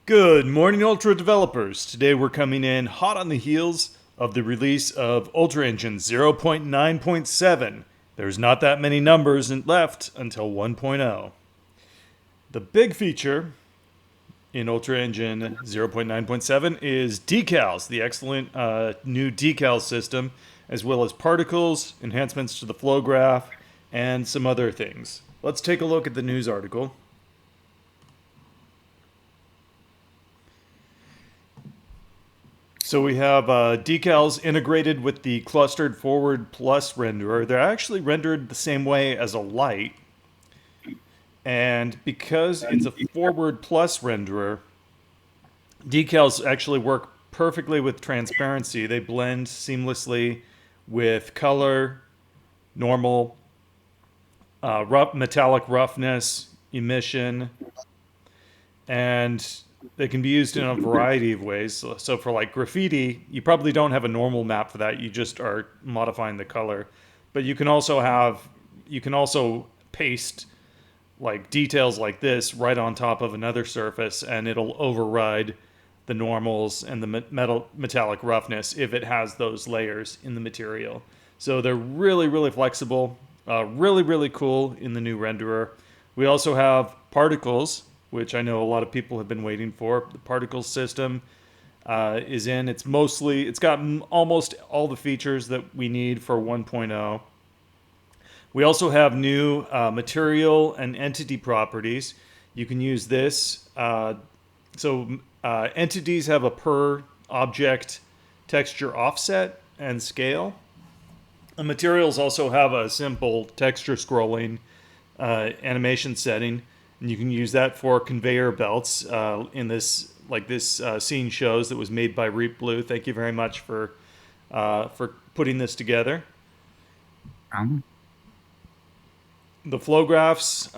Good morning, Ultra developers. Today we're coming in hot on the heels of the release of Ultra Engine 0.9.7. There's not that many numbers left until 1.0. The big feature in Ultra Engine 0.9.7 is decals, the excellent new decal system, as well as particles, enhancements to the flow graph, and some other things. Let's take a look at the news article. So we have decals integrated with the clustered forward plus renderer. They're actually rendered the same way as a light. And because it's a forward plus renderer, decals actually work perfectly with transparency. They blend seamlessly with color, normal, metallic roughness, emission, and they can be used in a variety of ways. So for like graffiti, you probably don't have a normal map for that. You just are modifying the color. But you can also paste like details like this right on top of another surface, and it'll override the normals and the metallic roughness if it has those layers in the material. So they're really, really flexible, really, really cool in the new renderer. We also have particles, which I know a lot of people have been waiting for. The particle system is in. It's got almost all the features that we need for 1.0. We also have new material and entity properties. You can use this. Entities have a per object texture offset and scale. And materials also have a simple texture scrolling animation setting. And you can use that for conveyor belts in this, like this scene shows, that was made by Reap Blue. Thank you very much for putting this together. The flow graphs,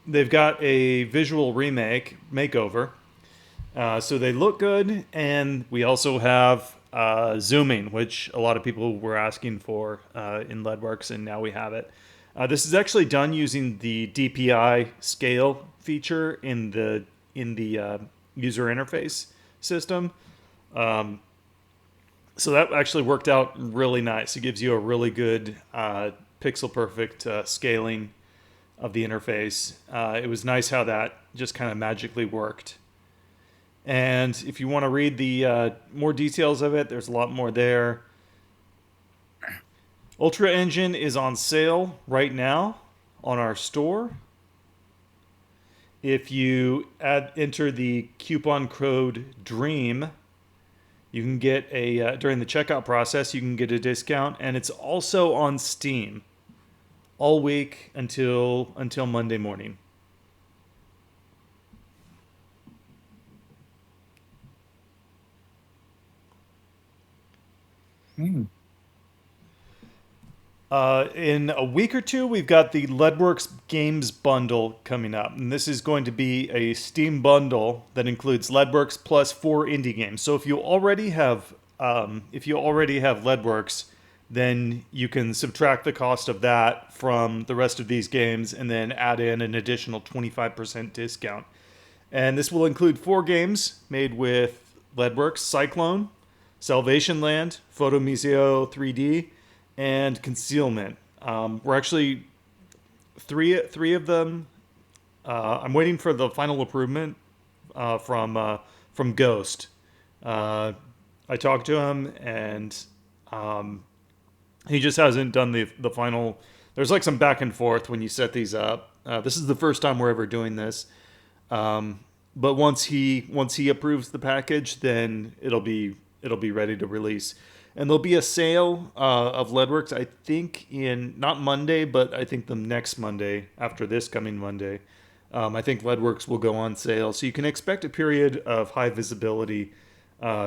they've got a visual makeover. So they look good, and we also have zooming, which a lot of people were asking for in LEDWorks, and now we have it. This is actually done using the DPI scale feature in the user interface system. So that actually worked out really nice. It gives you a really good pixel perfect scaling of the interface. It was nice how that just kind of magically worked. And if you want to read the more details of it, there's a lot more there. Ultra Engine is on sale right now on our store. If you enter the coupon code DREAM, you can get during the checkout process, you can get a discount, and it's also on Steam all week until Monday morning. In a week or two, we've got the LEDWorks Games Bundle coming up, and this is going to be a Steam bundle that includes LEDWorks plus 4 indie games. So if you already have LEDWorks, then you can subtract the cost of that from the rest of these games, and then add in an additional 25% discount. And this will include 4 games made with LEDWorks: Cyclone, Salvation Land, Photomuseo 3D, and Concealment. We're actually three of them. I'm waiting for the final improvement from Ghost. I talked to him, and he just hasn't done the final. There's like some back and forth when you set these up. This is the first time we're ever doing this. But once he approves the package, then it'll be ready to release. And there'll be a sale of LEDWorks, I think, in not Monday, but I think the next Monday, after this coming Monday. I think LEDWorks will go on sale, so you can expect a period of high visibility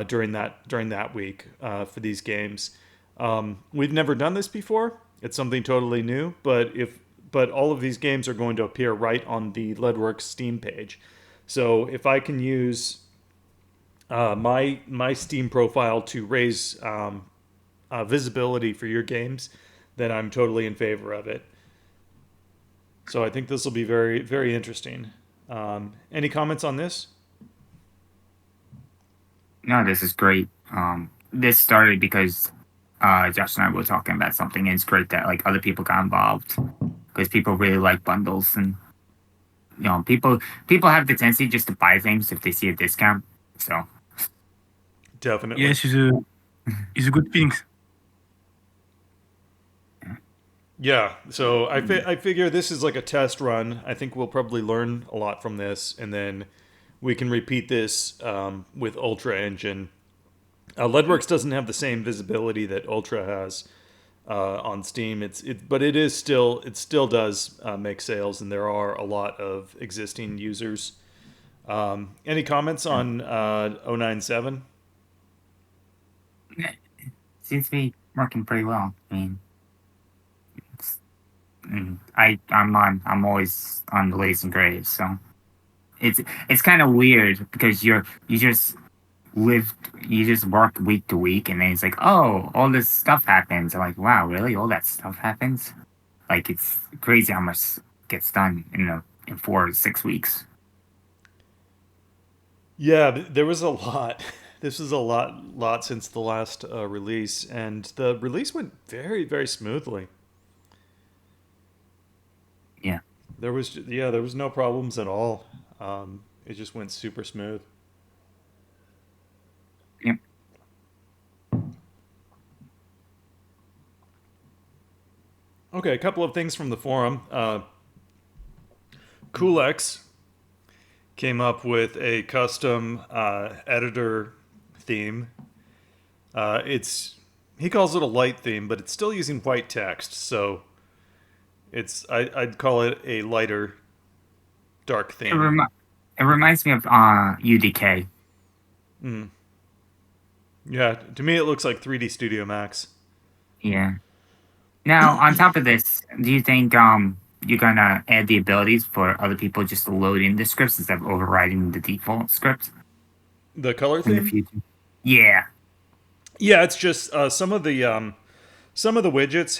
during that week for these games. We've never done this before. It's something totally new, but all of these games are going to appear right on the LEDWorks Steam page. So if I can use my Steam profile to raise visibility for your games, then I'm totally in favor of it. So I think this will be very, very interesting. Any comments on this? No, this is great. This started because Josh and I were talking about something, and it's great that like other people got involved because people really like bundles, and people have the tendency just to buy things if they see a discount. So Definitely. Yes, it's a good thing. Yeah, so I figure this is like a test run. I think we'll probably learn a lot from this, and then we can repeat this with Ultra Engine. Leadworks doesn't have the same visibility that Ultra has on Steam. But it still does make sales, and there are a lot of existing users. Any comments on 097? it seems to be working pretty well. I mean, I'm always on the latest and greatest, so it's it's kind of weird because you just live you just work week to week, and then it's like, oh, all this stuff happens. I'm like, wow, really, all that stuff happens? Like, it's crazy how much gets done in 4 to 6 weeks. Yeah, there was a lot. This was a lot since the last release, and the release went very, very smoothly. Yeah. There was no problems at all. It just went super smooth. Yep. Okay, a couple of things from the forum. Coolx came up with a custom editor theme. It's he calls it a light theme, but it's still using white text, so I'd call it a lighter dark It, theme. remi- it reminds me of UDK. Mm. Yeah, to me it looks like 3D Studio Max. Yeah. Now, on top of this, do you think you're gonna add the abilities for other people just to load in the scripts instead of overriding the default script The color in the theme? future? Yeah. Yeah, it's just some of the widgets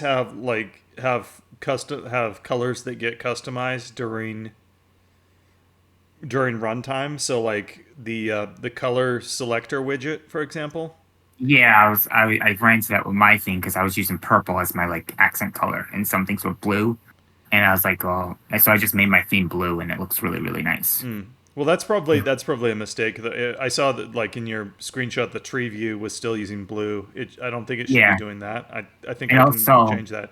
have colors that get customized during runtime. So like the color selector widget, for example. Yeah, I ran into that with my thing because I was using purple as my like accent color, and some things were blue, and I was like, oh, and so I just made my theme blue, and it looks really really nice. Well, that's probably a mistake. I saw that like in your screenshot, the tree view was still using blue. I don't think it should be Yeah, doing that. I think and I can also change that.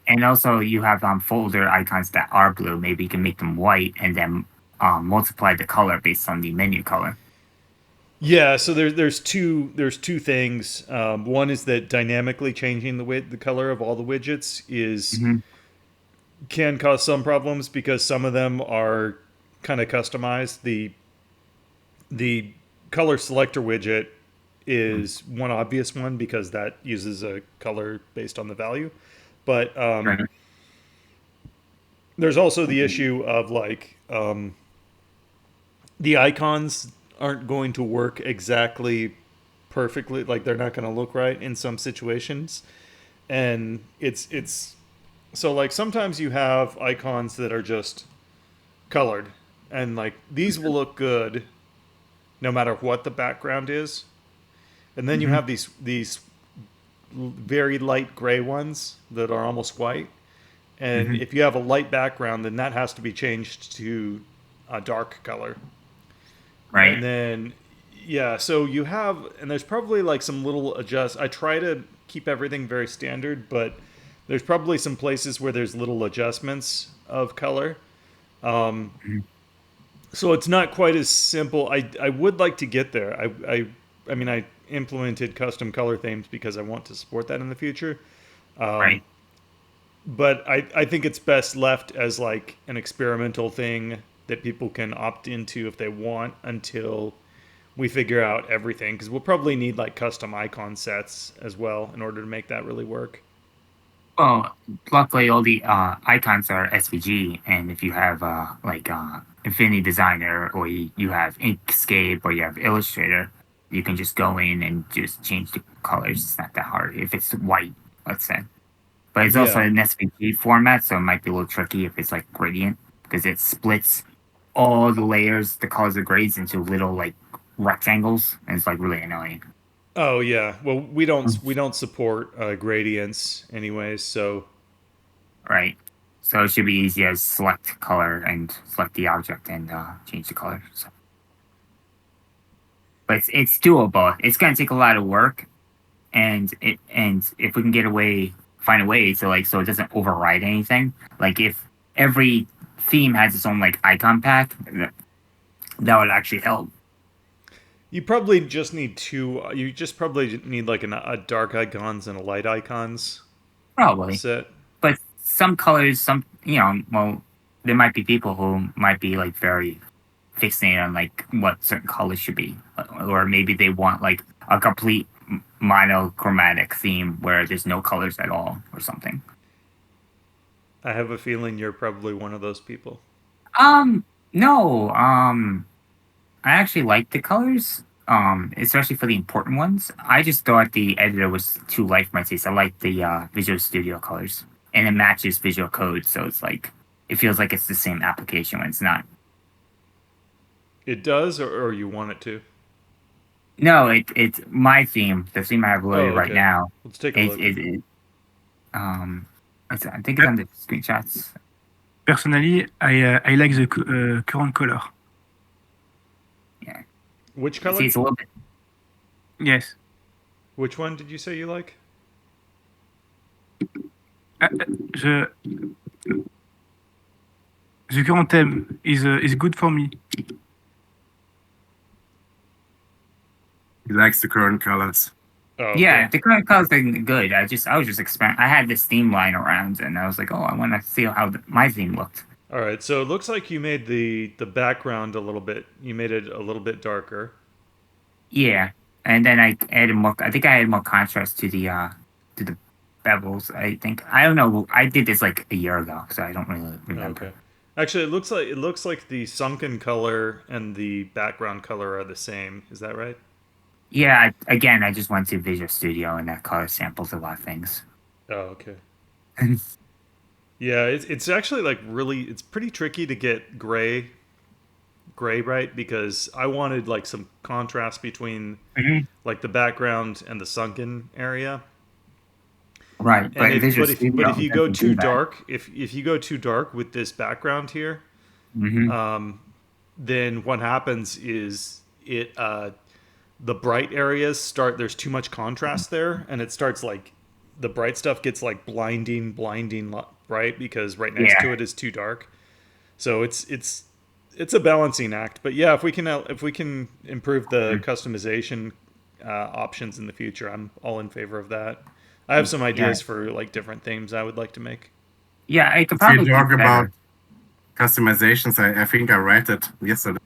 and also you have folder icons that are blue. Maybe you can make them white and then multiply the color based on the menu color. Yeah, so there's two things. One is that dynamically changing the color of all the widgets is Hmm. can cause some problems because some of them are kind of customized. The color selector widget is one obvious one because that uses a color based on the value. But Right. there's also the issue of like the icons aren't going to work exactly perfectly. Like they're not going to look right in some situations, and it's so like sometimes you have icons that are just colored, and like these will look good no matter what the background is, and then you Hmm. have these very light gray ones that are almost white. And Hmm. if you have a light background, then that has to be changed to a dark color. Right. And then, yeah, so you have, and there's probably like some little adjust. I try to keep everything very standard, but there's probably some places where there's little adjustments of color. Mhm. So it's not quite as simple. I would like to get there. I mean, I implemented custom color themes because I want to support that in the future. Right. But I think it's best left as like an experimental thing that people can opt into if they want until we figure out everything because we'll probably need like custom icon sets as well in order to make that really work. Well, luckily all the icons are SVG, and if you have like Infinity Designer or you have Inkscape or you have Illustrator, you can just go in and just change the colors. It's not that hard. If it's white, let's say, but it's also Yeah. an SVG format, so it might be a little tricky if it's like gradient because it splits. all the layers, the colors of grades into little like rectangles, and it's like really annoying. Oh yeah. Well, we don't support gradients anyways, so Right. So it should be easy as select color and select the object and change the color. So. But it's doable. It's gonna take a lot of work, and if we can find a way to like so it doesn't override anything. Like if every theme has its own like icon pack, that would actually help. you probably just need two. You just probably need like a dark icons and a light icons Probably. set. But some colors, well, there might be people who might be like very fixated on like what certain colors should be, or maybe they want like a complete monochromatic theme where there's no colors at all, or something. I have a feeling you're probably one of those people. No, I actually like the colors, especially for the important ones. I just thought the editor was too light for my taste. I like the Visual Studio colors, and it matches Visual Code, so it's like it feels like it's the same application when it's not. It does, or you want it to? No, it's my theme. The theme I have Oh, loaded right okay. now. Let's take a It, look. it, it I think it's on the screenshots. Personally, I like the current color. Yeah. Which color? See, it's a little bit. Yes. Which one did you say you like? The current theme is good for me. He likes the current colors. Oh, okay. Yeah, the current colors are good. I was just I had this theme lying around, and I was like, oh, I want to see how my theme looked. All right. So it looks like you made the background a little bit. You made it a little bit darker. Yeah, and then I added more. I think I added more contrast to the bevels. I think I don't know. I did this like a year ago, so I don't really remember. Okay. Actually, it looks like the sunken color and the background color are the same. Is that right? Yeah, I just went to Visual Studio, and that color samples a lot of things. Oh, okay. Yeah, it's actually like it's pretty tricky to get gray right because I wanted like some contrast between like the background and the sunken area. Right, but And Visual but Studio if you go doesn't too do that. dark, if you go too dark with this background here, then what happens is the bright areas start. There's too much contrast there, and it starts like the bright stuff gets like blinding bright because right next to it is too dark. So it's a balancing act. But yeah, if we can improve the customization options in the future, I'm all in favor of that. I have some ideas for like different themes I would like to make. Yeah, I could If you probably talk do about better. customizations, I think I read it yesterday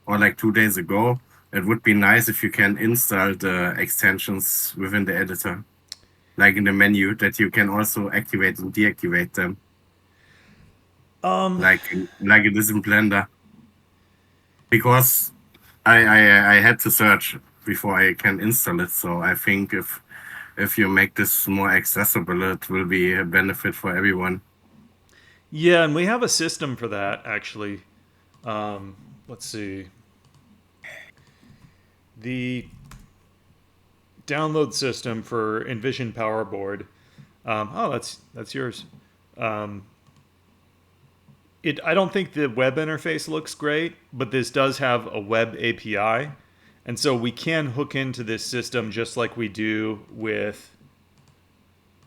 or like 2 days ago. It would be nice if you can install the extensions within the editor, like in the menu, that you can also activate and deactivate them, like it is in Blender. Because I had to search before I can install it. So I think if you make this more accessible, it will be a benefit for everyone. Yeah, and we have a system for that actually. Let's see. The download system for Envision PowerBoard. That's yours. I don't think the web interface looks great, but this does have a web API, and so we can hook into this system just like we do with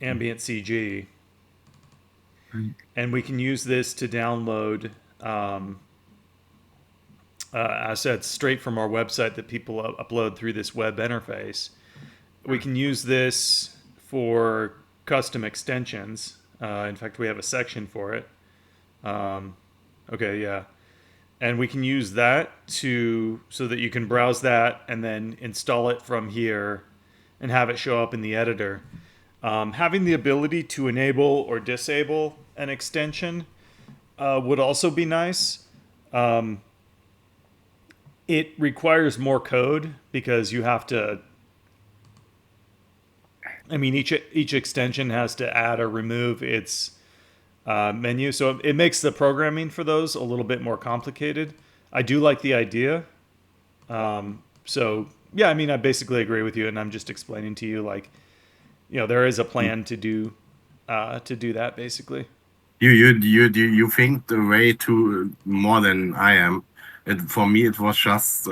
Ambient CG, and we can use this to download assets straight from our website that people upload through this web interface. We can use this for custom extensions. In fact, we have a section for it. Okay, yeah. And we can use that so that you can browse that and then install it from here and have it show up in the editor. Having the ability to enable or disable an extension would also be nice. It requires more code because you have to. I mean, each extension has to add or remove its menu. So it makes the programming for those a little bit more complicated. I do like the idea. So yeah, I mean, I basically agree with you, and I'm just explaining to you like, there is a plan to do that basically. You think the way to more than I am. For me, it was just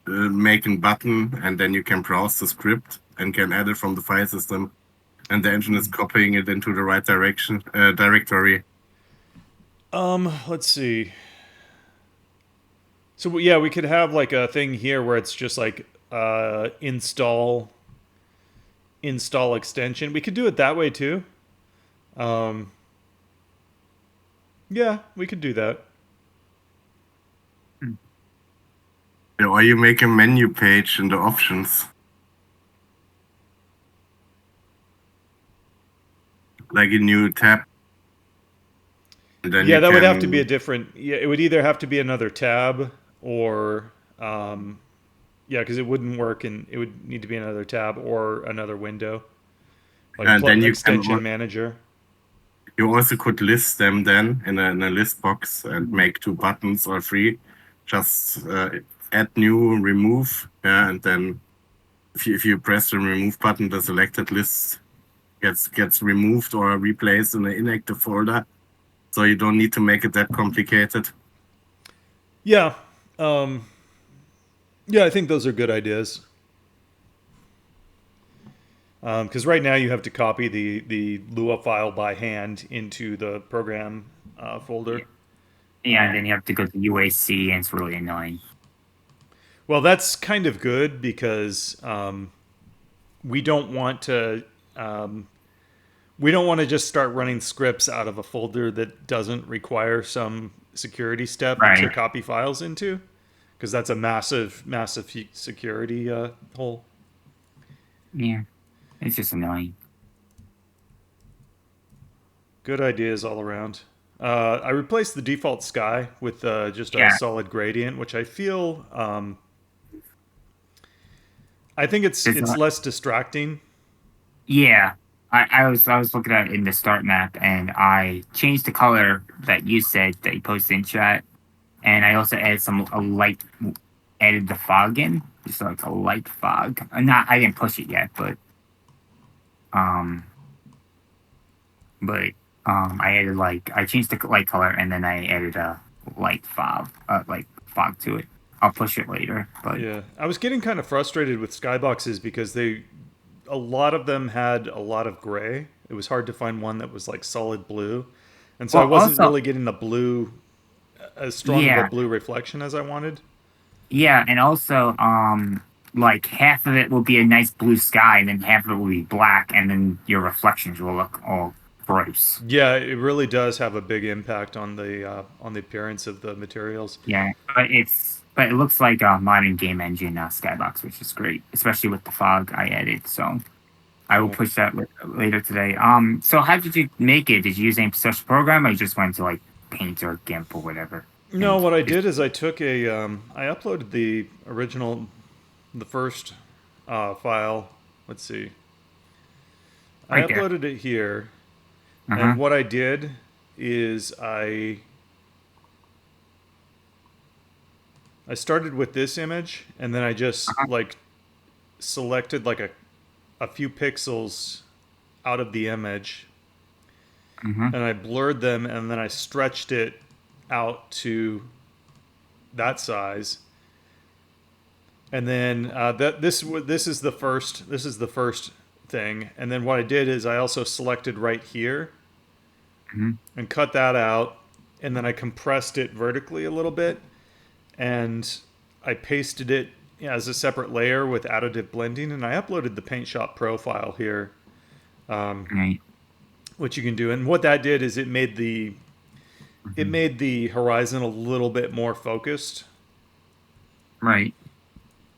making button, and then you can browse the script and can add it from the file system, and the engine is copying it into the right directory. Let's see. So yeah, we could have like a thing here where it's just like install extension. We could do it that way too. Yeah, we could do that. Or you make a menu page in the options, like a new tab. And then Yeah, you that would can, have to be a different. Yeah, it would either have to be another tab or, yeah, because it wouldn't work, and it would need to be another tab or another window, like and then you extension can. manager. You also could list them then in a list box and make 2 buttons or 3. Just add new, remove, yeah, and then if you press the remove button, the selected list gets removed or replaced in the inactive folder. So you don't need to make it that complicated. Yeah, yeah, I think those are good ideas. Because right now you have to copy the Lua file by hand into the program folder. Yeah, and then you have to go to UAC, and it's really annoying. Well, that's kind of good because we don't want to just start running scripts out of a folder that doesn't require some security step to Right. copy files into, because that's a massive security hole. Yeah, it's just annoying. Good ideas all around. I replaced the default sky with just a Yeah. solid gradient, which I feel I think it's There's a- less distracting. Yeah, I was looking at it in the start map, and I changed the color that you said that you posted in chat, and I also added added the fog in, just like a light fog. I didn't push it yet, um, but I added I changed the light color, and then I added a light fog to it. I'll push it later, but Yeah, I was getting kind of frustrated with skyboxes because a lot of them had a lot of gray. It was hard to find one that was like solid blue, and so I well, wasn't also really getting the blue as strong of a yeah, blue reflection as I wanted. yeah, and also like half of it will be a nice blue sky, and then half of it will be black, and then your reflections will look all gross. Yeah, it really does have a big impact on the appearance of the materials. Yeah, but it looks like a modern game engine skybox, which is great, especially with the fog I added. So I will Cool. push that later today. So how did you make it? Did you use any special program, or you just went to like Paint or GIMP or whatever? No, And what I did is I took I uploaded the first file. Let's see. I right there. uploaded it here, Uh-huh. and what I did is I started with this image, and then I just like selected like a few pixels out of the image, Mhm. and I blurred them, and then I stretched it out to that size. And then this is the first thing. And then what I did is I also selected right here Mhm. and cut that out, and then I compressed it vertically a little bit, and I pasted it as a separate layer with additive blending, and I uploaded the Paint Shop Pro file here, Right. which you can do. And what that did is it made the horizon a little bit more focused. Right.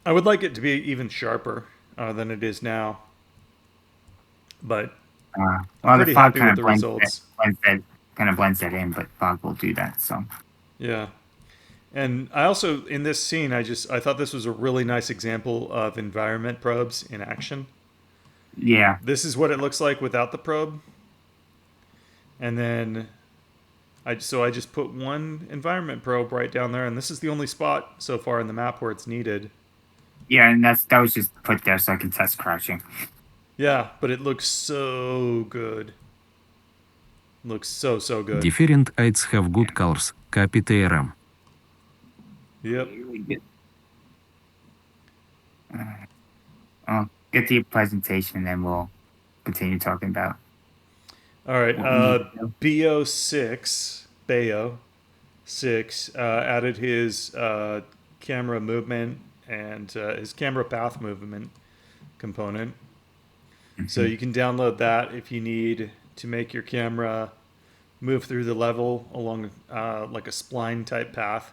I would like it to be even sharper than it is now, but Well, I'm the pretty fog happy kind with of the blends results. blends that in, but fog will do that. So Yeah. And I also, in this scene, I thought this was a really nice example of environment probes in action. yeah. This is what it looks like without the probe. And then I just put one environment probe right down there, and this is the only spot so far in the map where it's needed. Yeah, and that was just put there so I can test crouching. Yeah, but it looks so good. Looks so good. Different heights have good colors. Copy TRM. Yep. Get to your presentation, and then we'll continue talking about. All right. What we need to do. Bayo 6 added his camera movement and his camera path movement component. So you can download that if you need to make your camera move through the level along like a spline type path.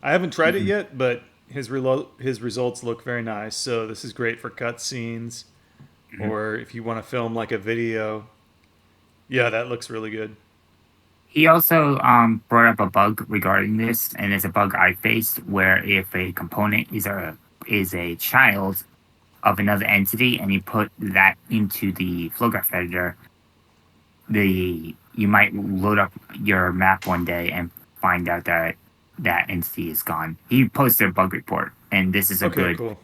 I haven't tried it yet, but his results look very nice. So this is great for cutscenes, or if you want to film like a video. Yeah, that looks really good. He also brought up a bug regarding this, and it's a bug I faced where if a component is a child of another entity, and you put that into the flow graph editor, you might load up your map one day and find out that that entity is gone. He posted a bug report, and this is a good. Cool.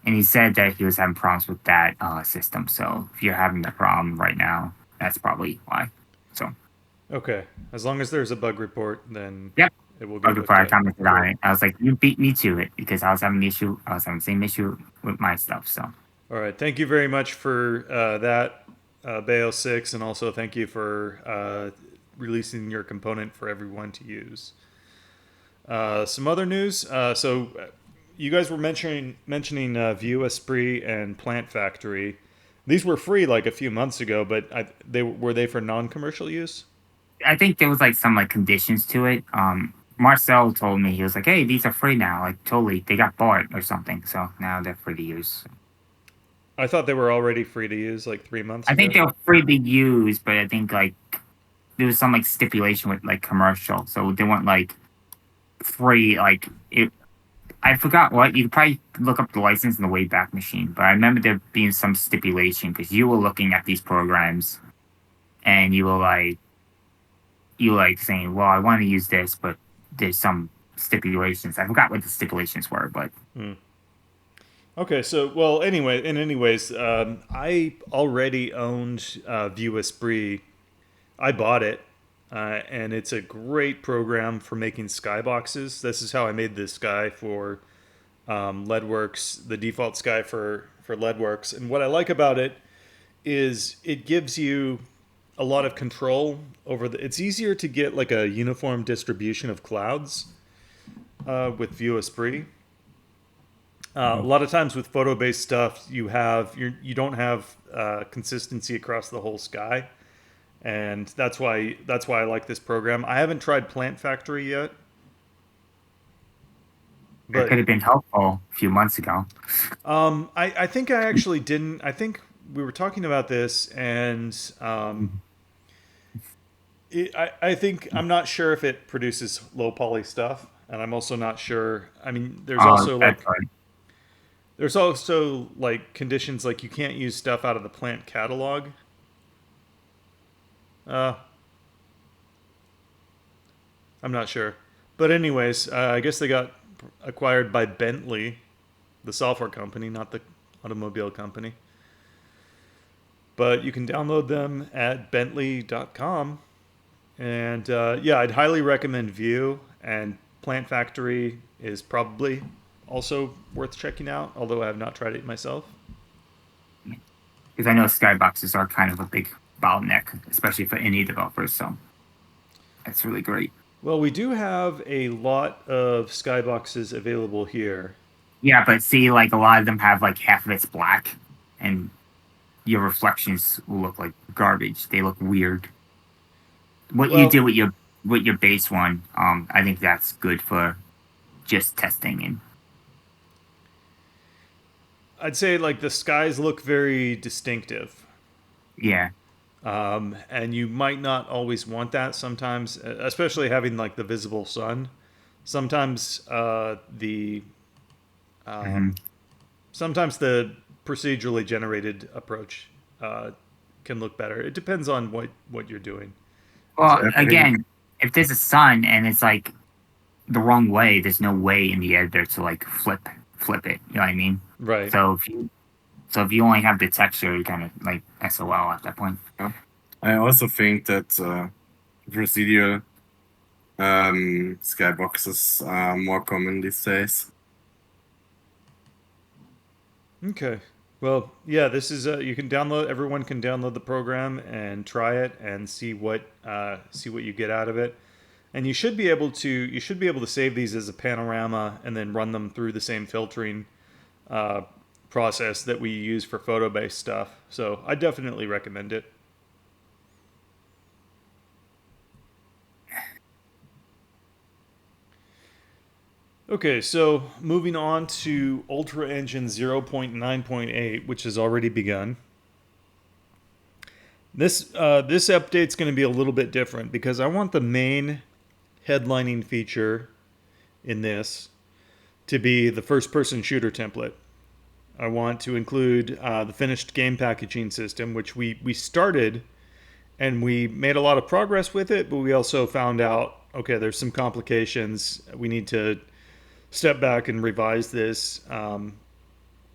And he said that he was having problems with that system. So if you're having that problem right now, that's probably why. So. Okay, as long as there's a bug report, then Yep. It will be bug report. I commented on it. I was like, you beat me to it because I was having the issue. I was having the same issue with my stuff. So. All right. Thank you very much for that, Bayo 6, and also thank you for releasing your component for everyone to use. Some other news. So you guys were mentioning View Esprit and Plant Factory. These were free like a few months ago, but were they for non-commercial use? I think there was like some like conditions to it. Marcel told me, he was like, "Hey, these are free now. Like totally, they got bought or something. So now they're free to use." I thought they were already free to use like 3 months ago. I think they were free to use, but I think like there was some like stipulation with like commercial, so they weren't like free. Like it, I forgot what. You could probably look up the license in the Wayback Machine, but I remember there being some stipulation because you were looking at these programs, and you were like saying, "Well, I want to use this, but there's some stipulations." I forgot what the stipulations were, but. Okay, so anyways, I already owned View Esprit. I bought it, and it's a great program for making skyboxes. This is how I made this sky for Leadworks, the default sky for Leadworks. And what I like about it is it gives you a lot of control over it's easier to get like a uniform distribution of clouds with View Esprit. A lot of times with photo-based stuff, you don't have consistency across the whole sky, and that's why I like this program. I haven't tried Plant Factory yet. It could have been helpful a few months ago. I think I actually didn't. I think we were talking about this, and I think I'm not sure if it produces low poly stuff, and I'm also not sure. I mean, there's also like conditions like you can't use stuff out of the plant catalog. I'm not sure. But anyways, I guess they got acquired by Bentley, the software company, not the automobile company. But you can download them at bentley.com. And I'd highly recommend View, and Plant Factory is probably also worth checking out, although I have not tried it myself. Because I know skyboxes are kind of a big bottleneck, especially for indie developers, so that's really great. Well, we do have a lot of skyboxes available here. Yeah, but see, like a lot of them have like half of it's black, and your reflections will look like garbage. They look weird. What you did with your base one, I think that's good for just testing and. I'd say like the skies look very distinctive. Yeah. And you might not always want that sometimes, especially having like the visible sun. Sometimes sometimes the procedurally generated approach can look better. It depends on what you're doing. Well, So I think- again, if there's a sun and it's like the wrong way, there's no way in the editor to like flip it. You know what I mean? Right. So if you only have the texture, you kind of like SOL at that point. I also think that procedural skyboxes are more common these days. Okay. Well, yeah, this is you can download. Everyone can download the program and try it and see what you get out of it. And you should be able to save these as a panorama and then run them through the same filtering process that we use for photo-based stuff. So I definitely recommend it. Okay, so moving on to Ultra Engine 0.9.8, which has already begun. This update's going to be a little bit different because I want the main headlining feature in this to be the first-person shooter template. I want to include the finished game packaging system, which we started and we made a lot of progress with it, but we also found out, okay, there's some complications. We need to step back and revise this,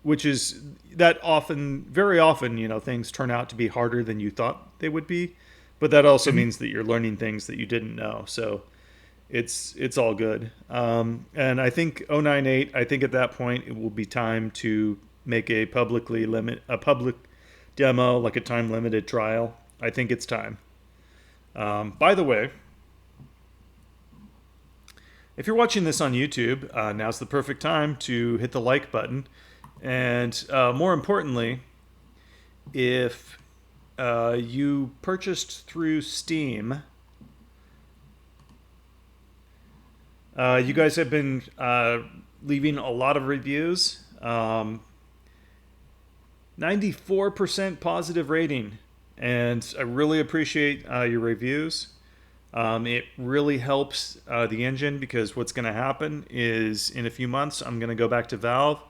which is that very often, things turn out to be harder than you thought they would be, but that also means that you're learning things that you didn't know. So it's all good. And I think 098, I think at that point it will be time to make a public demo, like a time limited trial. I think it's time. By the way, if you're watching this on YouTube, now's the perfect time to hit the like button. And more importantly, if you purchased through Steam, you guys have been leaving a lot of reviews. 94% positive rating. And I really appreciate your reviews. It really helps the engine because what's going to happen is in a few months, I'm going to go back to Valve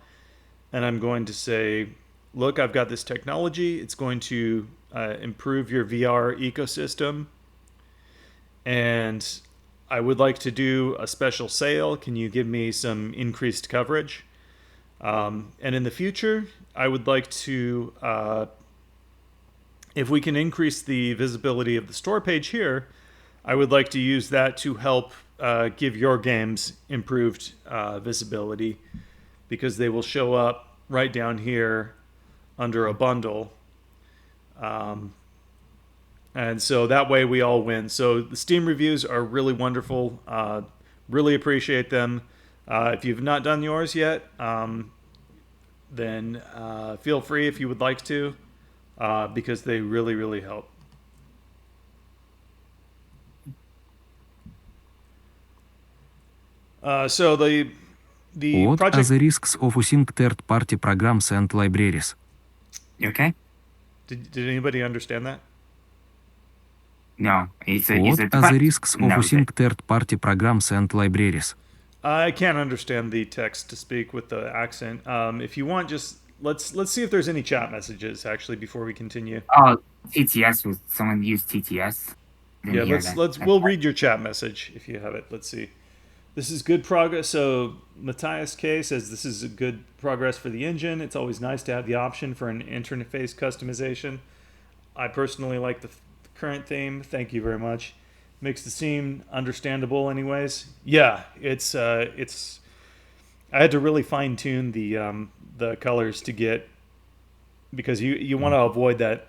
and I'm going to say, look, I've got this technology. It's going to improve your VR ecosystem. And I would like to do a special sale. Can you give me some increased coverage? And in the future, I would like to, if we can increase the visibility of the store page here, I would like to use that to help give your games improved visibility because they will show up right down here under a bundle. And so that way we all win. So the Steam reviews are really wonderful. Really appreciate them. If you've not done yours yet, then feel free if you would like to because they really, really help. So the What are project. the risks of using third-party programs and libraries? You okay? Did anybody understand that? No. It's What a are the risks of No, using third-party programs and libraries? I can't understand the text to speak with the accent. If you want, just let's see if there's any chat messages actually before we continue. Oh, TTS. Was someone used TTS? Yeah, we'll read your chat message if you have it. Let's see. This is good progress. So Matthias K says this is a good progress for the engine. It's always nice to have the option for an interface customization. I personally like the current theme. Thank you very much. Makes the scene understandable anyways. Yeah, it's I had to really fine tune the colors to get, because you want to avoid that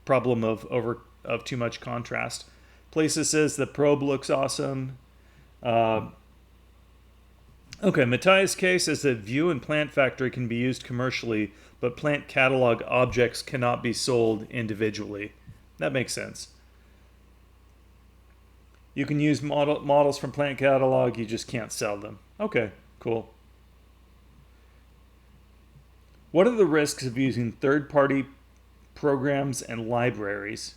problem of too much contrast. Places says the probe looks awesome. Okay, Matthias K says that View and Plant Factory can be used commercially, but plant catalog objects cannot be sold individually. That makes sense. You can use models from plant catalog, you just can't sell them. Okay, cool. What are the risks of using third-party programs and libraries?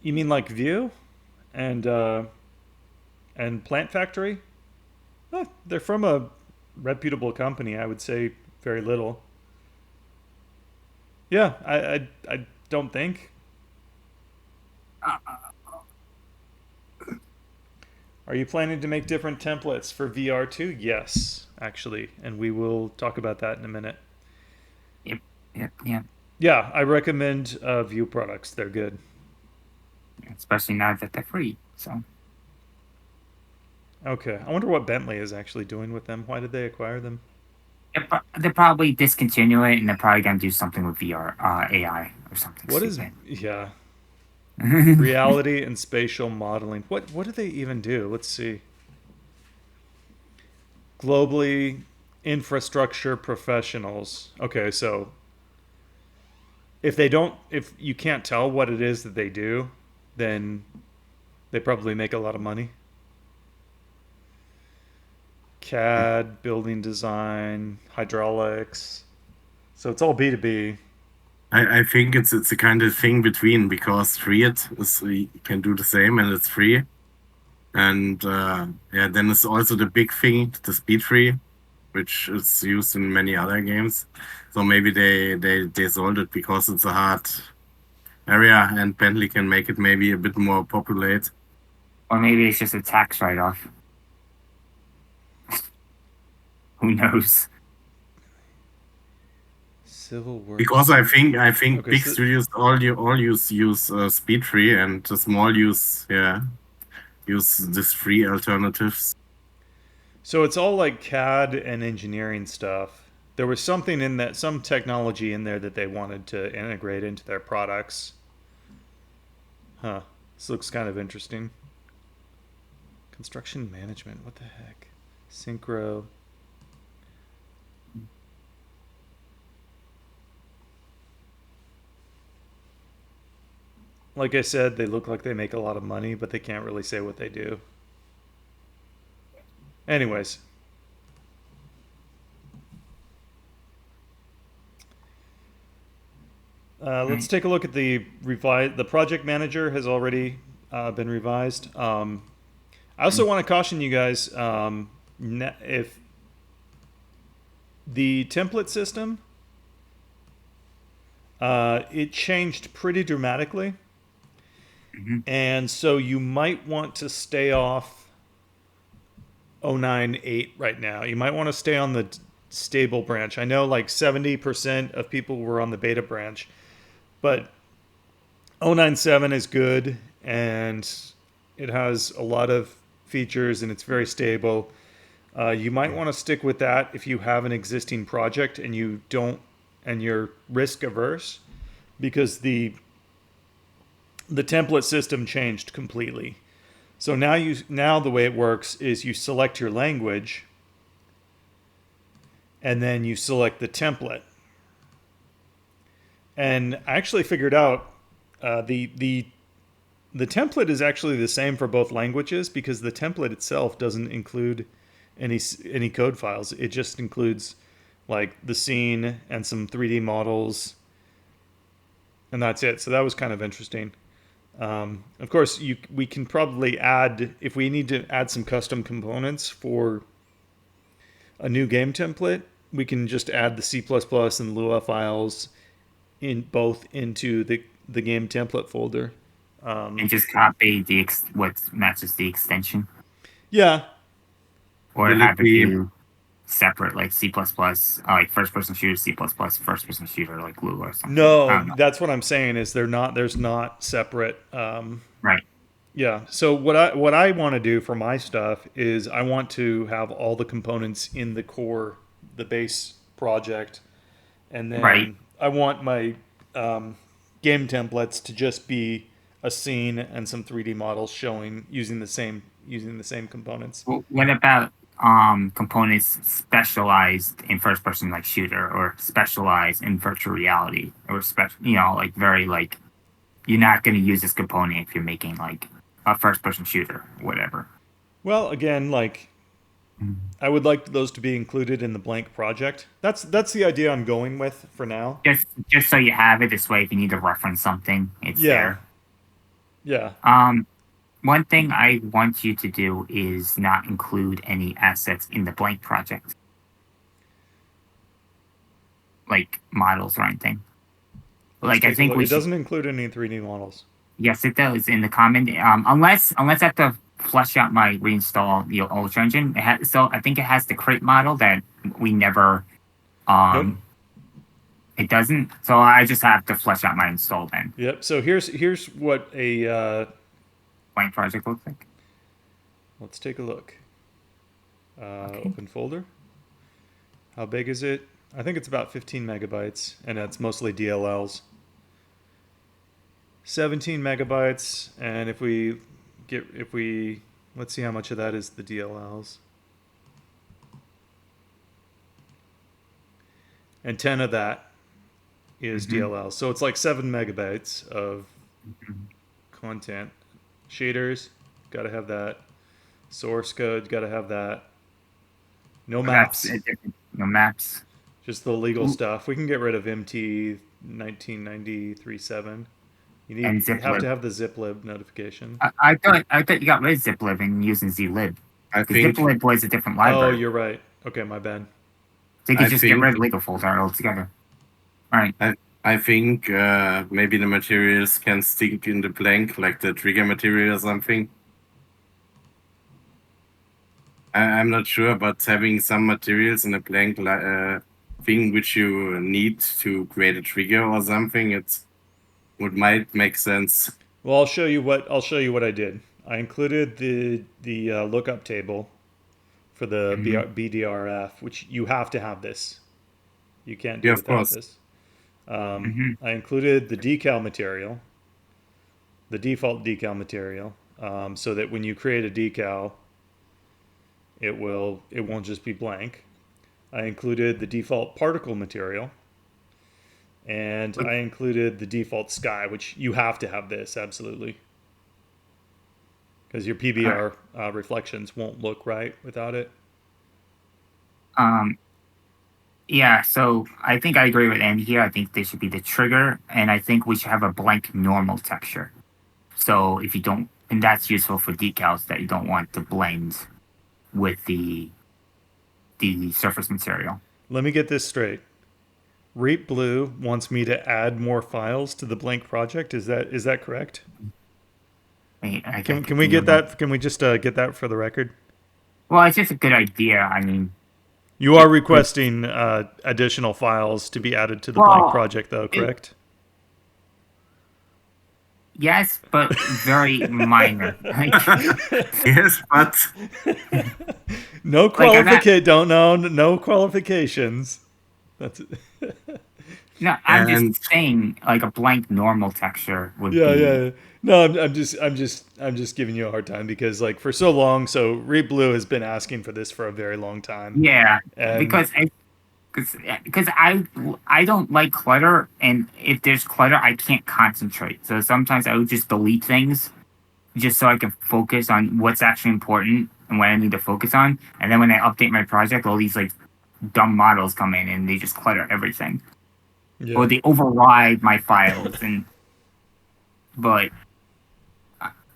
You mean like Vue and Plant Factory? Oh, they're from a reputable company. I would say very little. Yeah, I don't think. Are you planning to make different templates for VR too? Yes, actually, and we will talk about that in a minute. Yep. Yeah, I recommend Vue products. They're good. Especially now that they're free. So Okay, I wonder what Bentley is actually doing with them. Why did they acquire them? they're probably discontinue it, and they're probably gonna do something with VR, AI, or something What is stupid. yeah? Reality and spatial modeling. What do they even do? Let's see. Globally, infrastructure professionals. Okay, so if you can't tell what it is that they do, then they probably make a lot of money. CAD, building design, hydraulics. So it's all B2B. I think it's a kind of thing between, because you can do the same and it's free. And then it's also the big thing, the speed free, which is used in many other games. So maybe they sold it because it's a hard area, and Bentley can make it maybe a bit more populate. Or maybe it's just a tax write-off. Who knows? Civil works. Because I think Okay, big so- studios all use speed free, and the small use this free alternatives. So it's all like CAD and engineering stuff. There was something in that, some technology in there that they wanted to integrate into their products. Huh. This looks kind of interesting. Construction management. What the heck? Synchro. Like I said, they look like they make a lot of money, but they can't really say what they do. Anyways. Let's take a look at the revise. The project manager has already been revised. I also want to caution you guys, if the template system, it changed pretty dramatically. And so you might want to stay off 09.8 right now. You might want to stay on the stable branch. I know like 70% of people were on the beta branch, but 097 is good, and it has a lot of features, and it's very stable. You might want to stick with that if you have an existing project and you're risk averse, because the template system changed completely. So now the way it works is you select your language, and then you select the template. And I actually figured out the template is actually the same for both languages, because the template itself doesn't include any code files. It just includes like the scene and some 3D models, and that's it. So that was kind of interesting. Of course, we can probably add, if we need to add some custom components for a new game template, we can just add the C++ and Lua files into the game template folder. And just copy what matches the extension. Yeah. Or Will have it be- do separate, like C++, like first-person shooter, C++, first-person shooter, like Lua or something. I No, don't know. that's what I'm saying is there's not separate. Right. Yeah. So what I want to do for my stuff is I want to have all the components in the core, the base project, and then Right. I want my game templates to just be a scene and some 3D models showing using the same components. Well, what about components specialized in first-person, like shooter, or specialized in virtual reality, or like very like you're not going to use this component if you're making like a first-person shooter, or whatever. Well, again, like I would like those to be included in the blank project. That's the idea I'm going with for now. Just so you have it this way, if you need to reference something, it's there. Yeah. One thing I want you to do is not include any assets in the blank project, like models or anything. Let's Like I take a think look. we It should. doesn't include any 3D models. Yes, it does in the comment. Unless I have to flush out my reinstall the Ultra engine. So I think it has the crate model that we never. Nope. It doesn't. So I just have to flush out my install then. Yep. So here's what a Blank project looks like. let's take a look. Open folder. How big is it? I think it's about 15 megabytes, and that's mostly DLLs. 17 megabytes, and if we let's see how much of that is the DLLs. And 10 of that is DLL. So it's like 7 megabytes of content. Shaders, got to have that. Source code, got to have that. No maps. No maps. Just the legal stuff. We can get rid of MT 1993.7. You And have ziplib. to have the ziplib notification. I thought you got rid of ziplib and using zlib. I Because think ziplib was a different Oh, library. you're right. Okay, my bad. So you could I just get think- rid of legal folder altogether. All right. I think maybe the materials can stick in the blank, like the trigger material or something. I'm not sure, but having some materials in a blank thing which you need to create a trigger or something, might make sense. Well, I'll show you what I did. I included the lookup table for the BDRF, which you have to have this. You can't do Yeah, of without course. this. I included the decal material, the default decal material, so that when you create a decal, it won't just be blank. I included the default particle material, and I included the default sky, which you have to have this absolutely, because your PBR reflections won't look right without it. Yeah, so I think I agree with Andy here. I think there should be the trigger, and I think we should have a blank normal texture. So if you don't, and that's useful for decals that you don't want to blend with the surface material. Let me get this straight. Reap Blue wants me to add more files to the blank project. Is that correct? Can we get that? Can we just get that for the record? Well, it's just a good idea. I mean, You are requesting additional files to be added to the blank project, though, correct? yes, but very minor. Yes, but No no qualifications. That's No, I'm And- just saying, like a blank normal texture would be. yeah. No, I'm just giving you a hard time because like for so long, so Reap Blue has been asking for this for a very long time. Yeah, And- because I don't like clutter, and if there's clutter, I can't concentrate. So sometimes I would just delete things, just so I can focus on what's actually important and what I need to focus on. And then when I update my project, all these like dumb models come in and they just clutter everything, Yeah. or they override my files. But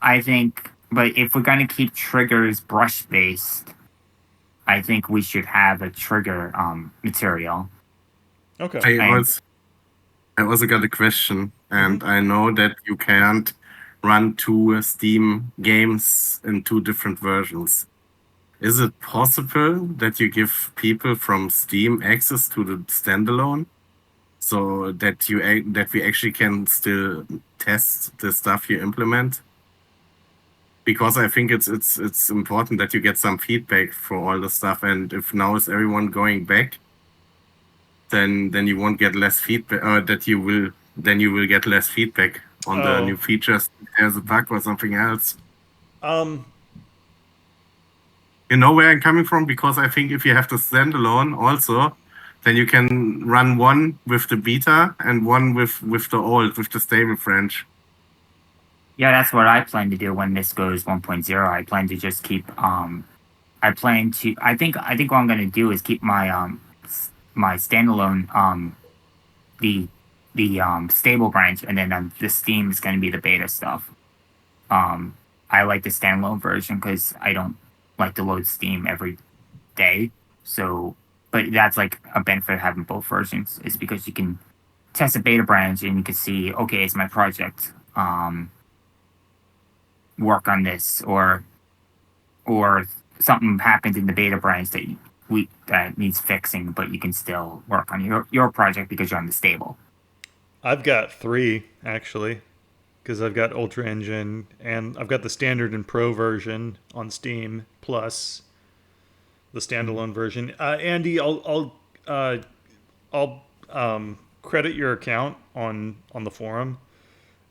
I think, but if we're gonna keep triggers brush based, I think we should have a trigger material. Okay. I also got a question, and I know that you can't run two Steam games in two different versions. Is it possible that you give people from Steam access to the standalone, so that we actually can still test the stuff you implement? Because I think it's important that you get some feedback for all the stuff, and if now is everyone going back, then you won't get less feedback. You will get less feedback on the new features. If there's a bug or something else. You know where I'm coming from? Because I think if you have the standalone also, then you can run one with the beta and one with the stable branch. Yeah, that's what I plan to do when this goes 1.0. I plan to just keep I think what I'm gonna do is keep my my standalone the stable branch, and then the Steam is gonna be the beta stuff. I like the standalone version because I don't like to load Steam every day. So, but that's like a benefit of having both versions, is because you can test a beta branch and you can see, okay, it's my project. Work on this, or something happened in the beta branch that needs fixing, but you can still work on your project because you're on the stable. I've got 3 actually, because I've got Ultra Engine and I've got the standard and pro version on Steam plus the standalone version. Andy, I'll credit your account on the forum,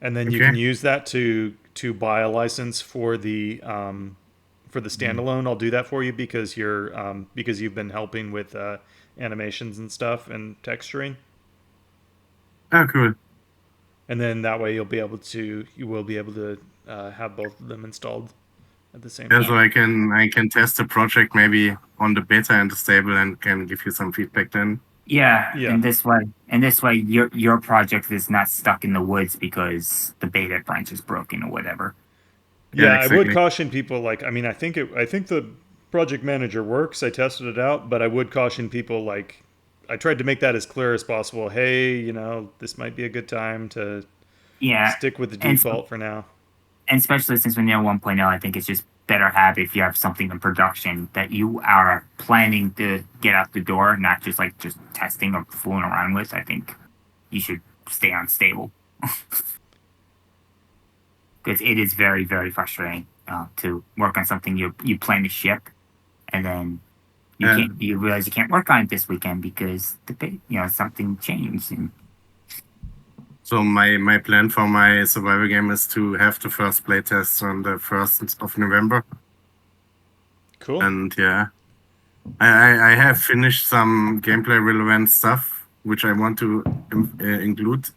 and then you Okay. can use that to buy a license for the standalone. I'll do that for you because you've been helping with animations and stuff and texturing, Oh, cool. and then that way you will be able to have both of them installed at the same Yeah, time. so I can test the project maybe on the beta and the stable and can give you some feedback then. Yeah, Yeah. and this way, your project is not stuck in the woods because the beta branch is broken or whatever. Yeah, Yeah, I would exactly. caution people. Like, I mean, I think the project manager works. I tested it out, but I would caution people. Like, I tried to make that as clear as possible. Hey, this might be a good time to Yeah, stick with the and default for now. and especially since we're near 1.0, I think it's just better have if you have something in production that you are planning to get out the door, not just testing or fooling around with. I think you should stay on stable because it is very, very frustrating to work on something you plan to ship, and then you realize you can't work on it this weekend because something changed. And So my plan for my survival game is to have the first playtest on the 1st of November. Cool. And yeah, I have finished some gameplay relevant stuff which I want to include.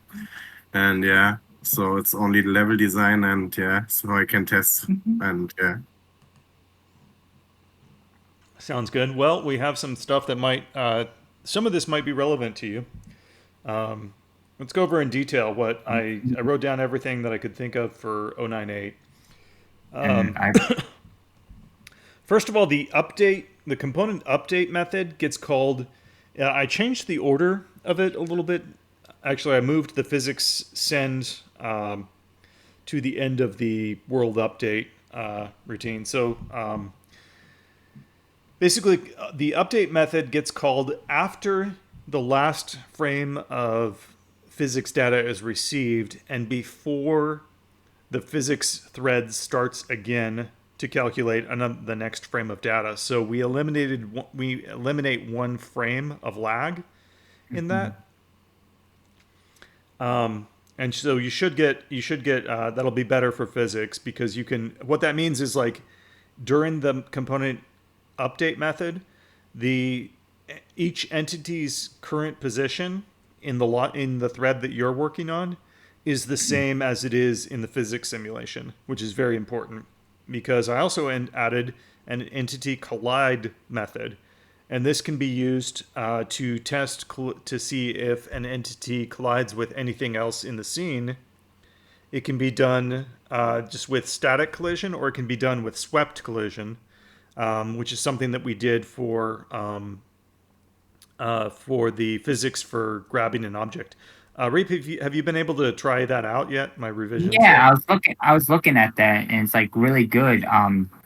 And yeah, so it's only the level design and yeah, so I can test and yeah. Sounds good. Well, we have some stuff that might, some of this might be relevant to you. Let's go over in detail what I wrote down everything that I could think of for 098. First of all, the component update method gets called. I changed the order of it a little bit. Actually, I moved the physics send to the end of the world update routine. So basically, the update method gets called after the last frame of physics data is received and before the physics thread starts again to calculate the next frame of data. So we eliminate 1 frame of lag in that. And so you should get that'll be better for physics because what that means is like during the component update method, each entity's current position in the thread that you're working on is the same as it is in the physics simulation, which is very important because I also added an entity collide method, and this can be used to test to see if an entity collides with anything else in the scene. It can be done just with static collision, or it can be done with swept collision, which is something that we did for the physics for grabbing an object. Reap, have you been able to try that out yet? My revisions. yeah, I was looking at that, and it's like really good.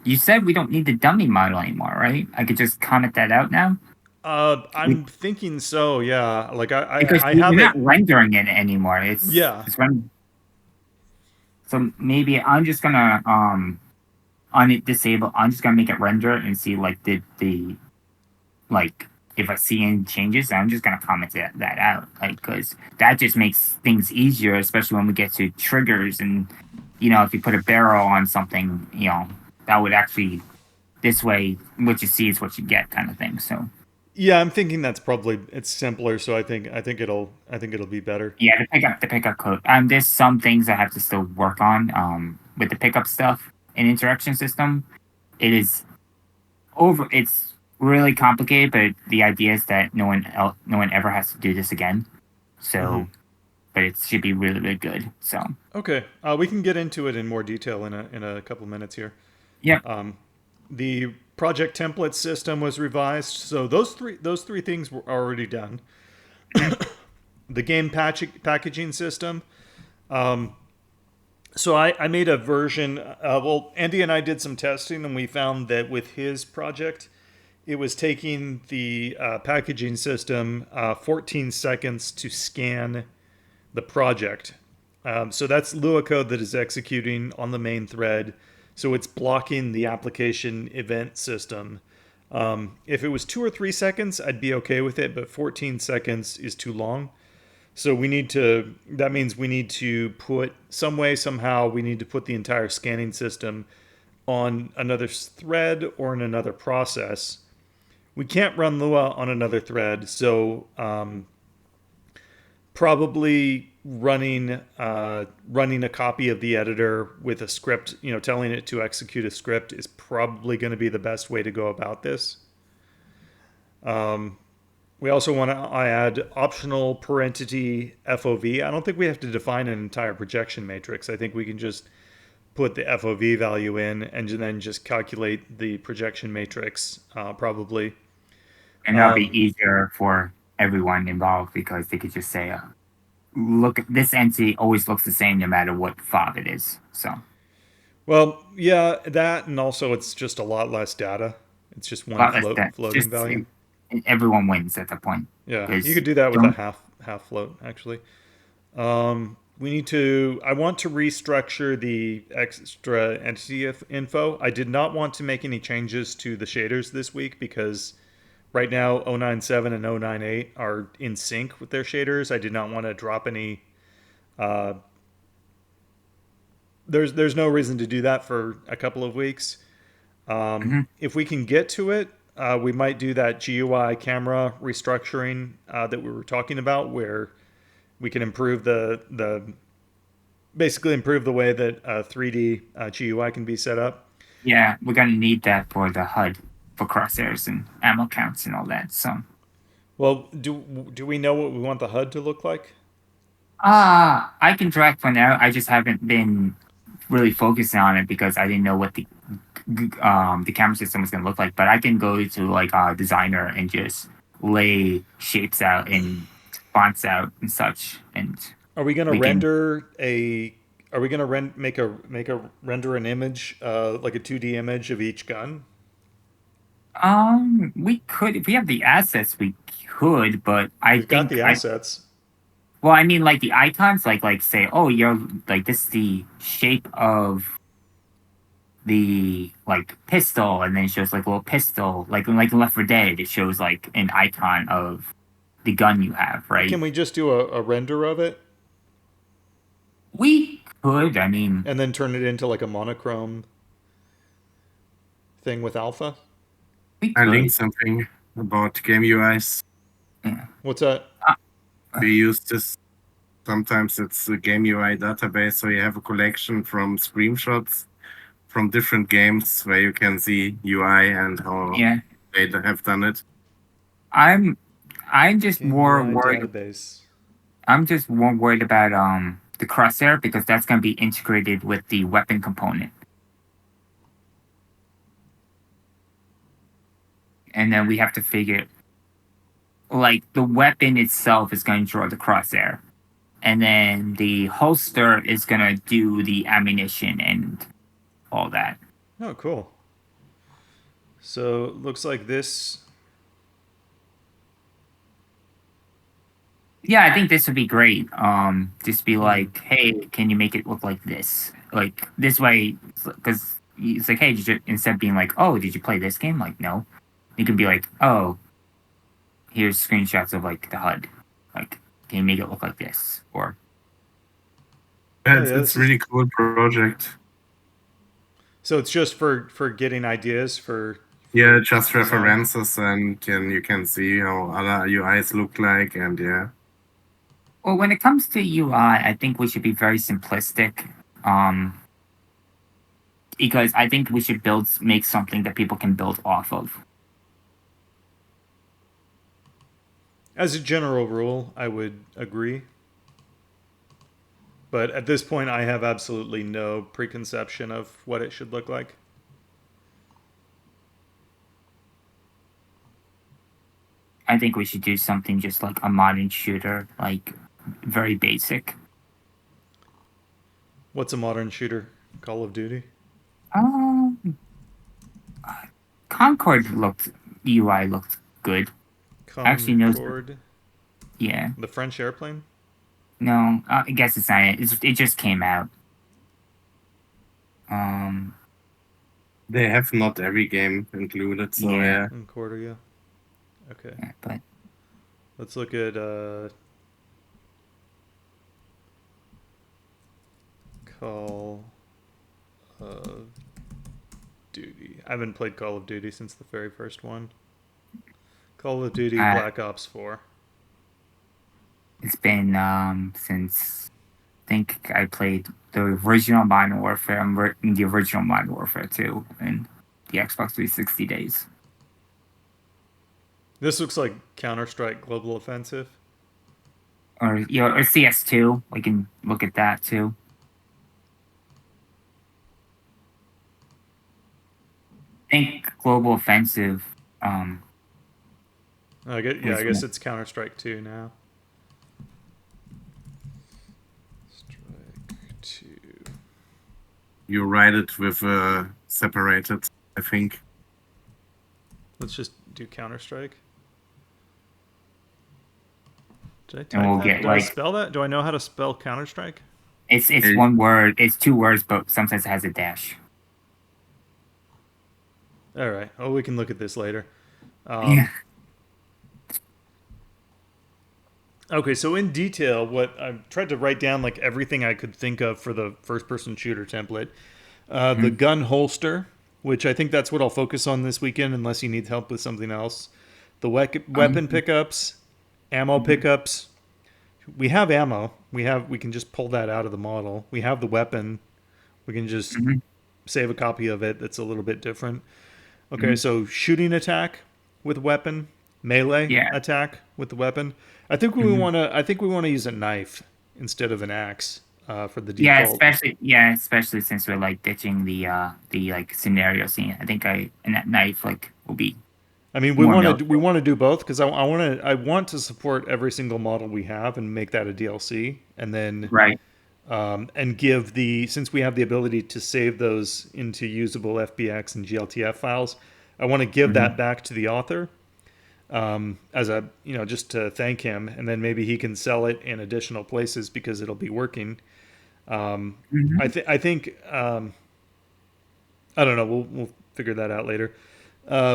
You said we don't need the dummy model anymore, right? I could just comment that out now. I'm thinking so. Yeah, like Because I you're have not it. rendering it anymore. It's So maybe I'm just gonna on it disable. I'm just gonna make it render and see like the like if I see any changes. I'm just gonna comment that out, like because that just makes things easier, especially when we get to triggers and if you put a barrel on something, that would actually this way what you see is what you get kind of thing. So. Yeah, I'm thinking it's simpler, so I think it'll be better. Yeah, the pickup code. There's some things I have to still work on. With the pickup stuff and interaction system, it's really complicated. But the idea is that no one ever has to do this again. So, but it should be really, really good. So. Okay, we can get into it in more detail in a couple minutes here. Yeah. The project template system was revised, so those three things were already done. the game packaging system. So I made a version. Well, Andy and I did some testing, and we found that with his project, it was taking the packaging system 14 seconds to scan the project. So that's Lua code that is executing on the main thread. So it's blocking the application event system. If it was 2 or 3 seconds, I'd be okay with it, but 14 seconds is too long. So that means we need to put somehow we need to put the entire scanning system on another thread or in another process. We can't run Lua on another thread, so probably running a copy of the editor with a script, telling it to execute a script is probably going to be the best way to go about this. We also want to add optional per entity FOV. I don't think we have to define an entire projection matrix. I think we can just put the FOV value in and then just calculate the projection matrix, probably. And that'll be easier for everyone involved because they could just say, look, this entity always looks the same no matter what font it is. So, well, yeah, that, and also it's just a lot less data. It's just one floating value. Everyone wins at that point. Yeah, you could do that with a half float, actually. I want to restructure the extra entity info. I did not want to make any changes to the shaders this week because right now 097 and 098 are in sync with their shaders. I did not want to drop any. There's no reason to do that for a couple of weeks. If we can get to it, we might do that GUI camera restructuring that we were talking about, where we can improve basically improve the way that 3D GUI can be set up. Yeah, we're gonna need that for the HUD, for crosshairs and ammo counts and all that. So, well, do we know what we want the HUD to look like? I can direct for now. I just haven't been really focusing on it because I didn't know what the camera system was going to look like. But I can go to like a designer and just lay shapes out and fonts out and such. And are we going to render Are we going to render an image, like a 2D image of each gun? We could, if we have the assets, we could. But We've got the assets. Well, I mean, like the icons, like say, oh, you're like this is the shape of the like pistol, and then it shows like a little pistol, like in Left 4 Dead, it shows like an icon of the gun you have, right? Can we just do a render of it? We could, I mean, and then turn it into like a monochrome thing with alpha. I linked something about game UIs. Yeah. What's that? We use this. Sometimes it's a game UI database, so you have a collection from screenshots from different games where you can see UI and how they have done it. I'm just more worried. Database. I'm just more worried about the crosshair because that's going to be integrated with the weapon component, and then we have to figure like the weapon itself is going to draw the crosshair, and then the holster is going to do the ammunition and all that. Oh, cool. So it looks like this. Yeah, I think this would be great. Just be like, hey, can you make it look like this? Like this way, because it's like, hey, instead of being like, oh, did you play this game? Like, no. You can be like, oh, here's screenshots of like the HUD. Like, can you make it look like this? Or it's really cool project. So it's just for getting ideas for just references, and you can see how other UIs look like, and Well, when it comes to UI, I think we should be very simplistic. Because I think we should make something that people can build off of. As a general rule, I would agree. But at this point, I have absolutely no preconception of what it should look like. I think we should do something just like a modern shooter, like very basic. What's a modern shooter? Call of Duty? Um, Concord UI looked good. Actually, no. Concorde? Yeah. The French airplane? No, I guess it's not. It just came out. Um, They have not every game included, so Yeah. yeah. Concorde, yeah. Okay. yeah, but Let's look at Call of Duty. I haven't played Call of Duty since the very first one. Call of Duty Black Ops 4. it's been since I think I played the original Modern Warfare and the original Modern Warfare 2 in the Xbox 360 days. This looks like Counter-Strike Global Offensive. Or or CS2. We can look at that too. I think Global Offensive. I guess it's Counter-Strike 2 now. Strike 2. You write it with separated, I think. Let's just do Counter-Strike. Did I type And we'll that? get, Do I like- spell that? Do I know how to spell Counter-Strike? It's one word. It's two words, but sometimes it has a dash. All right. Oh, we can look at this later. Yeah. Okay, so in detail, what I tried to write down like everything I could think of for the first-person shooter template. The gun holster, which I think that's what I'll focus on this weekend, unless you need help with something else. The weapon pickups, ammo pickups. We have ammo. We can just pull that out of the model. We have the weapon. We can just save a copy of it. That's a little bit different. Okay, so shooting attack with weapon, melee attack with the weapon. I think we want to use a knife instead of an axe for the default. Especially since we're like ditching the like scenario scene. I think and that knife like will be. I mean, we want to do both because I want to support every single model we have and make that a DLC, and then and give since we have the ability to save those into usable FBX and GLTF files, I want to give that back to the author as a just to thank him, and then maybe he can sell it in additional places because it'll be working. I think I don't know. We'll figure that out later.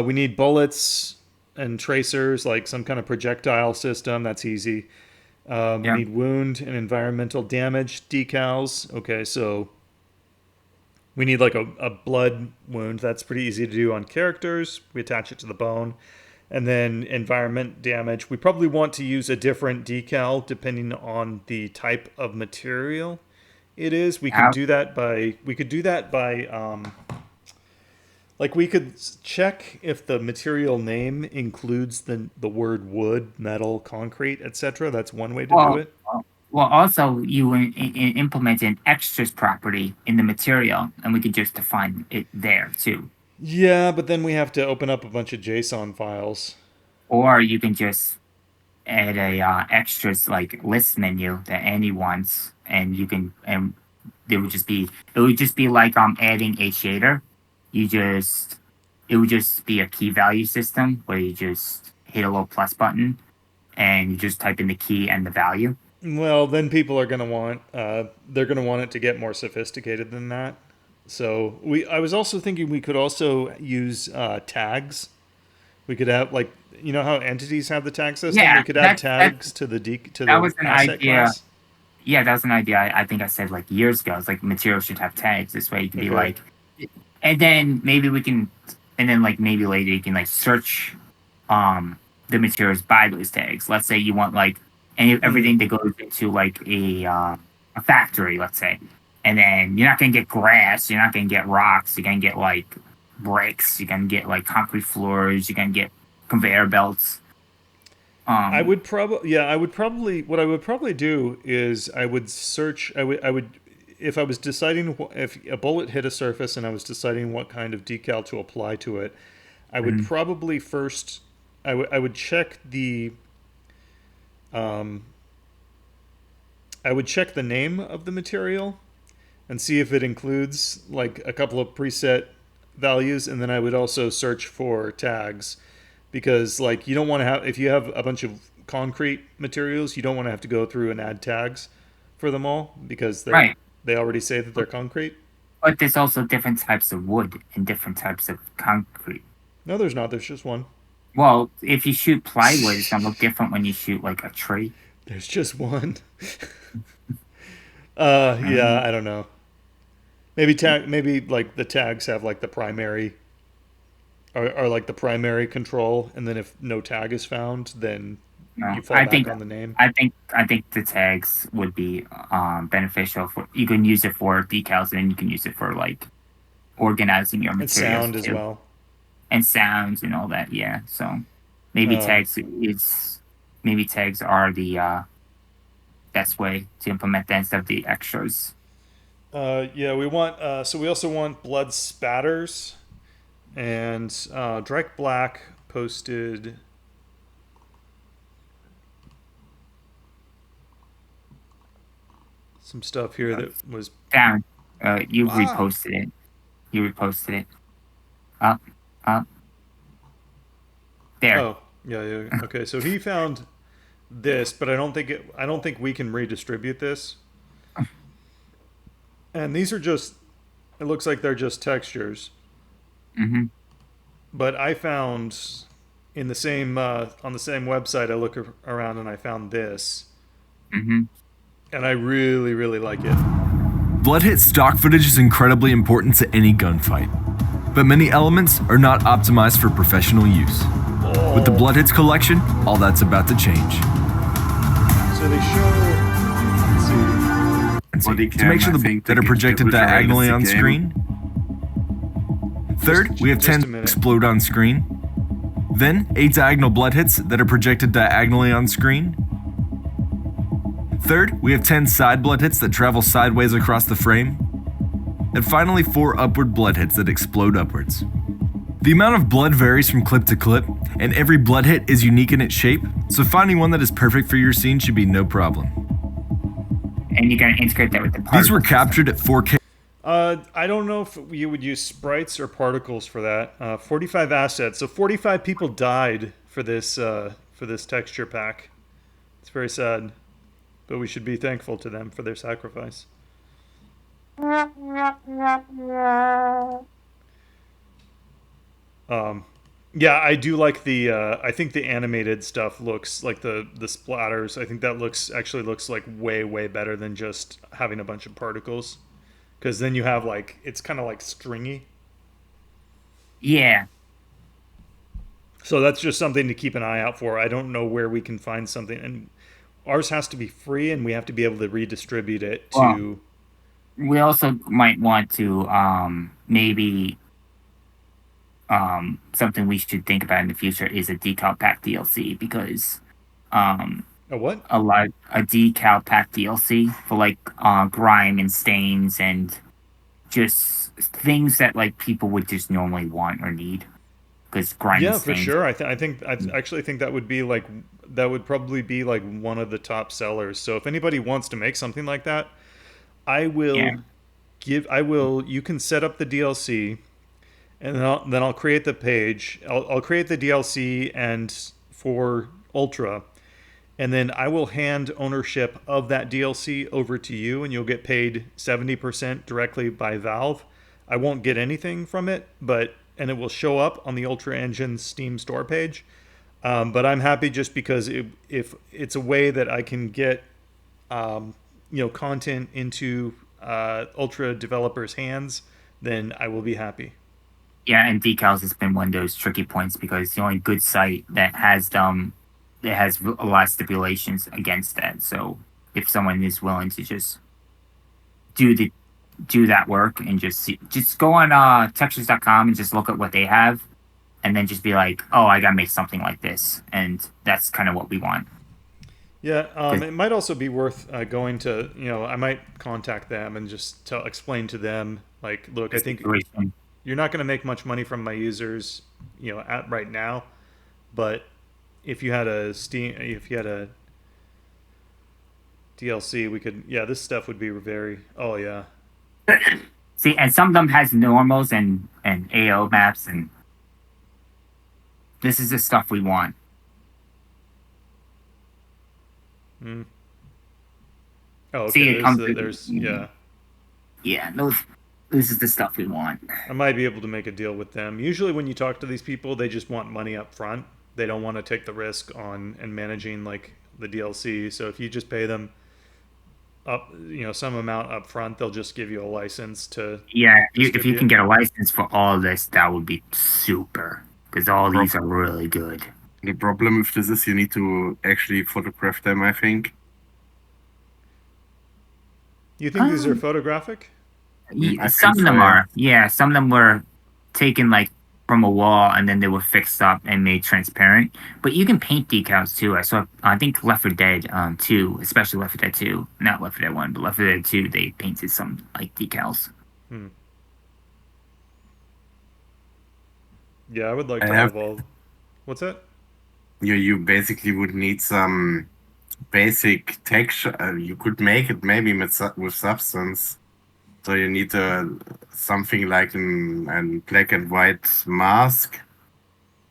We need bullets and tracers, like some kind of projectile system. That's easy. We need wound and environmental damage decals. Okay, so we need like a blood wound. That's pretty easy to do on characters. We attach it to the bone. And then environment damage. We probably want to use a different decal depending on the type of material it is. We could do that by like we could check if the material name includes the word wood, metal, concrete, etc. That's one way to do it. Well, also you implement an extras property in the material, and we could just define it there too. Yeah, but then we have to open up a bunch of JSON files. Or you can just add a extras like list menu that Annie wants, and you can it would just be like adding a shader. It would just be a key value system where you just hit a little plus button and you just type in the key and the value. Well, then people are going to want it to get more sophisticated than that. So I was also thinking we could also use tags. We could have like how entities have the tag system. Yeah, we could add tags to the that was an asset idea. class. Yeah, that was an idea. I think I said like years ago. It's like materials should have tags. This way you can be like, and then maybe we can, and then like maybe later you can like search, the materials by those tags. Let's say you want like everything that goes into like a factory. Let's say. And then you're not going to get grass, you're not going to get rocks, you're going to get like bricks, you're going to get like concrete floors, you're going to get conveyor belts. What I would probably do is I would search, if I was deciding if a bullet hit a surface and I was deciding what kind of decal to apply to it, I would probably first I would check the I would check the name of the material and see if it includes like a couple of preset values, and then I would also search for tags, because like you don't want to have, if you have a bunch of concrete materials, you don't want to have to go through and add tags for them all, because Right. they already say that they're concrete. But there's also different types of wood and different types of concrete. No, there's not. There's just one. Well, if you shoot plywood, it's gonna look different when you shoot like a tree. There's just one. Yeah, I don't know. Maybe like the tags have like the primary, are like the primary control, and then if no tag is found, then No, you fall I back think on the name. I think the tags would be beneficial for. You can use it for decals, and then you can use it for like organizing your And materials sound as too. well. And sounds and all that. Yeah, so maybe tags are the best way to implement that instead of the extras. Yeah, we want. So we also want blood spatters, and Drake Black posted. Some stuff here that was Down. You reposted it. You reposted it. Up. There. Oh, yeah. Okay, so he found this, but I don't think we can redistribute this. And these are just, it looks like they're just textures. Mm-hmm. But I found in the same on the same website, I look around and I found this. Mm-hmm. And I really, really like it. Bloodhit stock footage is incredibly important to any gunfight, but many elements are not optimized for professional use. With the Bloodhits collection, all that's about to change. So they show, let's see. Body To make sure cam, I the think that are the projected ultra diagonally on realistic game. screen. Third, we have Just a 10 minute. explode on screen. Then, 8 diagonal Bloodhits that are projected diagonally on screen. Third, we have 10 side Bloodhits that travel sideways across the frame. And finally, 4 upward Bloodhits that explode upwards. The amount of blood varies from clip to clip, and every Bloodhit is unique in its shape, so finding one that is perfect for your scene should be no problem. And you're gonna integrate that with the These particle were system. captured at 4K. I don't know if you would use sprites or particles for that. 45 assets, so 45 people died for this texture pack. It's very sad, but we should be thankful to them for their sacrifice. Yeah, I do like the. I think the animated stuff looks like the splatters. I think that looks like way better than just having a bunch of particles, because then you have like it's kind of like stringy. Yeah. So that's just something to keep an eye out for. I don't know where we can find something, and ours has to be free, and we have to be able to redistribute it to. We also might want to maybe something we should think about in the future is a decal pack DLC, because A what? a decal pack DLC for like grime and stains and just things that like people would just normally want or need, because grime Yeah, and for stains. sure. I actually think that would be like that would probably be like one of the top sellers. So if anybody wants to make something like that, I will you can set up the DLC, and then I'll create the page. I'll create the DLC and for Ultra, and then I will hand ownership of that DLC over to you, and you'll get paid 70% directly by Valve. I won't get anything from it, and it will show up on the Ultra Engine Steam store page. But I'm happy just because if it's a way that I can get content into Ultra developers' hands, then I will be happy. Yeah, and Decals has been one of those tricky points, because the only good site that has a lot of stipulations against that. So if someone is willing to just do that work and just go on textures.com and just look at what they have, and then just be like, oh, I gotta make something like this, and that's kind of what we want. Yeah, it might also be worth going to, I might contact them and just explain to them, like, look, I think you're not going to make much money from my users, at right now, but if you had a DLC, we could. Yeah, this stuff would be very. Oh yeah. See, and some of them has normals and AO maps, and this is the stuff we want. Mm. Oh, okay. See, it comes. There's yeah. Yeah, this is the stuff we want. I might be able to make a deal with them. Usually, when you talk to these people, they just want money up front. They don't want to take the risk on and managing like the DLC. So if you just pay them up, some amount up front, they'll just give you a license to. Yeah, if you can get a license for all this, that would be super. Because all these are really good. The problem with this is you need to actually photograph them, I think. You think these are photographic? Some of them are. Yeah, some of them were taken like from a wall and then they were fixed up and made transparent. But you can paint decals too. I think Left 4 Dead 2, especially Left 4 Dead 2, not Left 4 Dead 1, but Left 4 Dead 2, they painted some like decals. Yeah, I would like to have all. What's that? You basically would need some basic texture. You could make it maybe with substance. So you need something like a black and white mask,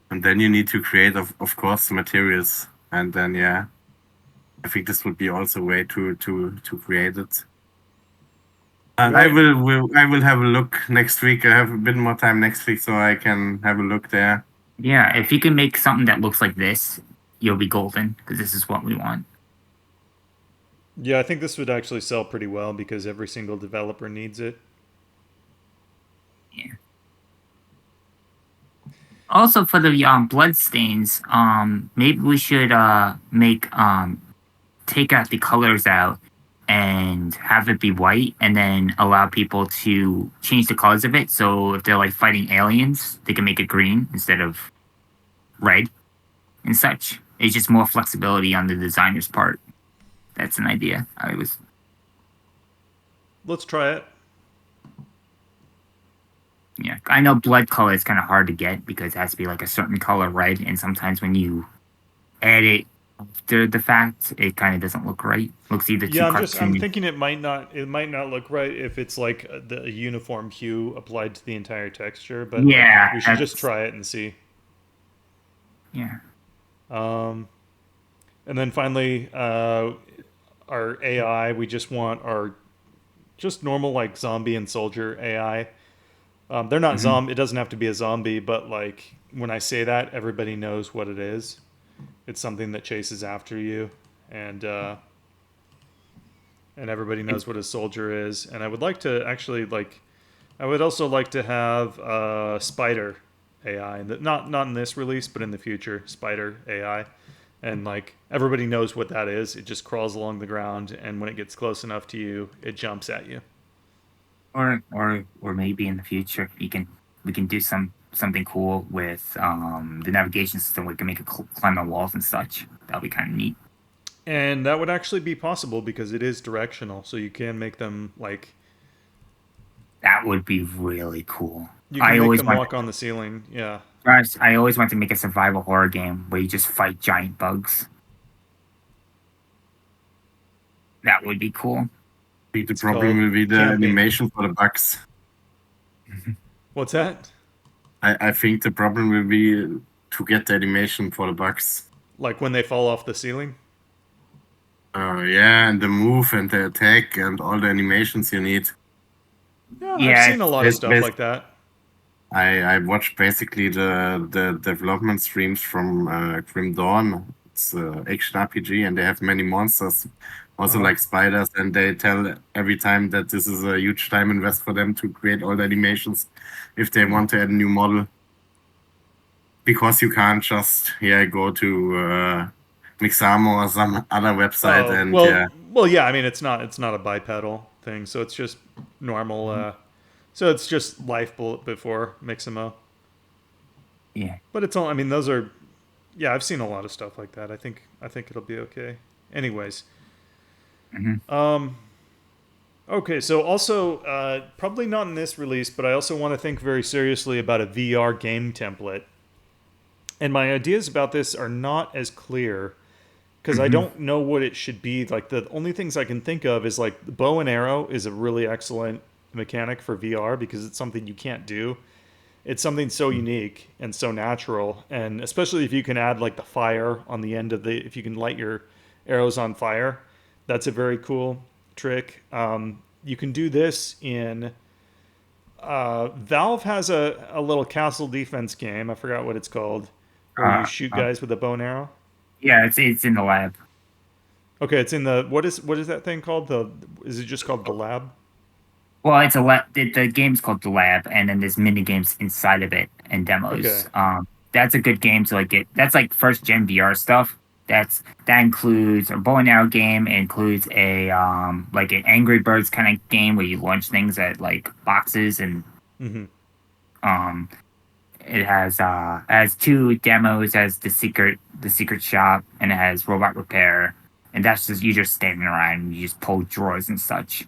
and then you need to create, of course, materials. And then I think this would be also a way to create it. And Right. I will have a look next week. I have a bit more time next week, so I can have a look there. Yeah, if you can make something that looks like this, you'll be golden because this is what we want. Yeah, I think this would actually sell pretty well because every single developer needs it. Yeah. Also, for the blood stains, maybe we should take out the colors out and have it be white, and then allow people to change the colors of it. So if they're like fighting aliens, they can make it green instead of red and such. It's just more flexibility on the designer's part. That's an idea. Let's try it. Yeah, I know blood color is kind of hard to get because it has to be like a certain color red, and sometimes when you add it after the fact, it kind of doesn't look right. Looks either too cartoony. I'm thinking it might not look right if it's like the uniform hue applied to the entire texture, but yeah, we should just try it and see. Yeah. And then finally, our AI, we just want our just normal like zombie and soldier AI. They're not zombie. It doesn't have to be a zombie, but like when I say that, everybody knows what it is. It's something that chases after you, and everybody knows what a soldier is. And I would like to actually I would also like to have spider AI, not in this release, but in the future, spider AI. And like everybody knows what that is. It just crawls along the ground, and when it gets close enough to you, it jumps at you. Or maybe in the future we can do something cool with the navigation system. We can make it climb on walls and such. That'll be kind of neat. And that would actually be possible because it is directional, so you can make them like. That would be really cool. You can make them walk on the ceiling. Yeah. I always want to make a survival horror game where you just fight giant bugs. That would be cool. I think the problem will be the animation for the bugs. What's that? I think the problem will be to get the animation for the bugs. Like when they fall off the ceiling? And the move and the attack and all the animations you need. Yeah, I've seen a lot of stuff like that. I watched basically the development streams from Grim Dawn. It's action RPG, and they have many monsters, also like spiders, and they tell every time that this is a huge time invest for them to create all the animations if they want to add a new model. Because you can't just go to Mixamo or some other website I mean it's not a bipedal thing, so it's just normal. So it's just Lifeboat before Mixamo. Yeah. But it's all. I mean, those are. Yeah, I've seen a lot of stuff like that. I think it'll be okay. Anyways. Okay, so also probably not in this release, but I also want to think very seriously about a VR game template. and my ideas about this are not as clear because I don't know what it should be. Like the only things I can think of is like the bow and arrow is a really excellent mechanic for VR because it's something you can't do. It's something so unique and so natural, and especially if you can add like the fire on the end of if you can light your arrows on fire, that's a very cool trick. You can do this in Valve has a little castle defense game. I forgot what it's called, where you shoot guys with a bow and arrow. Yeah, it's in the lab. Okay, it's in the what is that thing called? Is it just called the lab? Well, it's a lab. The game's called the lab, and then there's mini games inside of it and demos. Okay. That's a good game to like get. That's like first gen VR stuff. That includes a bow and arrow game. It includes a like an Angry Birds kind of game where you launch things at like boxes and it has 2 demos. It has the secret shop, and it has robot repair, and that's just you just standing around and you just pull drawers and such.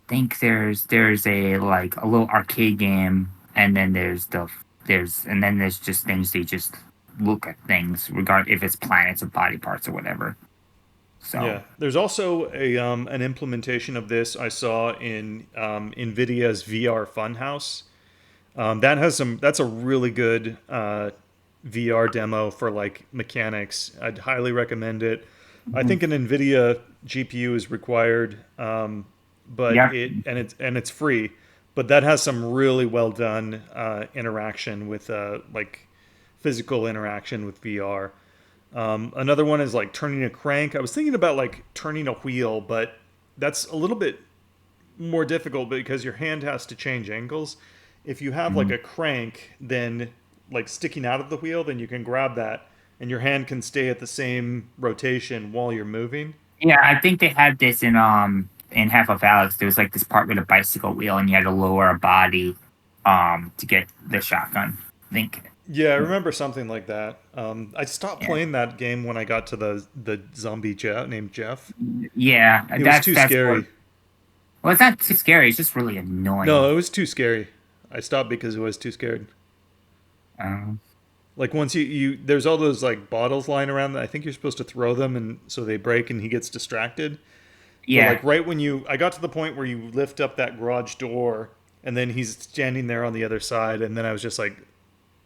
Think there's a like a little arcade game, and then there's just things that you just look at things regard if it's planets or body parts or whatever. So yeah, there's also a an implementation of this I saw in NVIDIA's VR Funhouse. That's a really good VR demo for like mechanics. I'd highly recommend it. I think an NVIDIA GPU is required. But Yeah. it's free, but that has some really well done interaction with like physical interaction with VR. Another one is like turning a crank. I was thinking about like turning a wheel, but that's a little bit more difficult because your hand has to change angles. If you have like a crank, then like sticking out of the wheel, then you can grab that and your hand can stay at the same rotation while you're moving. yeah, I think they had this in Half of Alex. There was like this part with a bicycle wheel, and you had to lower a body to get the shotgun. I think. Yeah, I remember something like that. I stopped playing that game when I got to the zombie named Jeff. Yeah, It was too scary. Well, it's not too scary. It's just really annoying. No, it was too scary. I stopped because it was too scared. Um, Like once there's all those like bottles lying around that I think you're supposed to throw them and so they break and he gets distracted. yeah. But like right when I got to the point where you lift up that garage door and then he's standing there on the other side and then I was just like,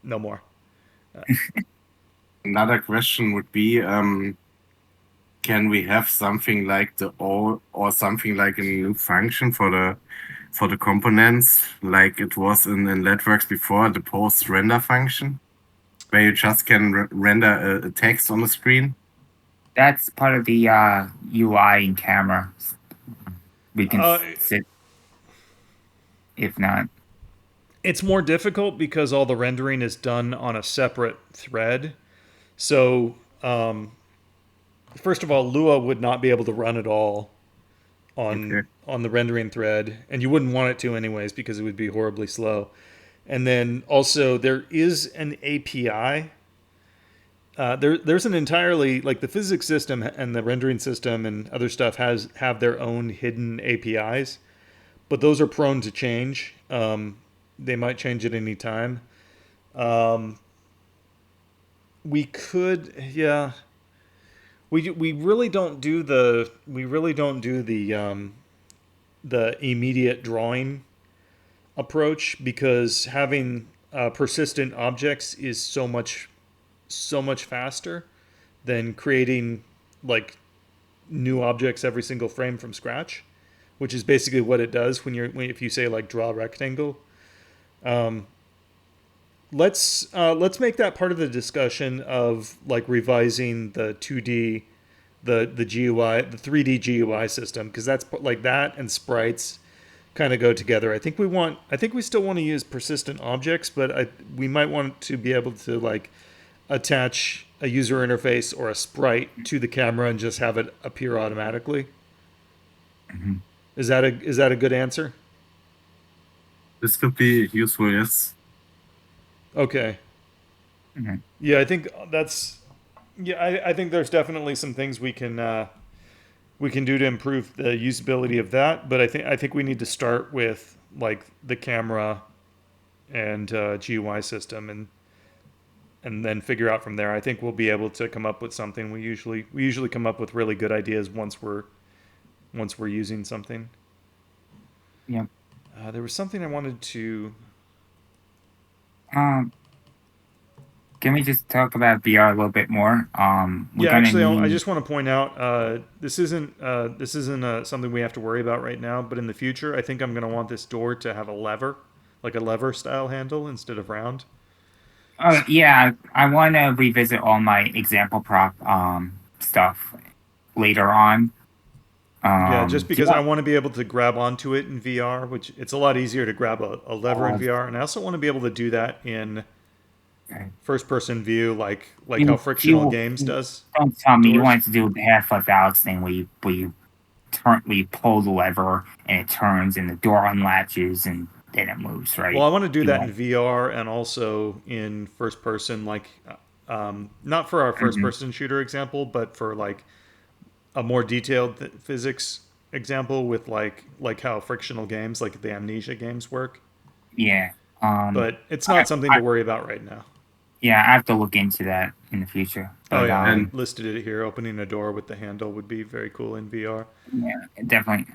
no more. Another question would be, can we have something like or something like a new function for the components, like it was in LEDWorks before, the post render function, where you just can render a text on the screen? That's part of the UI in camera. We can sit. If not, It's more difficult because all the rendering is done on a separate thread. So, first of all, Lua would not be able to run at all on the rendering thread, and you wouldn't want it to anyways because it would be horribly slow. And then also there is an API. There's an entirely like the physics system and the rendering system and other stuff have their own hidden APIs, but those are prone to change. They might change at any time. We could, yeah. We really don't do the immediate drawing approach because having persistent objects is so much faster than creating like new objects every single frame from scratch, which is basically what it does if you say like draw a rectangle. Let's make that part of the discussion of like revising the 2D, the GUI, the 3D GUI system, because that's like that and sprites kind of go together. I think we still want to use persistent objects, but we might want to be able to like attach a user interface or a sprite to the camera and just have it appear automatically. Mm-hmm. Is that a good answer? This could be useful, yes. Okay. Mm-hmm. Yeah, I think that's. Yeah, I think there's definitely some things we can do to improve the usability of that. But I think we need to start with like the camera and GUI system, and and then figure out from there. I think we'll be able to come up with something. We usually come up with really good ideas once we're using something. Yeah. There was something I wanted to. Can we just talk about VR a little bit more? Yeah, actually, I just want to point out this isn't something we have to worry about right now. But in the future, I think I'm going to want this door to have a lever, like a lever style handle instead of round. Yeah, I want to revisit all my example prop stuff later on. Yeah, just because I want to be able to grab onto it in VR, which it's a lot easier to grab a lever in VR, and I also want to be able to do that in first-person view, like how Frictional Games does. Don't tell me you doors. wanted to do the Half-Life Alyx thing where you pull the lever and it turns and the door unlatches and then it moves, right? Well, I want to do that in VR and also in first-person, like not for our first-person shooter example, but for like a more detailed physics example with like how Frictional Games, like the Amnesia games work. Yeah. But it's not something to worry about right now. Yeah, I have to look into that in the future. But, I listed it here. Opening a door with the handle would be very cool in VR. Yeah, definitely.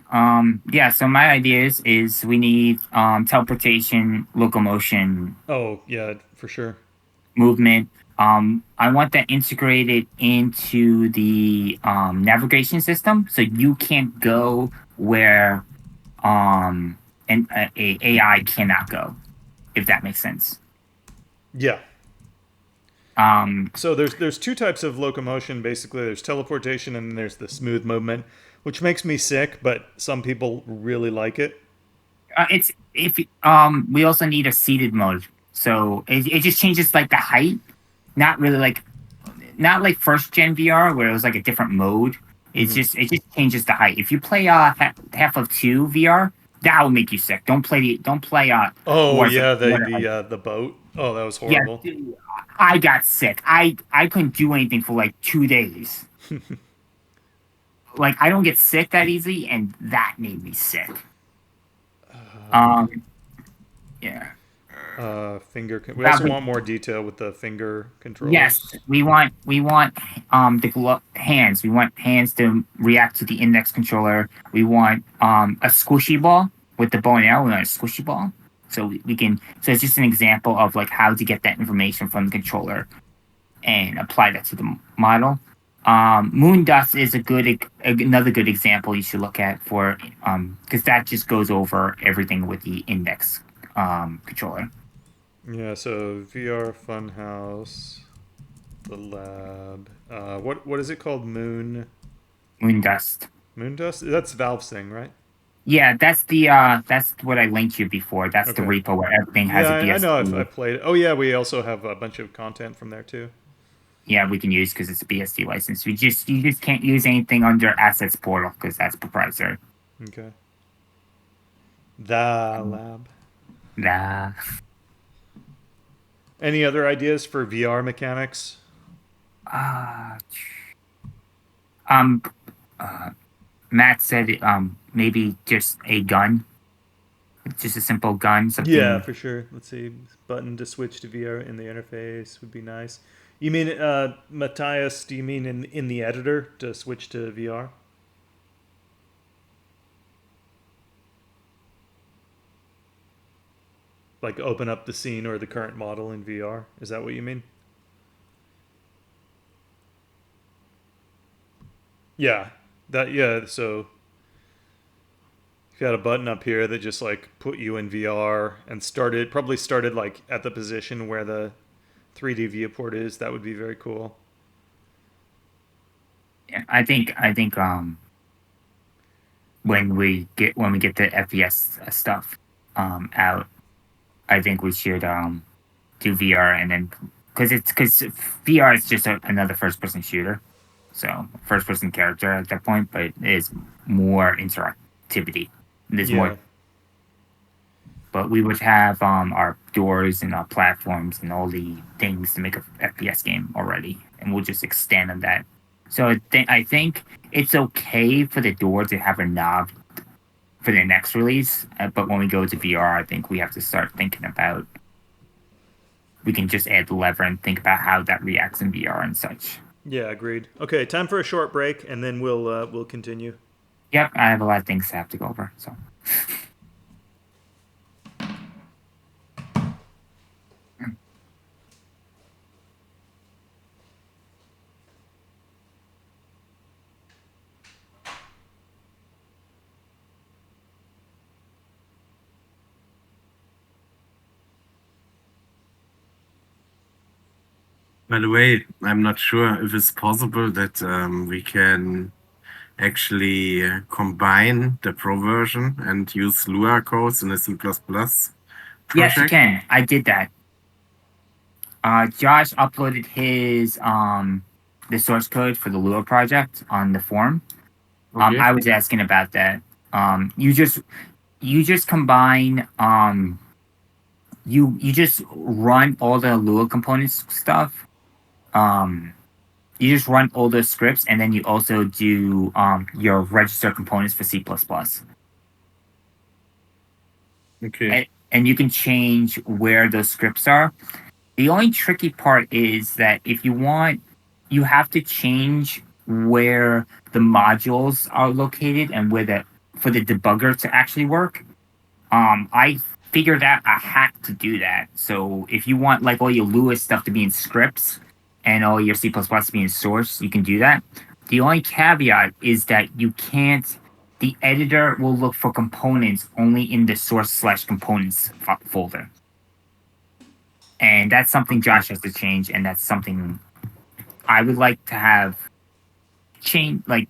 Yeah, so my idea is we need teleportation, locomotion. Oh, yeah, for sure. Movement. I want that integrated into the navigation system, so you can't go where a AI cannot go, if that makes sense. Yeah. So there's two types of locomotion. Basically, there's teleportation and then there's the smooth movement, which makes me sick, but some people really like it. We also need a seated mode, so it just changes like the height. Not like first gen VR where it was like a different mode. It just changes the height. If you play Half-Life 2 VR, that will make you sick. Don't play. Oh yeah, the boat. Oh, that was horrible. Yeah, dude, I got sick. I couldn't do anything for like 2 days. Like I don't get sick that easy, and that made me sick. Yeah. Finger. We also want more detail with the finger controls. Yes, we want the hands. We want hands to react to the index controller. We want a squishy ball with the bow and arrow. We want a squishy ball, so we can. So it's just an example of like how to get that information from the controller and apply that to the model. Moon dust is another good example you should look at for because that just goes over everything with the index controller. Yeah, so VR Funhouse, the lab. What is it called? Moon Dust. Moon Dust? That's Valve's thing, right? Yeah, that's what I linked you before. That's the repo where everything has a BSD. I know. I've played it. Oh yeah, we also have a bunch of content from there too. Yeah, we can use because it's a BSD license. You just can't use anything under Assets Portal because that's proprietary. Okay. The lab. Nah. Any other ideas for VR mechanics? Matt said maybe just a gun. Just a simple gun. Something. Yeah, for sure. Let's see. Button to switch to VR in the interface would be nice. You mean, Matthias, do you mean in the editor to switch to VR? Like open up the scene or the current model in VR? Is that what you mean? Yeah. So if you had a button up here that just like put you in VR and probably started like at the position where the 3D viewport is, that would be very cool. Yeah, I think when we get the FPS stuff out, I think we should do VR and then because VR is just another first person shooter, so first person character at that point, but it is more interactivity. There's more. But we would have our doors and our platforms and all the things to make a FPS game already, and we'll just extend on that. So I think it's okay for the door to have a knob for the next release, but when we go to VR, I think we have to start thinking about we can just add the lever and think about how that reacts in VR and such. Yeah, agreed. Okay, time for a short break, and then we'll continue. Yep, I have a lot of things to have to go over. So. By the way, I'm not sure if it's possible that we can actually combine the Pro version and use Lua codes in a C++ project. Yes, you can. I did that. Josh uploaded his the source code for the Lua project on the forum. Okay. I was asking about that. You just combine you just run all the Lua components stuff. You just run all those scripts, and then you also do your register components for C++. Okay. And you can change where those scripts are. The only tricky part is that if you want, you have to change where the modules are located and where for the debugger to actually work. I figured out a hack to do that. So if you want like all your Lua stuff to be in scripts and all your C++ to be in source, you can do that. The only caveat is that you can't. The editor will look for components only in the source/components folder. And that's something Josh has to change, and that's something I would like to have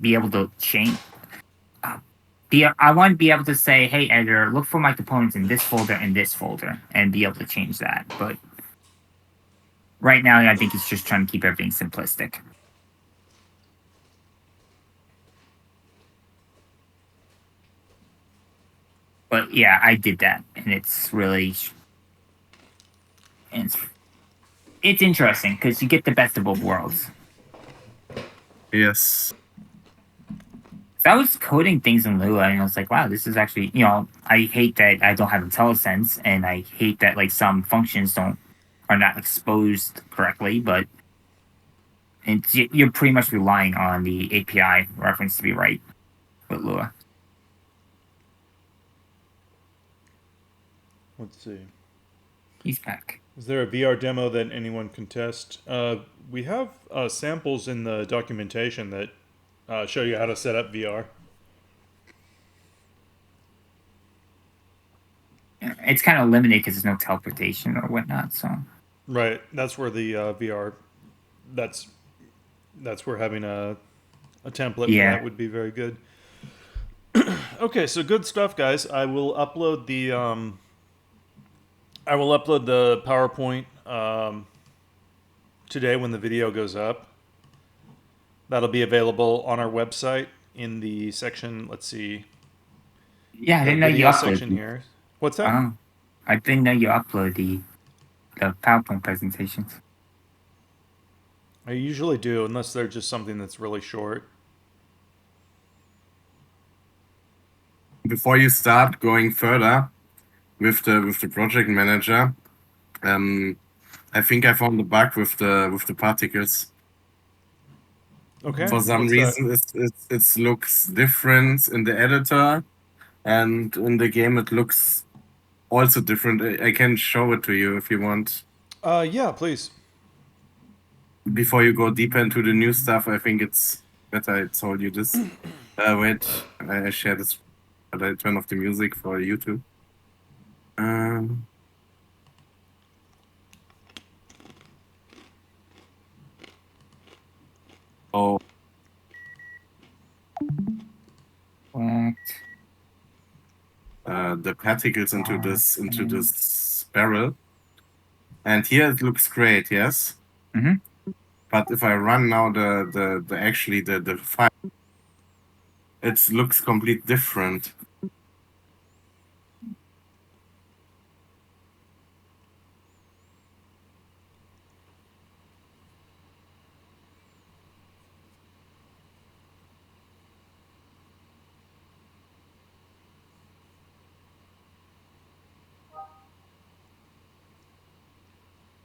be able to change. I want to be able to say, hey, editor, look for my components in this folder and this folder, and be able to change that. But right now, I think it's just trying to keep everything simplistic. But yeah, I did that, and it's really... It's interesting, because you get the best of both worlds. Yes. So I was coding things in Lua, and I was like, wow, this is actually, I hate that I don't have IntelliSense, and I hate that like some functions are not exposed correctly, but you're pretty much relying on the API reference to be right with Lua. Let's see. He's back. Is there a VR demo that anyone can test? We have samples in the documentation that show you how to set up VR. It's kind of limited because there's no teleportation or whatnot. So right, that's where the VR. That's where having a template for that would be very good. Okay, so good stuff, guys. I will upload the PowerPoint today when the video goes up. That'll be available on our website in the section. Let's see. Yeah, I didn't know you uploaded here. What's that? I didn't know you upload the PowerPoint presentations. I usually do, unless they're just something that's really short. Before you start going further with the project manager, I think I found the bug with the particles. Okay. For some reason, it looks different in the editor, and in the game it looks also different. I can show it to you if you want. Yeah, please. Before you go deeper into the new stuff, I think it's better I told you this. Wait, I share this, but I turn off the music for YouTube. Oh. The particles into this barrel, and here it looks great, yes. Mm-hmm. But if I run now the file, it looks completely different.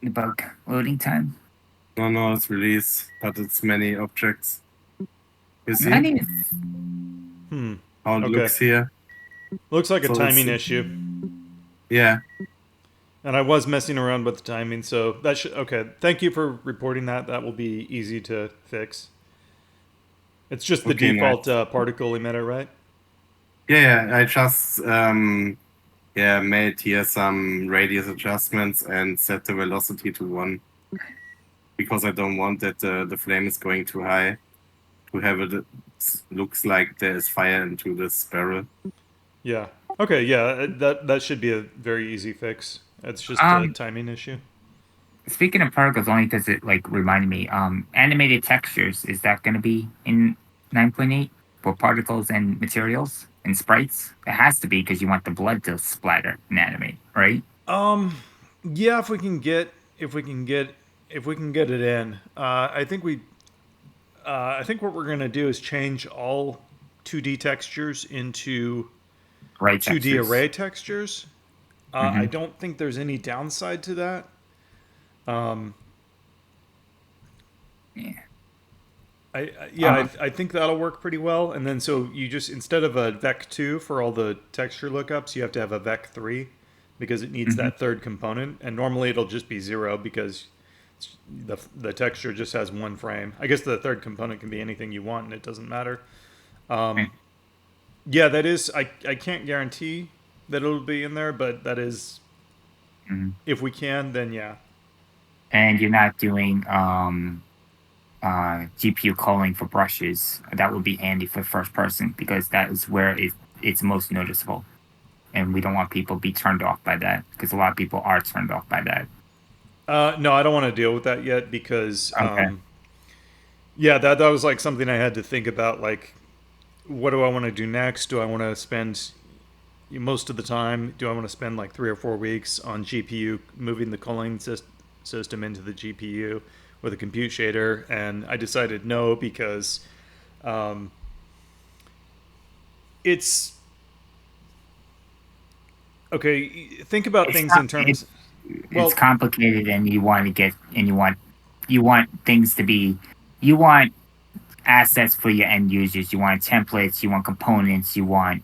Debug loading time. No, it's release, but it's many objects. You see I mean, how it okay. looks here? Looks like a So timing it's- issue. Yeah. And I was messing around with the timing, so that should okay. Thank you for reporting that. That will be easy to fix. It's just the Okay, default particle emitter, right? Yeah, I just made here some radius adjustments and set the velocity to 1 because I don't want that the flame is going too high to have it looks like there is fire into this barrel. Yeah. Okay. Yeah. That should be a very easy fix. It's just a timing issue. Speaking of particles, only because it like reminded me. Animated textures, is that going to be in 9.8 for particles and materials and sprites? It has to be because you want the blood to splatter and animate, right? Yeah. If we can get it in, I think what we're gonna do is change all 2D textures into Right. 2D textures. array textures. I don't think there's any downside to that. Yeah. I think that'll work pretty well. And then so you just instead of a vec2 for all the texture lookups, you have to have a vec3 because it needs that third component. And normally it'll just be 0 because the texture just has one frame. I guess the third component can be anything you want and it doesn't matter. Yeah, that is. I can't guarantee that it'll be in there, but that is. If we can, then yeah. And you're not doing GPU calling for brushes. That would be handy for first person because that is where it's most noticeable. And we don't want people to be turned off by that because a lot of people are turned off by that. No, I don't want to deal with that yet because, Okay. yeah, that was like something I had to think about. Like, what do I want to do next? Do I want to spend most of the time? Do I want to spend like 3 or 4 weeks on GPU moving the calling system into the GPU with a compute shader? And I decided no because it's okay. Think about It's things not- in terms. It's complicated, and you want things to be, you want assets for your end users. You want templates. You want components. You want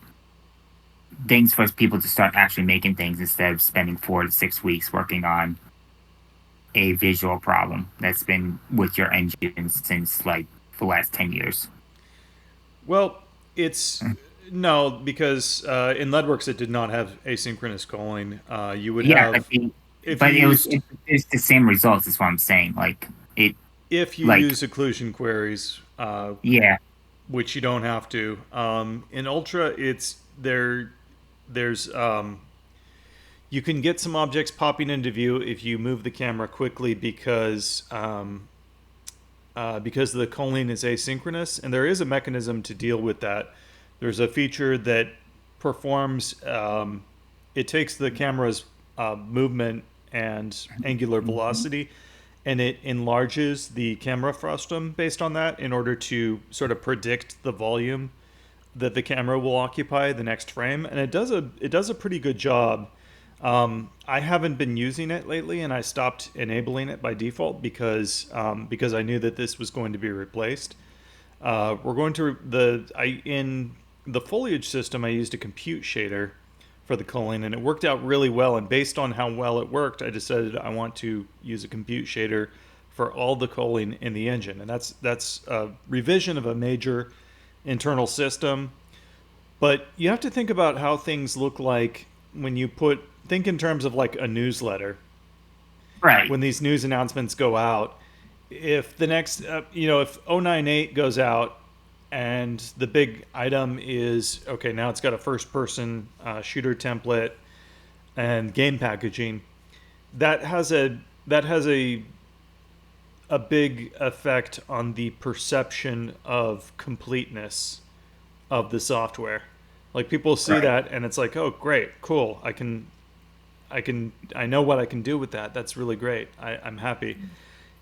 things for people to start actually making things instead of spending 4 to 6 weeks working on a visual problem that's been with your engine since like the last 10 years. Well, it's no, because in Leadworks it did not have asynchronous calling. You would Yeah, have it's the same results. Is what I'm saying. Like it. if you like- use occlusion queries, Yeah. which you don't have to. In Ultra, there's you can get some objects popping into view if you move the camera quickly because the calling is asynchronous, and there is a mechanism to deal with that. There's a feature that performs. It takes the camera's movement and angular velocity, and it enlarges the camera frustum based on that in order to sort of predict the volume that the camera will occupy the next frame, and it does a pretty good job. I haven't been using it lately, and I stopped enabling it by default because I knew that this was going to be replaced. We're going to in the foliage system. I used a compute shader for the culling, and it worked out really well. And based on how well it worked, I decided I want to use a compute shader for all the culling in the engine, and that's a revision of a major internal system. But you have to think about how things look like when you think in terms of like a newsletter. Right. When these news announcements go out, if the next, if 098 goes out and the big item is, okay, now it's got a first person shooter template and game packaging, that has a big effect on the perception of completeness of the software. Like people see Right. that and it's like, oh, great, cool. I know what I can do with that. That's really great. I'm happy.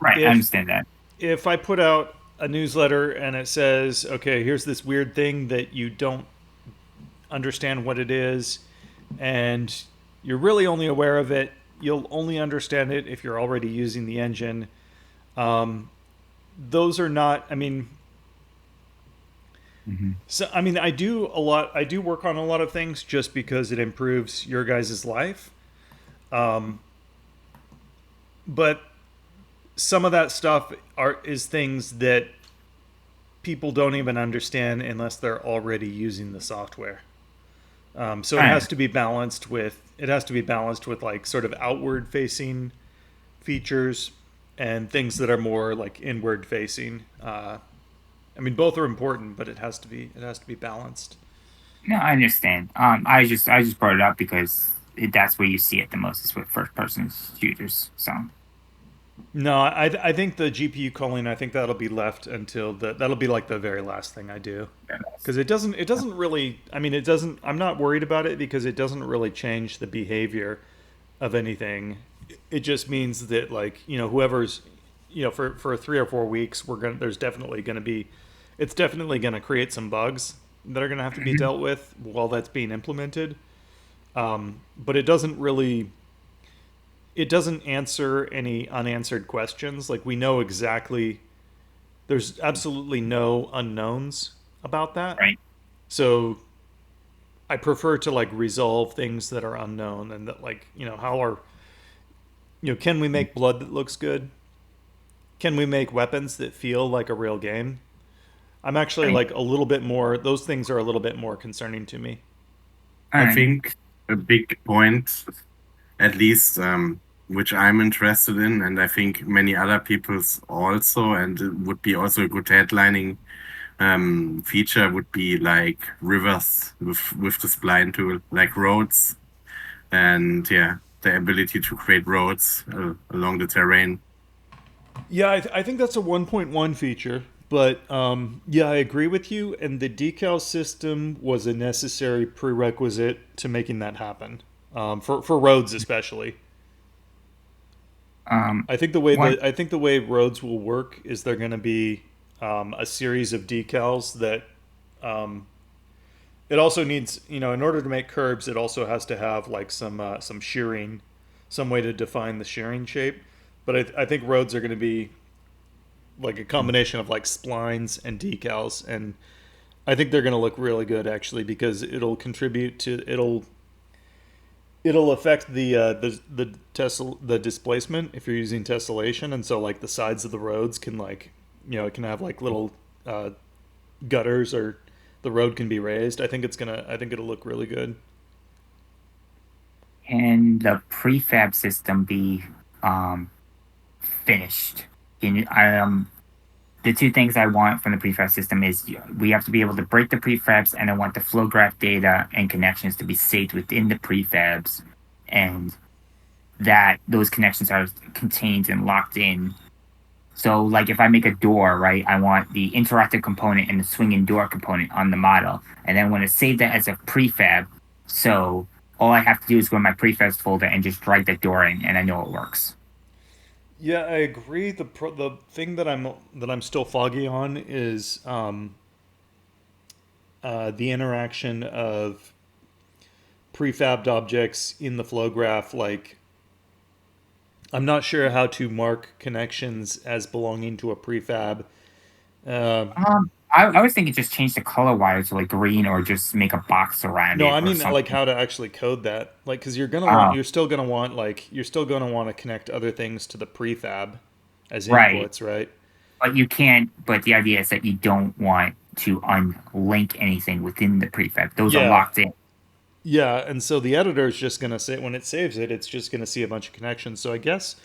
Right. I understand that. If I put out a newsletter and it says, okay, here's this weird thing that you don't understand what it is, and you're really only aware of it you'll only understand it if you're already using the engine. Those are not. I mean, so I mean, I do a lot. I do work on a lot of things just because it improves your guys' life. But some of that stuff is things that people don't even understand unless they're already using the software. So it has to be balanced with like sort of outward facing features and things that are more like inward facing. I mean, both are important, but it has to be balanced. No, I understand. I just brought it up because that's where you see it the most is with first person shooters. So No, I think the GPU calling, I think that'll be left until that'll be like the very last thing I do. Because it doesn't really, I mean, I'm not worried about it because it doesn't really change the behavior of anything. It just means that, like, whoever's, for 3 or 4 weeks, it's definitely going to create some bugs that are going to have to be dealt with while that's being implemented. But it doesn't answer any unanswered questions. Like, we know exactly, there's absolutely no unknowns about that. right. So I prefer to like resolve things that are unknown, and that, like, can we make blood that looks good? Can we make weapons that feel like a real game? I'm actually like a little bit more, those things are a little bit more concerning to me. I think a big point, at least, which I'm interested in, and I think many other people's also, and it would be also a good headlining feature, would be like rivers with the spline tool, like roads, and the ability to create roads along the terrain. Yeah, I think that's a 1.1 feature, but yeah, I agree with you. And the decal system was a necessary prerequisite to making that happen, for roads especially. I think the way roads will work is they're going to be a series of decals that it also needs. In order to make curbs, it also has to have like some shearing, some way to define the shearing shape. But I think roads are going to be like a combination of like splines and decals, and I think they're going to look really good actually because it'll affect the displacement if you're using tessellation, and so like the sides of the roads can, like, it can have like little gutters, or the road can be raised. I think it'll look really good. Can the prefab system be finished? The two things I want from the prefab system is we have to be able to break the prefabs, and I want the flow graph data and connections to be saved within the prefabs, and that those connections are contained and locked in. So, like, if I make a door, right, I want the interactive component and the swinging door component on the model, and then I want to save that as a prefab. So all I have to do is go in my prefabs folder and just drag that door in, and I know it works. Yeah, I agree. The thing that I'm still foggy on is the interaction of prefabbed objects in the flow graph. Like, I'm not sure how to mark connections as belonging to a prefab. I was thinking just change the color wire to like green, or just make a box around it. No, I mean something. like how to actually code that. Like, because you're still gonna want to connect other things to the prefab as inputs, right? But you can't. But the idea is that you don't want to unlink anything within the prefab. Those are locked in. Yeah, and so the editor is just gonna say, when it saves it, it's just gonna see a bunch of connections. So I guess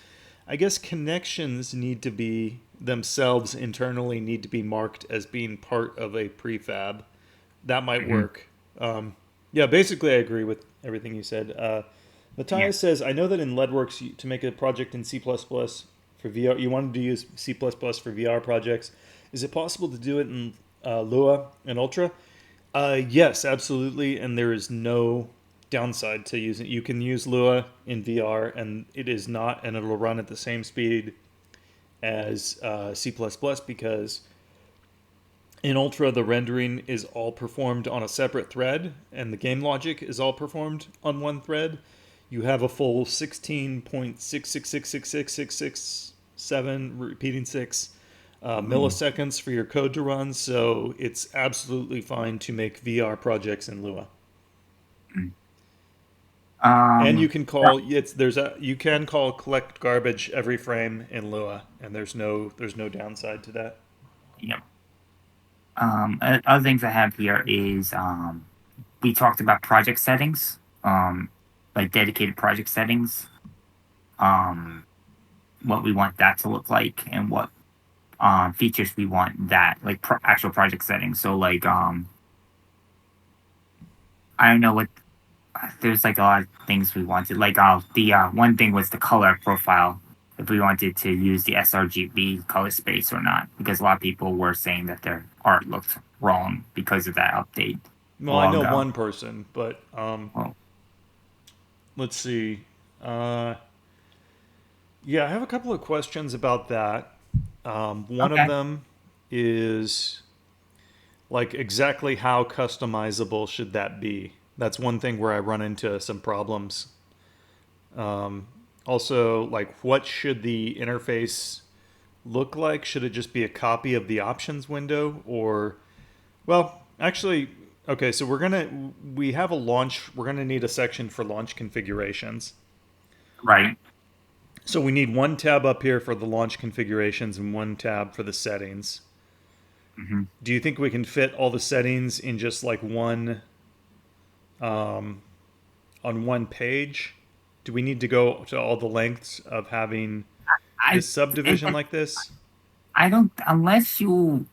connections need to be themselves internally need to be marked as being part of a prefab. That might work. Yeah, basically I agree with everything you said. Matthias says, I know that in LEDWorks, to make a project in C++ for VR, you wanted to use C++ for VR projects. Is it possible to do it in Lua and Ultra? Yes, absolutely, and there is no downside to using it. You can use Lua in VR, and it'll run at the same speed as C++, because in Ultra the rendering is all performed on a separate thread, and the game logic is all performed on one thread. you have a full 16.66666667 repeating 6 milliseconds for your code to run. So it's absolutely fine to make VR projects in Lua. And you can call you can call collect garbage every frame in Lua, and there's no downside to that. Yep. Other things I have here is we talked about project settings, like dedicated project settings, what we want that to look like, and what features we want that, like actual project settings. So like I don't know what. There's like a lot of things we wanted. Like the one thing was the color profile. If we wanted to use the sRGB color space or not, because a lot of people were saying that their art looked wrong because of that update. Well, I know one person, but let's see. Yeah, I have a couple of questions about that. One of them is like exactly how customizable should that be? That's one thing where I run into some problems. Also, like what should the interface look like? Should it just be a copy of the options window, or, well, actually, okay, so we're gonna need a section for launch configurations. Right. So we need one tab up here for the launch configurations and one tab for the settings. Mm-hmm. Do you think we can fit all the settings in just like one, on one page? Do we need to go to all the lengths of having this subdivision like this? I don't, unless you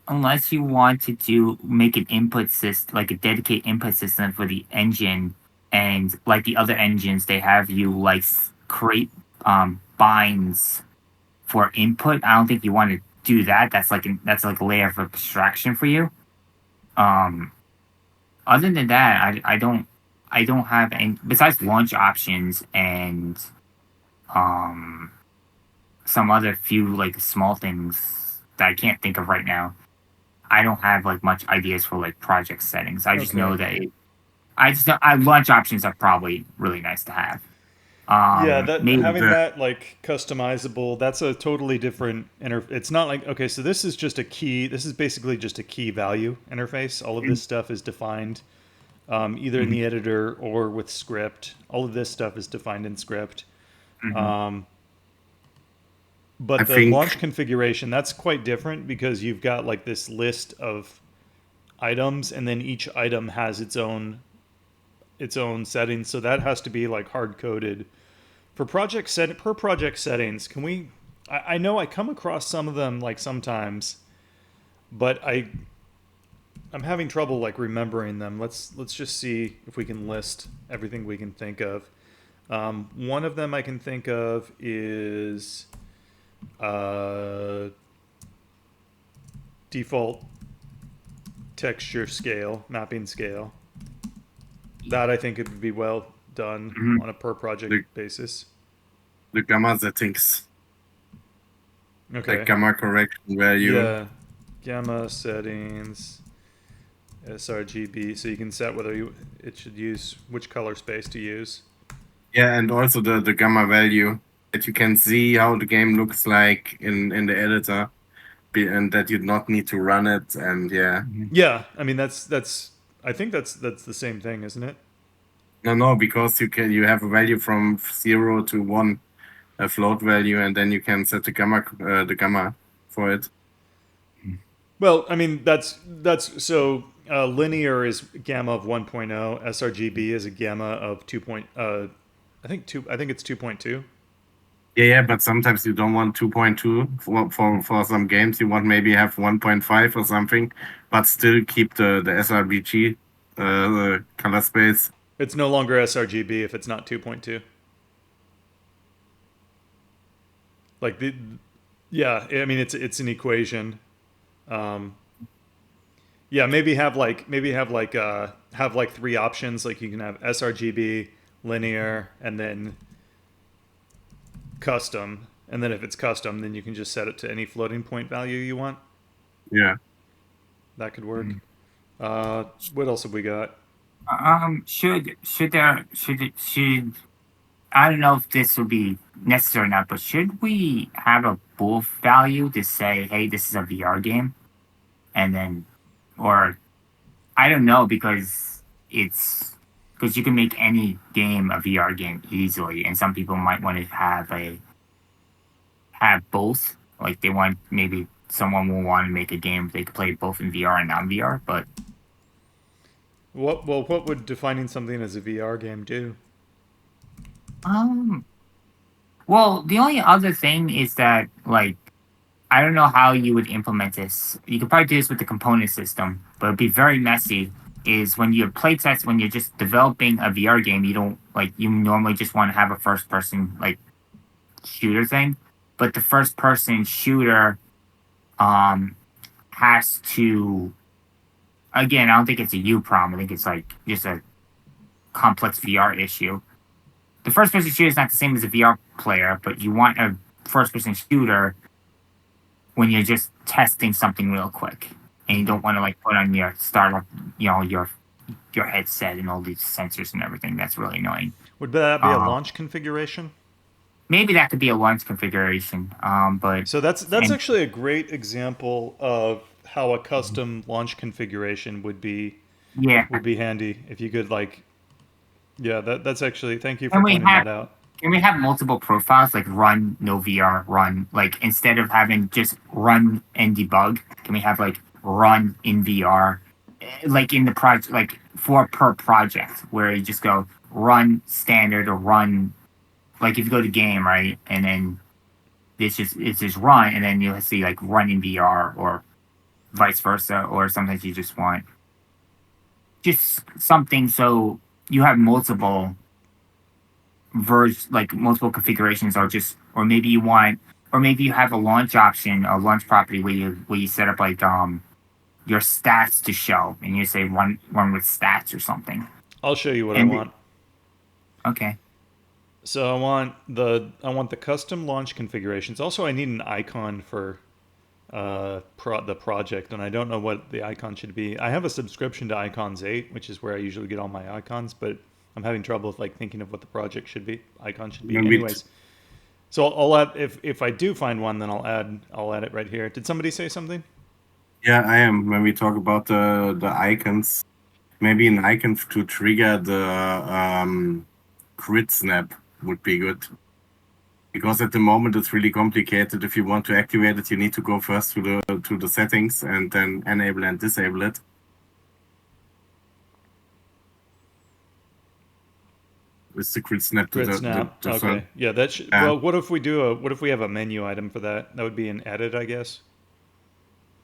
want to make an input system, like a dedicated input system for the engine, and like the other engines, they have you like create binds for input. I don't think you want to do that. That's like a layer of abstraction for you. Other than that, I don't have any besides launch options and some other few like small things that I can't think of right now. I don't have like much ideas for like project settings. I just know that launch options are probably really nice to have. Yeah, having maybe that like customizable, that's a totally different it's not like, okay, so this is basically just a key value interface. All of this stuff is defined either in the editor or with script. All of this stuff is defined in script. But the launch configuration, that's quite different because you've got like this list of items, and then each item has its own settings. So that has to be like hard coded for project settings. Can we? I know I come across some of them like sometimes, but I'm having trouble like remembering them. Let's just see if we can list everything we can think of. One of them I can think of is default texture scale, mapping scale. That I think it would be well done on a per project basis. The gamma settings. Okay. Like gamma correction value. Yeah. Gamma settings, sRGB, so you can set whether it should use which color space to use. Yeah, and also the gamma value, that you can see how the game looks like in the editor, and that you not need to run it. And yeah, I mean that's I think that's the same thing, isn't it? No, because you have a value from 0 to 1, a float value, and then you can set the gamma for it. Well, I mean that's so linear is gamma of 1.0, sRGB is a gamma of 2. I think it's 2.2. Yeah, but sometimes you don't want 2.2 for some games. You want maybe have 1.5 or something, but still keep the sRGB color space. It's no longer sRGB if it's not 2.2. Like yeah, I mean it's an equation. Yeah, maybe have like 3 options. Like you can have sRGB, linear, and then custom. And then if it's custom, then you can just set it to any floating point value you want. Yeah, that could work. What else have we got? Should I don't know if this would be necessary or not, but should we have a bool value to say, hey, this is a VR game, and then, or I don't know because you can make any game a VR game easily, and some people might want to have both. Like they want maybe someone will want to make a game they could play both in VR and non VR, but What would defining something as a VR game do? um well, the only other thing is that, like, I don't know how you would implement this. You could probably do this with the component system, but it'd be very messy. Is when you play test, when you're just developing a VR game, you don't like you normally just want to have a first person like shooter thing, but the first person shooter um has to, again, I don't think it's a U problem. I think it's like just a complex VR issue. The first person shooter is not the same as a VR player, but you want a first person shooter when you're just testing something real quick, and you don't want to like put on your startup, your headset and all these sensors and everything. That's really annoying. Would that be a Uh, launch configuration? Maybe that could be a launch configuration. But So that's and actually a great example of how a custom launch configuration yeah, would be handy if you could like. Yeah, that's actually, thank you for and we pointing have that out. can we have multiple profiles like run no VR run, like instead of having just run and debug, can we have like run in VR, like in the project, like for per project where you just go run standard or run, like if you go to game, right, and then it's just run, and then you'll see like run in VR or vice versa, or sometimes you just want just something so you have multiple like multiple configurations, or just, or maybe you want, or maybe you have a launch option, a launch property where you set up like your stats to show, and you say run with stats or something. I'll show you what I And want. okay, So I want the custom launch configurations. Also, I need an icon for the project, and I don't know what the icon should be. I have a subscription to Icons 8, which is where I usually get all my icons, but I'm having trouble with like thinking of what the project should be. Icon should be. Maybe Anyways, so I'll add, if I do find one, then I'll add it right here. Did somebody say something? yeah, I am. When we talk about the icons, maybe an icon to trigger the grid snap would be good. Because at the moment it's really complicated. If you want to activate it, you need to go first to the settings and then enable and disable it. With the grid snap to Grid snap. the Okay. front. Yeah, that should. Yeah. Well, what if we have a menu item for that? That would be an edit, I guess.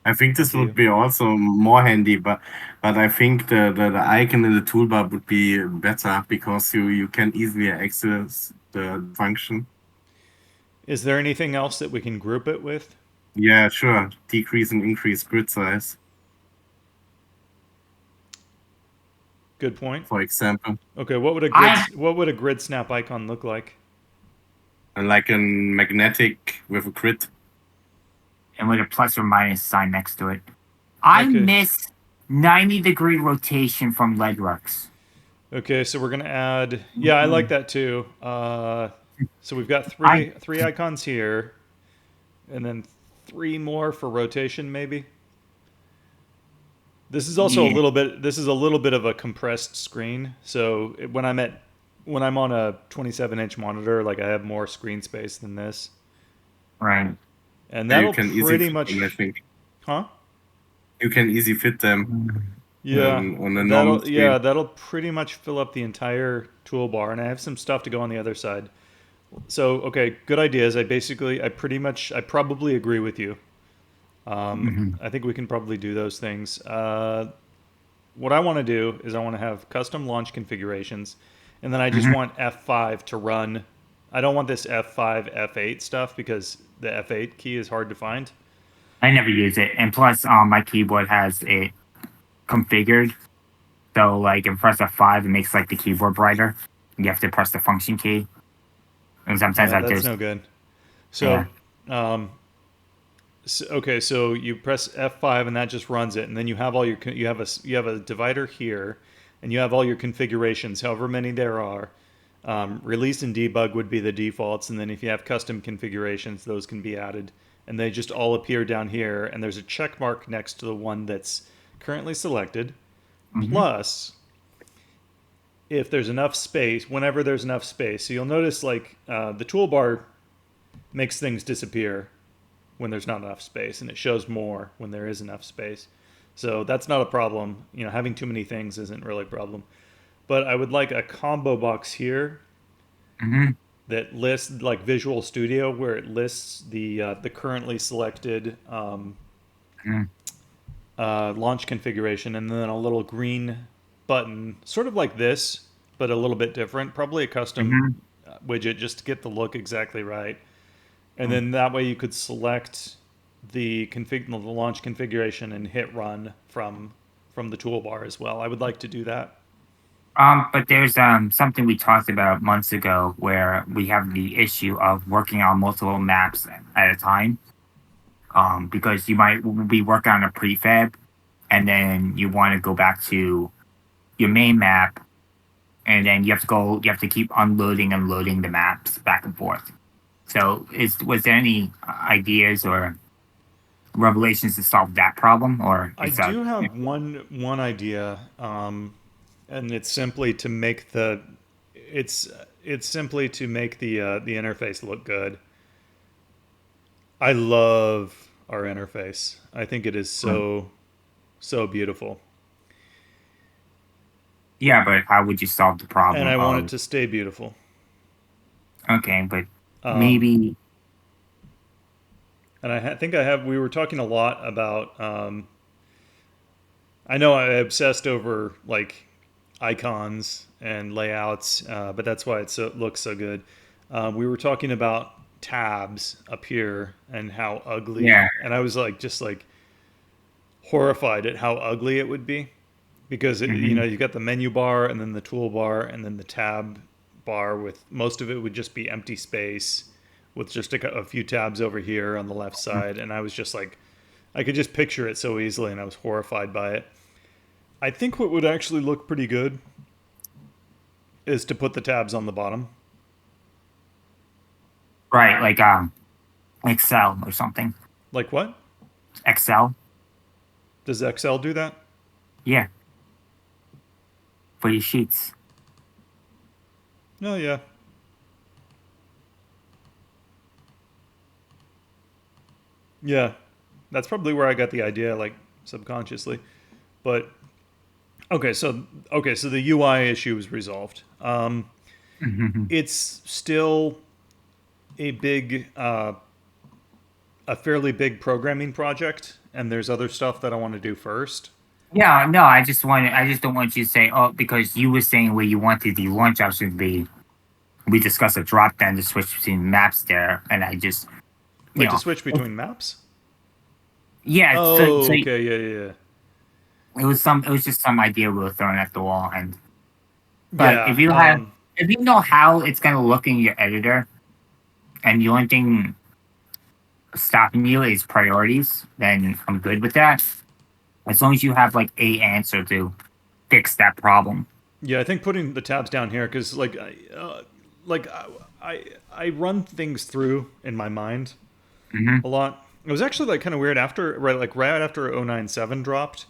I think this To you. would be also more handy, but I think the icon in the toolbar would be better because you can easily access the function. Is there anything else that we can group it with? Yeah, sure. Decrease and increase grid size, Good point. for example. Okay, what would a grid snap icon look like? And like a magnetic with a grid. and with a plus or minus sign next to it. I Okay. miss 90-degree rotation from Legworks. Okay, so we're gonna add. Yeah, I like that too. So we've got three icons here, and then 3 more for rotation, maybe. This is also Yeah. a little bit. This is a little bit of a compressed screen. So when I'm on a 27-inch monitor, like I have more screen space than this, Right. and Yeah, that'll you can easily pretty fit much. them, I think. Huh? You can easily fit them Yeah. on a normal screen. That'll pretty much fill up the entire toolbar, and I have some stuff to go on the other side. So okay, good ideas. I probably agree with you. I think we can probably do those things. What I want to do is I want to have custom launch configurations, and then I just want F5 to run. I don't want this F5, F8 stuff because the F8 key is hard to find. I never use it, and plus, my keyboard has it configured. So, like, if you press F5, it makes like the keyboard brighter. You have to press the function key, and sometimes Yeah, I that's just no good. So, okay, so you press F5 and that just runs it, and then you have all you have a divider here, and you have all your configurations, however many there are. Release and debug would be the defaults, and then if you have custom configurations, those can be added, and they just all appear down here, and there's a check mark next to the one that's currently selected. Plus, if there's enough space, whenever there's enough space, so you'll notice like the toolbar makes things disappear when there's not enough space, and it shows more when there is enough space. So that's not a problem. You know, having too many things isn't really a problem. But I would like a combo box here that lists, like Visual Studio, where it lists the currently selected launch configuration, and then a little green button, sort of like this, but a little bit different. Probably a custom widget just to get the look exactly right. And then that way you could select the launch configuration and hit run from the toolbar as well. I would like to do that. But there's something we talked about months ago where we have the issue of working on multiple maps at a time. Because you might be working on a prefab, and then you want to go back to your main map, and then you have to keep unloading and loading the maps back and forth. So, was there any ideas or revelations to solve that problem? Or I do have one idea, and it's simply to make the interface look good. I love our interface. I think it is so beautiful. Yeah, but how would you solve the problem? And I want it to stay beautiful. Okay, but maybe. And I think we were talking a lot about, I know I obsessed over like icons and layouts, but that's why it looks so good. We were talking about tabs up here and how ugly, and I was like just like horrified at how ugly it would be, because you know, you got the menu bar and then the toolbar and then the tab bar, with most of it would just be empty space with just a few tabs over here on the left side, and I was just like, I could just picture it so easily, and I was horrified by it. I think what would actually look pretty good is to put the tabs on the bottom. Right, like Excel or something. Like what? Excel. Does Excel do that? Yeah. For your sheets. Oh, yeah. Yeah. That's probably where I got the idea, like subconsciously. But okay, so the UI issue is resolved. It's still a fairly big programming project, and there's other stuff that I want to do first. Yeah, no, I just don't want you to say, oh, because you were saying where you wanted the launch option to be. We discussed a drop down to switch between maps there, and I just to switch between maps. Yeah. Oh, so okay, yeah. It was just some idea we were throwing at the wall, but if you know how it's gonna look in your editor, and the only thing stopping you is priorities, then I'm good with that. As long as you have like a answer to fix that problem. Yeah, I think putting the tabs down here, because I run things through in my mind a lot. It was actually like kind of weird right after 097 dropped.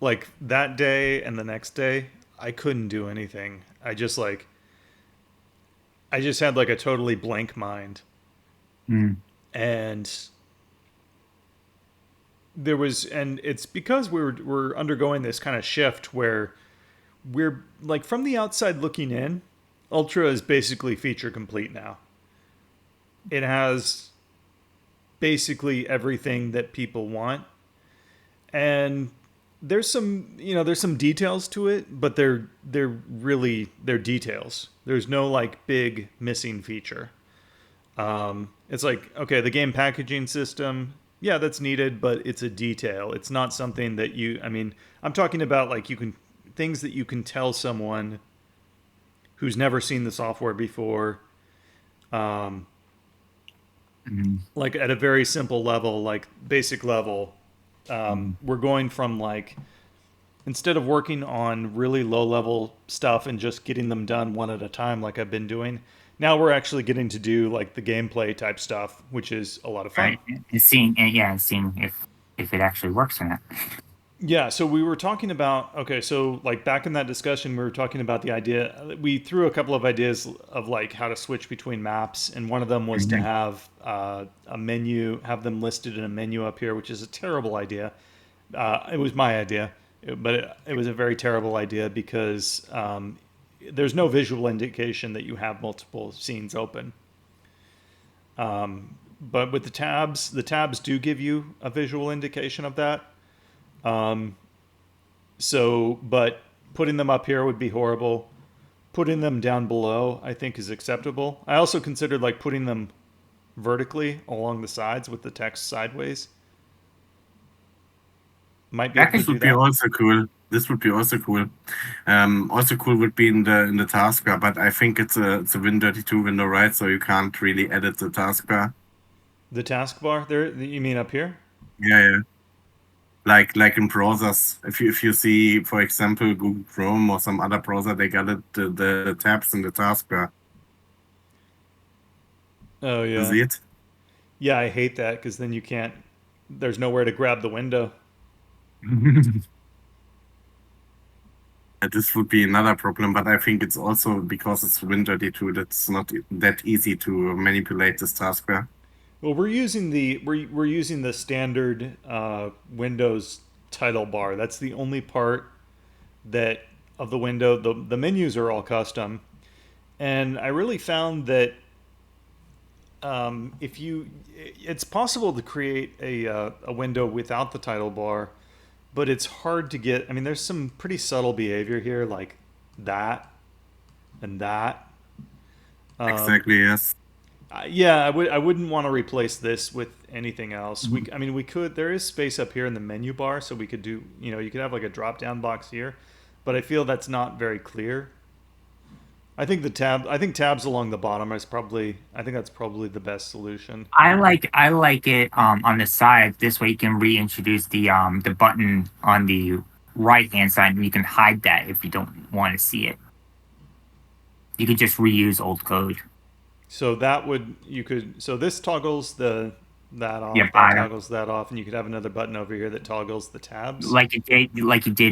Like that day and the next day, I couldn't do anything. I just had like a totally blank mind. And it's because we're undergoing this kind of shift where we're like, from the outside looking in, Ultra is basically feature complete now. It has basically everything that people want. And there's some details to it, but they're details. There's no like big missing feature. It's like, okay, the game packaging system, yeah, that's needed, but it's a detail. It's not something that I'm talking about like things that you can tell someone who's never seen the software before. Like at a very simple level, like basic level, we're going from like instead of working on really low level stuff and just getting them done one at a time like I've been doing, now we're actually getting to do like the gameplay type stuff, which is a lot of fun. Right. And seeing if it actually works or not. Yeah, so we were talking about, okay, so like back in that discussion, we were talking about the idea, we threw a couple of ideas of like how to switch between maps, and one of them was to have a menu, have them listed in a menu up here, which is a terrible idea. It was my idea, but it was a very terrible idea because there's no visual indication that you have multiple scenes open. But with the tabs do give you a visual indication of that. But putting them up here would be horrible. Putting them down below, I think, is acceptable. I also considered like putting them vertically along the sides with the text sideways. Might be able to This do would be that. also cool. This would be also cool. Also cool would be in the taskbar, but I think it's a Win32 window, right? So you can't really edit the taskbar. The taskbar there, you mean up here? Yeah. Like in browsers, if you see, for example, Google Chrome or some other browser, they got the tabs in the taskbar. Oh You yeah. see it? Yeah, I hate that because then you can't. There's nowhere to grab the window. This would be another problem, but I think it's also because it's Win32 that's not that easy to manipulate this taskbar. Well, we're using the standard Windows title bar. That's the only part that of the window. The menus are all custom, and I really found that it's possible to create a window without the title bar, but it's hard to get. I mean, there's some pretty subtle behavior here, like that and that. Exactly, yes. Yeah, I wouldn't want to replace this with anything else. We could. There is space up here in the menu bar, so we could do. You could have like a drop down box here, but I feel that's not very clear. I think tabs along the bottom is probably. I think that's probably the best solution. I like it on the side. This way you can reintroduce the button on the right hand side, and you can hide that if you don't want to see it. You could just reuse old code. So so this toggles that off, Yeah, that toggles that off, and you could have another button over here that toggles the tabs. like you did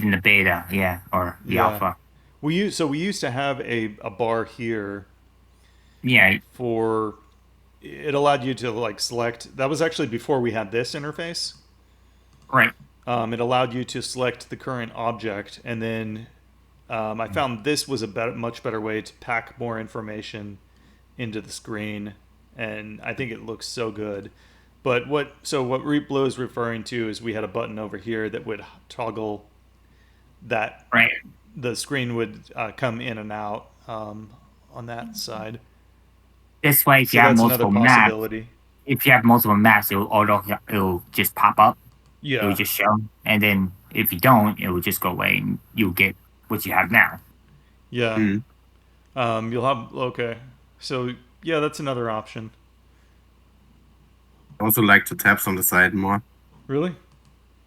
in the beta, or the alpha. We used to have a bar here. Yeah. It allowed you to like select. That was actually before we had this interface. Right. It allowed you to select the current object, and then I found this was a much better way to pack more information into the screen, and I think it looks so good. But what Reap Blue is referring to is we had a button over here that would toggle that. Right. The screen would come in and out on that side. This way, if you have multiple maps, it'll just pop up. Yeah. It will just show, and then if you don't, it will just go away, and you'll get what you have now. Yeah. You'll have So yeah, that's another option. I also like the tabs on the side more. Really?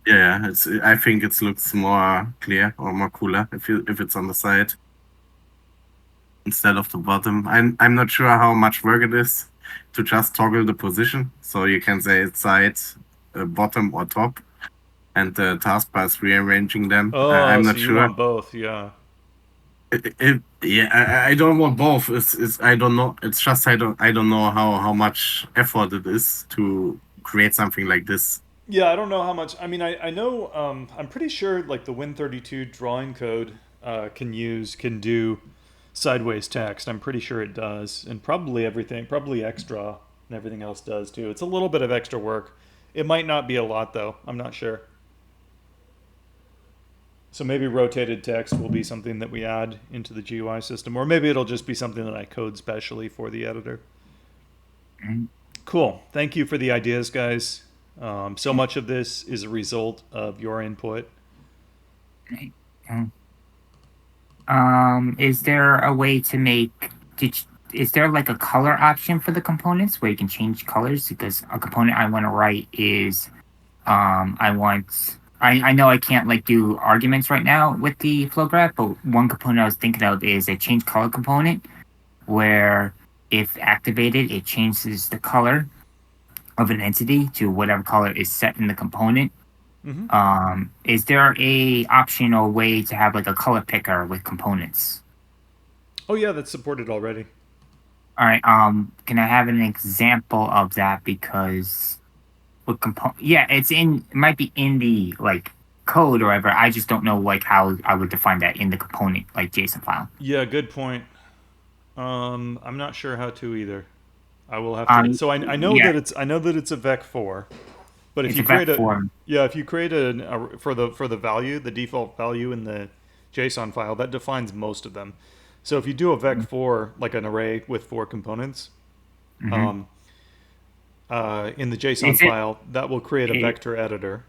Yeah, I think it looks more clear or more cooler if it's on the side instead of the bottom. I'm not sure how much work it is to just toggle the position, so you can say it's side, bottom, or top, and the taskbar is rearranging them. Oh, I'm so not you sure. want both? Yeah. I don't want both. I don't know. It's just I don't know how much effort it is to create something like this. Yeah, I don't know how much. I mean, I know. I'm pretty sure like the Win32 drawing code can do sideways text. I'm pretty sure it does, and probably extra and everything else does too. It's a little bit of extra work. It might not be a lot though. I'm not sure. So maybe rotated text will be something that we add into the GUI system, or maybe it'll just be something that I code specially for the editor. Cool. Thank you for the ideas, guys. So much of this is a result of your input. Is there a way to make? Is there like a color option for the components where you can change colors? Because a component I want to write is, I want I know I can't like do arguments right now with the flow graph, but one component I was thinking of is a change color component, where if activated, it changes the color of an entity to whatever color is set in the component. Is there a option or way to have like a color picker with components? Oh yeah, that's supported already. All right. Can I have an example of that? Because what component? Yeah, it might be in the like code or whatever. I just don't know like how I would define that in the component like JSON file. Yeah, good point. I'm not sure how to either. I will have to. So I know yeah. that it's a vec4, but if It's you a create vec a form. yeah, if you create for the value, the default value in the JSON file, that defines most of them. So if you do a vec4, like an array with 4 components, in the JSON file, that will create a vector editor.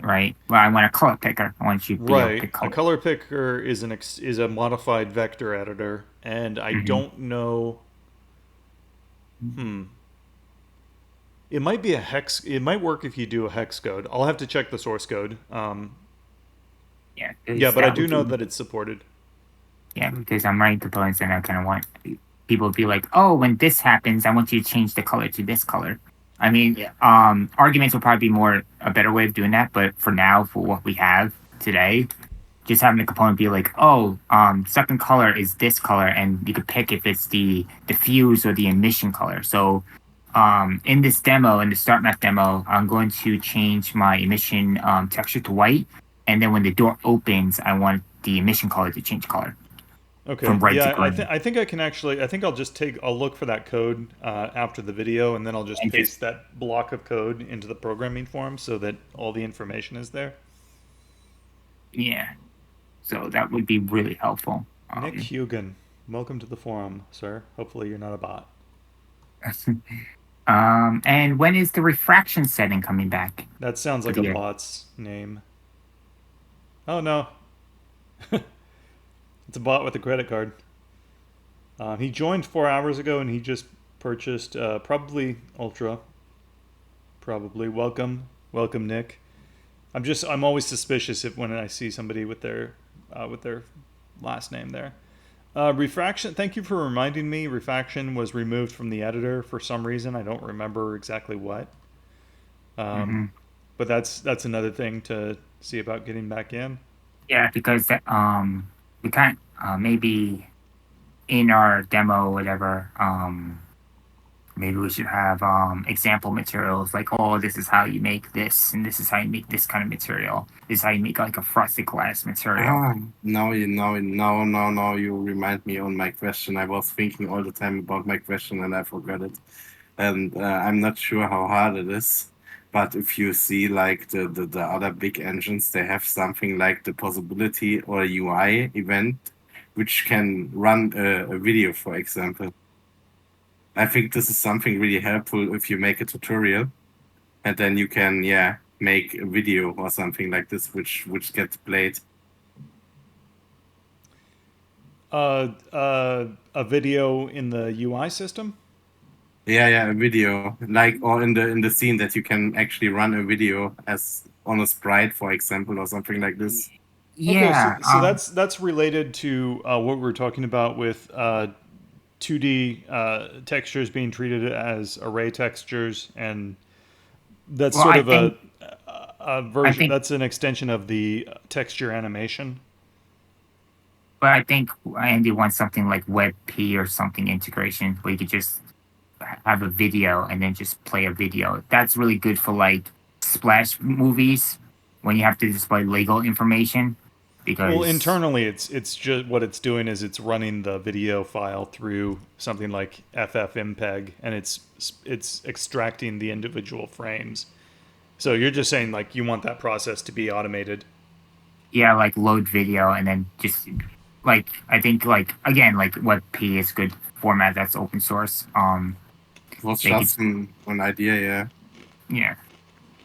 Right. Well, I want a color picker. I want you to be able to Right. pick A color. color picker is is a modified vector editor, and I don't know. It might be a hex. It might work if you do a hex code. I'll have to check the source code. Yeah. Yeah, but I do know that it's supported. Yeah, because I'm writing components and I kind of want people to be like, oh, when this happens, I want you to change the color to this color. I mean, arguments will probably be a better way of doing that. But for now, for what we have today, just having the component be like, oh, second color is this color, and you could pick if it's the diffuse or the emission color. So in this demo, in the start map demo, I'm going to change my emission texture to white. And then when the door opens, I want the emission color to change color. Okay. From red to Yeah, green. I think I can actually. I think I'll look for that code after the video, and then I'll just paste that block of code into the programming form so that all the information is there. Yeah. So that would be really helpful. Nick Hugan, welcome to the forum, sir. Hopefully you're not a bot. And when is the refraction setting coming back? That sounds like a bot's name. Oh no. It's a bot with a credit card. He joined 4 hours ago and he just purchased probably Ultra. Probably. Welcome, Nick. I'm always suspicious when I see somebody with their last name there. Refraction. Thank you for reminding me. Refraction was removed from the editor for some reason. I don't remember exactly what. But that's another thing to see about getting back in. Yeah, because we can't maybe in our demo or whatever. Maybe we should have example materials like, oh, this is how you make this, and this is how you make this kind of material. This is how you make like a frosted glass material. Now you remind me on my question. I was thinking all the time about my question and I forgot it. And I'm not sure how hard it is. But if you see like the other big engines, they have something like the possibility or a UI event which can run a video, for example. I think this is something really helpful if you make a tutorial and then you can, make a video or something like this, which gets played. A video in the UI system? Yeah, a video, like, or in the scene that you can actually run a video as on a sprite, for example, or something like this. Yeah. Okay, so that's related to what we were talking about with 2D textures being treated as array textures, and that's sort of a version. That's an extension of the texture animation. But I think Andy wants something like WebP or something integration where you could just have a video and then just play a video. That's really good for like splash movies when you have to display legal information. Because well, internally, it's just what it's doing is it's running the video file through something like FFmpeg, and it's extracting the individual frames. So you're just saying like you want that process to be automated. Yeah, like load video and then just like I think like again like WebP is good format that's open source. It was just an idea, yeah. Yeah.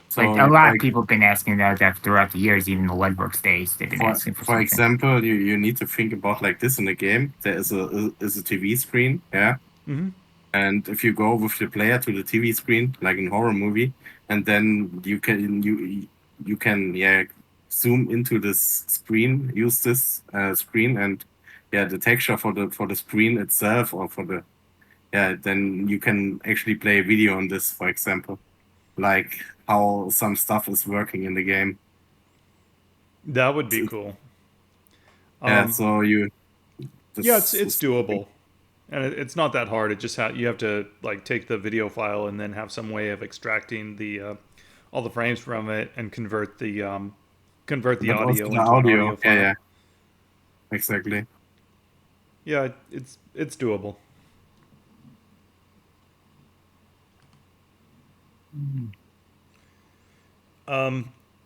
So like a lot of people have been asking that throughout the years, even the Legworks days, they've been asking for something. For example, you need to think about like this in a game. There is a TV screen, yeah? Mm-hmm. And if you go with the player to the TV screen, like in a horror movie, and then you can zoom into this screen, use this screen, and the texture for the screen itself, or for the then you can actually play a video on this, for example, like how some stuff is working in the game. That would be cool. So you It's doable, and it's not that hard. It just you have to like take the video file and then have some way of extracting the all the frames from it and convert the audio also into the an audio. audio file. Yeah, exactly. Yeah, it's doable.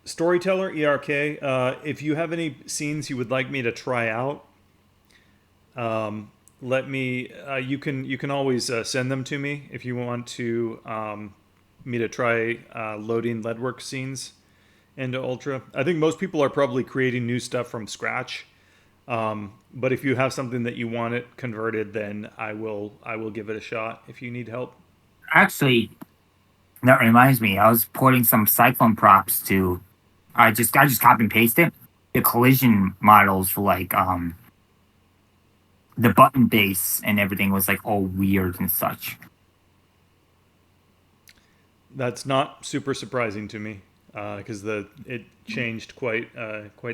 Storyteller ERK. If you have any scenes you would like me to try out, let me. You can always send them to me if you want to me to try loading leadwork scenes into Ultra. I think most people are probably creating new stuff from scratch. But if you have something that you want it converted, then I will give it a shot if you need help. Actually, that reminds me. I was porting some Cyclone props to. I just copy and paste it. The collision models for like the button base and everything was like all weird and such. That's not super surprising to me because it changed quite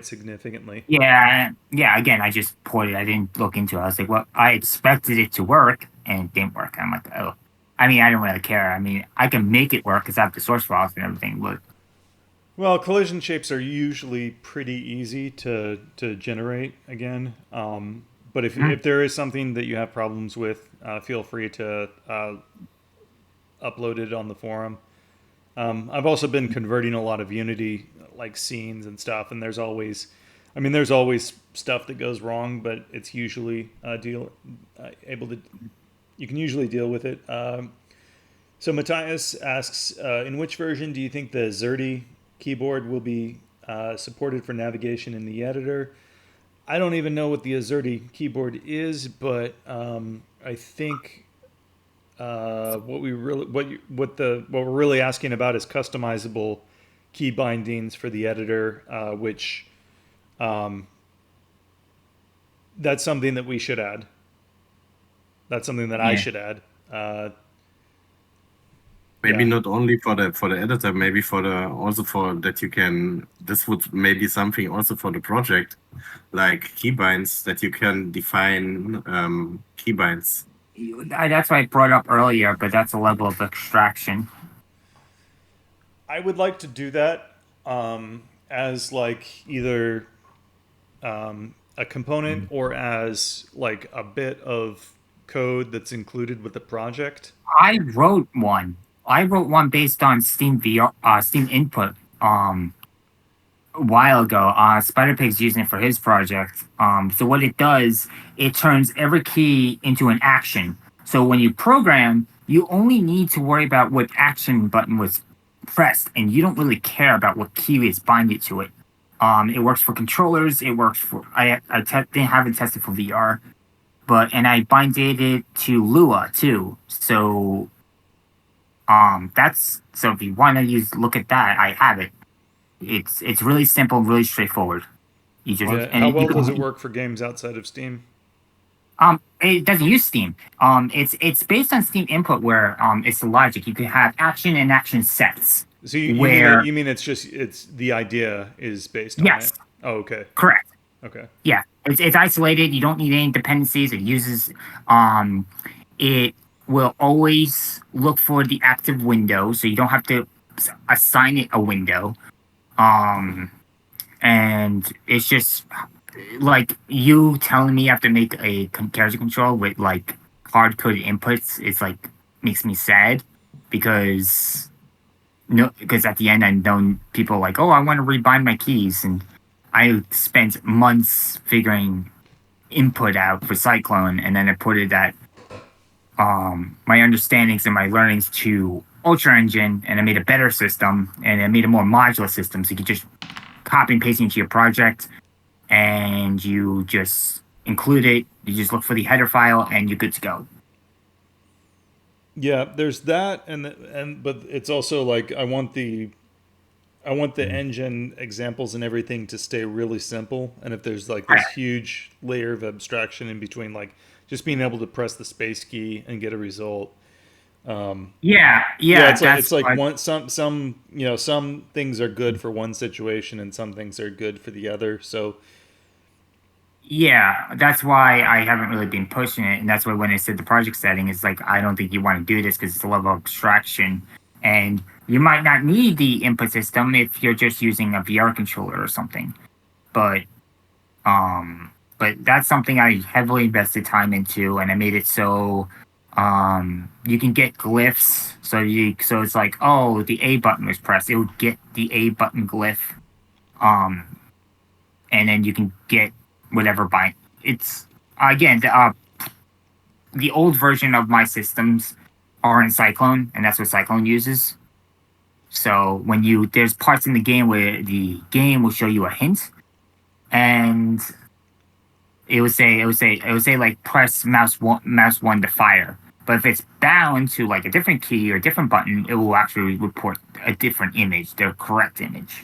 significantly. Yeah. Again, I just ported. I didn't look into it. I was like, well, I expected it to work, and it didn't work. I'm like, oh. I mean, I don't really care. I mean, I can make it work because I have the source files and everything. But well, collision shapes are usually pretty easy to generate again. But if there is something that you have problems with, feel free to upload it on the forum. I've also been converting a lot of Unity like scenes and stuff, and there's always stuff that goes wrong, but it's usually able to. You can usually deal with it. So Matthias asks, in which version do you think the Xerte keyboard will be supported for navigation in the editor? I don't even know what the Xerte keyboard is, but I think what we're really asking about is customizable key bindings for the editor, which that's something that we should add. That's something that I should add. Maybe not only for the editor, maybe also for that you can. This would maybe something also for the project, like keybinds, that you can define keybinds. that's what I brought up earlier. But that's a level of abstraction. I would like to do that as like either a component or as like a bit of code that's included with the project. I wrote one. Based on Steam Steam Input a while ago. Spider-Pig's using it for his project. So what it does, it turns every key into an action. So when you program, you only need to worry about what action button was pressed, and you don't really care about what key is binded to it. It works for controllers. It works for didn't have it tested for VR, and I binded it to Lua too. So so if you want to look at that, I have it. It's really simple, really straightforward. You just how well does it work for games outside of Steam? It doesn't use Steam. It's based on Steam Input, where it's the logic. You can have action and action sets. So you mean it's the idea is based on it? Oh, okay. Correct. Okay. Yeah, it's isolated. You don't need any dependencies. It uses it will always look for the active window, so you don't have to assign it a window. And it's just like you telling me you have to make a character control with like hard-coded inputs. It's like makes me sad because at the end I've known people like, oh, I want to rebind my keys, and I spent months figuring input out for Cyclone, and then I put it at my understandings and my learnings to Ultra Engine, and I made a better system, and I made a more modular system, so you could just copy and paste into your project, and you just include it. You just look for the header file, and you're good to go. Yeah, there's that, but it's also like I I want the engine examples and everything to stay really simple. And if there's like this huge layer of abstraction in between, like just being able to press the space key and get a result. Yeah, It's like that's what, one some some things are good for one situation and some things are good for the other. So yeah, that's why I haven't really been pushing it, and that's why when I said the project setting is like I don't think you want to do this because it's a level of abstraction, and you might not need the input system if you're just using a VR controller or something. But but that's something I heavily invested time into, and I made it so you can get glyphs. So it's like, oh, the A button was pressed, it would get the A button glyph, um, and then you can get whatever by it's again the old version of my systems are in Cyclone, and that's what Cyclone uses. So when you there's parts in the game where the game will show you a hint, and it would say like press mouse one to fire. But if it's bound to like a different key or a different button, it will actually report a different image, the correct image.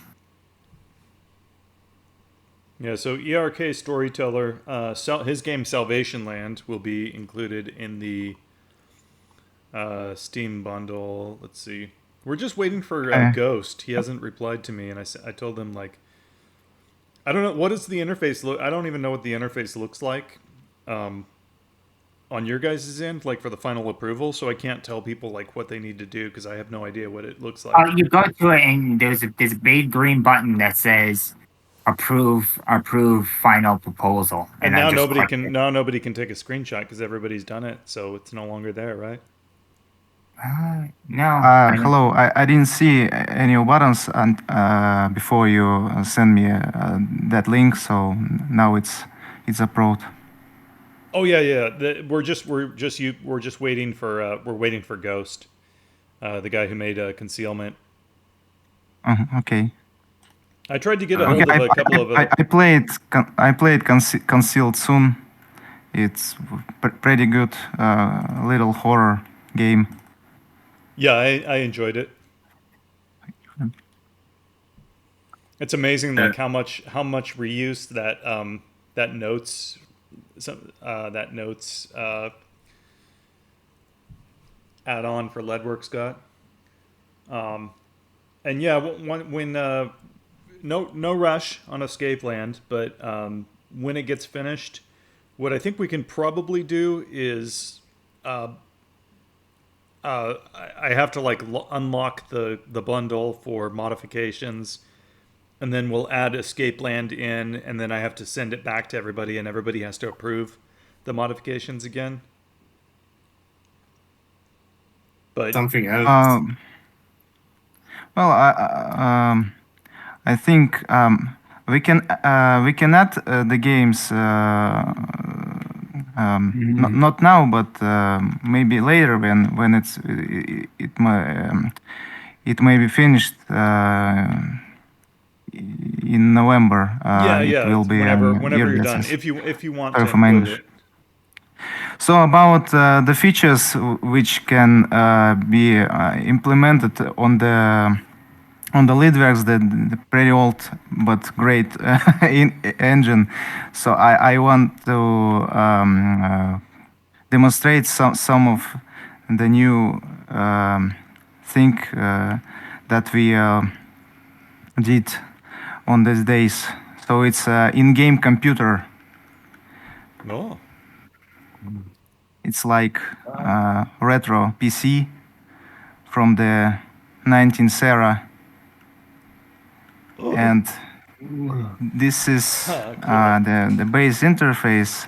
yeah, so ERK Storyteller, his game Salvation Land will be included in the Steam bundle. Let's see. We're just waiting for Ghost. He hasn't replied to me, and I told him like, I don't know what does the interface look. I don't even know what the interface looks like on your guys' end, like for the final approval. So I can't tell people like what they need to do because I have no idea what it looks like. You go to it, and there's a big green button that says approve final proposal, And I now just nobody clicked can it. take a screenshot because everybody's done it, so it's no longer there, right? No, I don't- Hello, I didn't see any buttons and before you send me that link, so now it's approved. Oh yeah. We're just waiting for Ghost, the guy who made Concealment. Okay. I tried to get a Okay, hold of a couple of other. I played Concealed Soon. It's pretty good little horror game. Yeah, I enjoyed it. It's amazing, like how much reuse that notes add on for Leadworks got. And yeah, when no rush on Escape Land, but when it gets finished, what I think we can probably do is I have to like unlock the bundle for modifications, and then we'll add Escape Land in, and then I have to send it back to everybody, and everybody has to approve the modifications again. But Something else. Well, I think we can add the games not now, but maybe later when it may be finished in November. It will be whenever early you're done, access. if you want Sorry to for my include English. it. So about the features which can be implemented on the Leadworks, the pretty old but great engine. So I want to demonstrate some of the new thing that we did on these days. So it's in-game computer. Oh, It's like retro PC from the 19th era. And this is the base interface.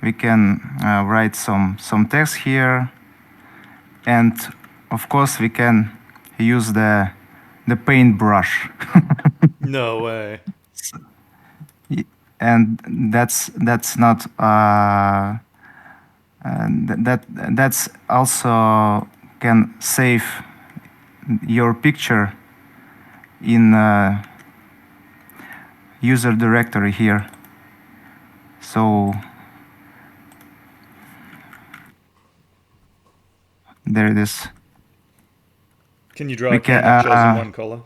We can write some text here, and of course we can use the paintbrush. no way. And that's not that's also can save your picture in user directory here. So there it is. Can you draw a can of chosen one, Cola?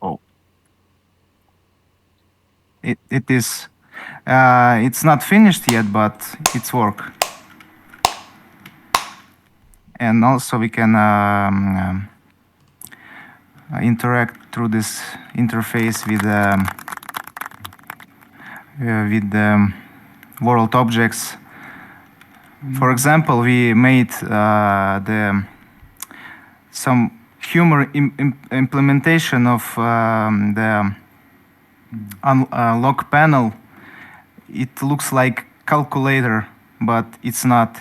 Oh, it is. It's not finished yet, but it's work. And also we can interact through this interface with world objects. For example, we made some humor implementation of the lock panel. It looks like calculator, but it's not.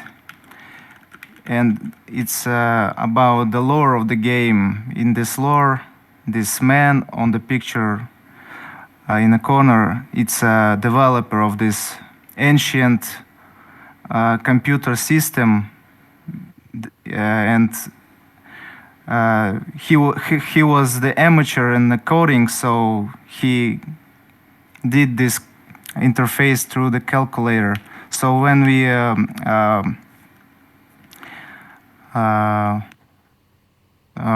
And it's about the lore of the game. In this lore, this man on the picture in the corner, it's a developer of this ancient computer system, and he was the amateur in the coding, so he did this interface through the calculator. So when we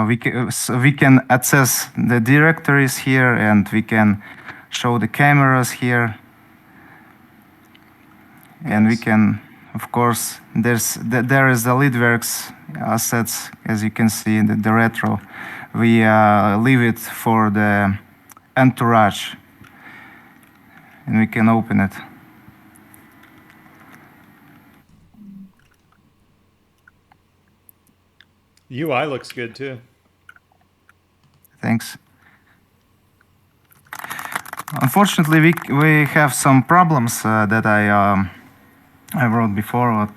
we can access the directories here, and we can show the cameras here, and we can, of course, there is the LeadWorks assets, as you can see in the retro. We leave it for the entourage, and we can open it. UI looks good too. Thanks. Unfortunately, we have some problems that I wrote before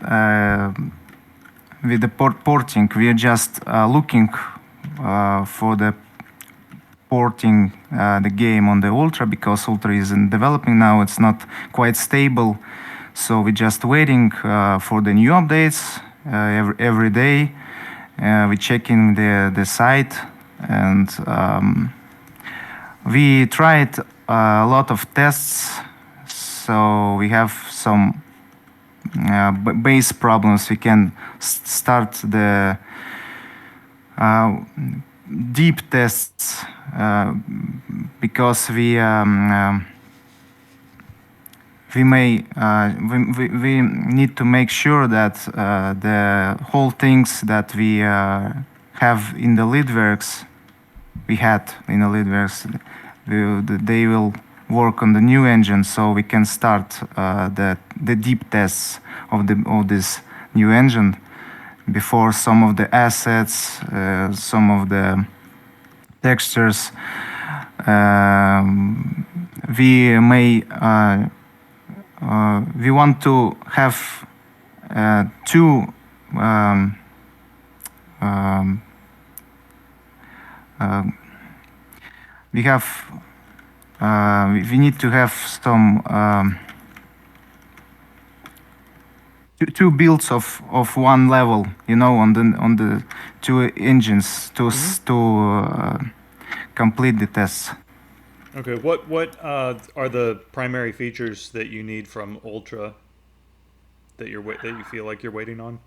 with the porting. We are just looking for the porting the game on the Ultra, because Ultra is in developing now. It's not quite stable, so we're just waiting for the new updates every day. We're checking the site, and we tried a lot of tests, so we have some base problems. We can start the deep tests because we need to make sure that the whole things that we have in the LeadWorks, they will work on the new engine, so we can start the deep tests of this new engine before some of the assets, some of the textures. We want to have two we need to have some two builds of one level, on the two engines to complete the tests. Okay, what are the primary features that you need from Ultra that you feel like you're waiting on?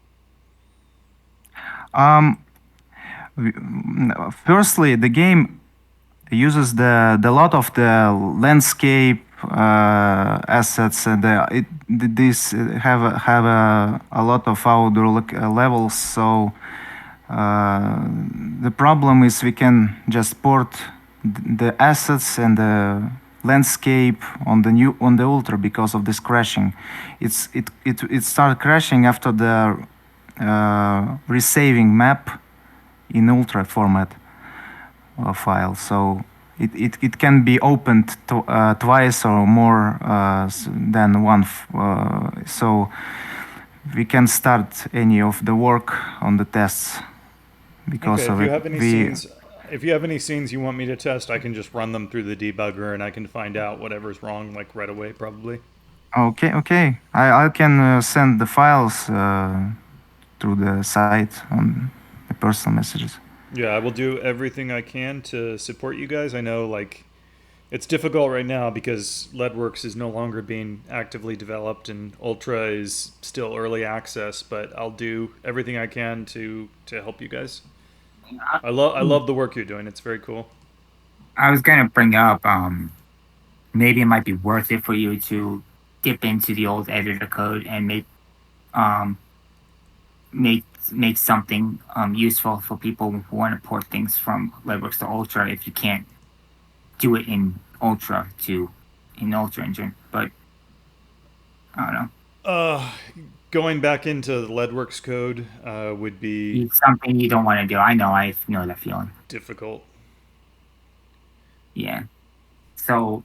Firstly, the game uses the lot of the landscape assets, and this have a lot of outdoor levels. So the problem is we can just port the assets and the landscape on the Ultra because of this crashing. It started crashing after the resaving map in Ultra format file. So it can be opened twice or more than one. So we can start any of the work on the tests because okay, of it. If you have any scenes you want me to test, I can just run them through the debugger and I can find out whatever's wrong like right away, probably. Okay. I can send the files through the site on the personal messages. Yeah, I will do everything I can to support you guys. I know it's difficult right now because LeadWorks is no longer being actively developed and Ultra is still early access, but I'll do everything I can to help you guys. I love the work you're doing. It's very cool. I was gonna bring up, maybe it might be worth it for you to dip into the old editor code and um, make make something useful for people who want to port things from Lightworks to Ultra if you can't do it in Ultra Engine. But I don't know. Going back into the Leadworks code would be It's something you don't want to do. I know that feeling. difficult. Yeah. So,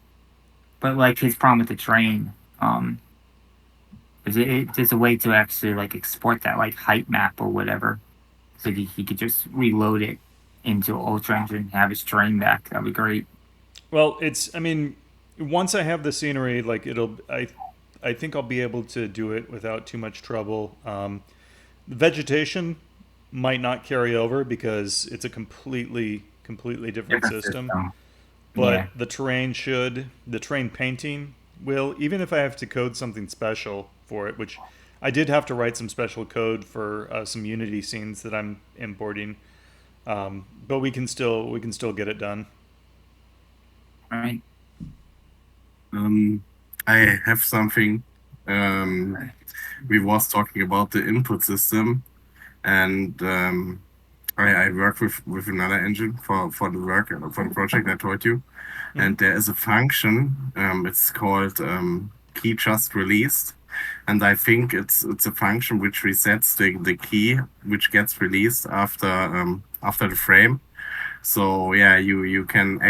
but like his problem with the train, there's a way to actually like export that like height map or whatever, so he could just reload it into Ultra Engine and have his train back. That'd be great. Well, I mean, once I have the scenery, like I think I'll be able to do it without too much trouble. The vegetation might not carry over because it's a completely different system. But Yeah. the terrain painting will, even if I have to code something special for it, which I did have to write some special code for some Unity scenes that I'm importing. But we can still get it done. All right. I have something. We was talking about the input system, and I work with another engine for the work for the project I told you, and there is a function. It's called key just released, and I think it's a function which resets the key which gets released after the frame. So yeah, you can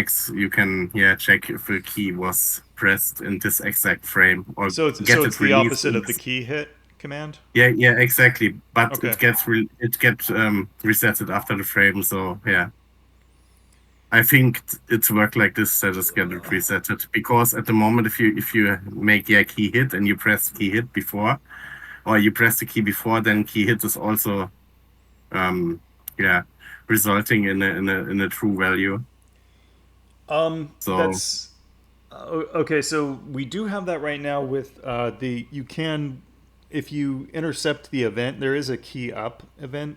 check if the key was pressed in this exact frame or So it's get it the released opposite in of the key hit command. yeah, exactly. But Okay. it gets resetted after the frame. So yeah, I think it's worked like this that it's get it resetted because at the moment if you make key hit and you press key hit before, or you press the key before, then key hit is also um yeah resulting in a true value. So That's okay. So we do have that right now with you can, if you intercept the event, there is a key up event.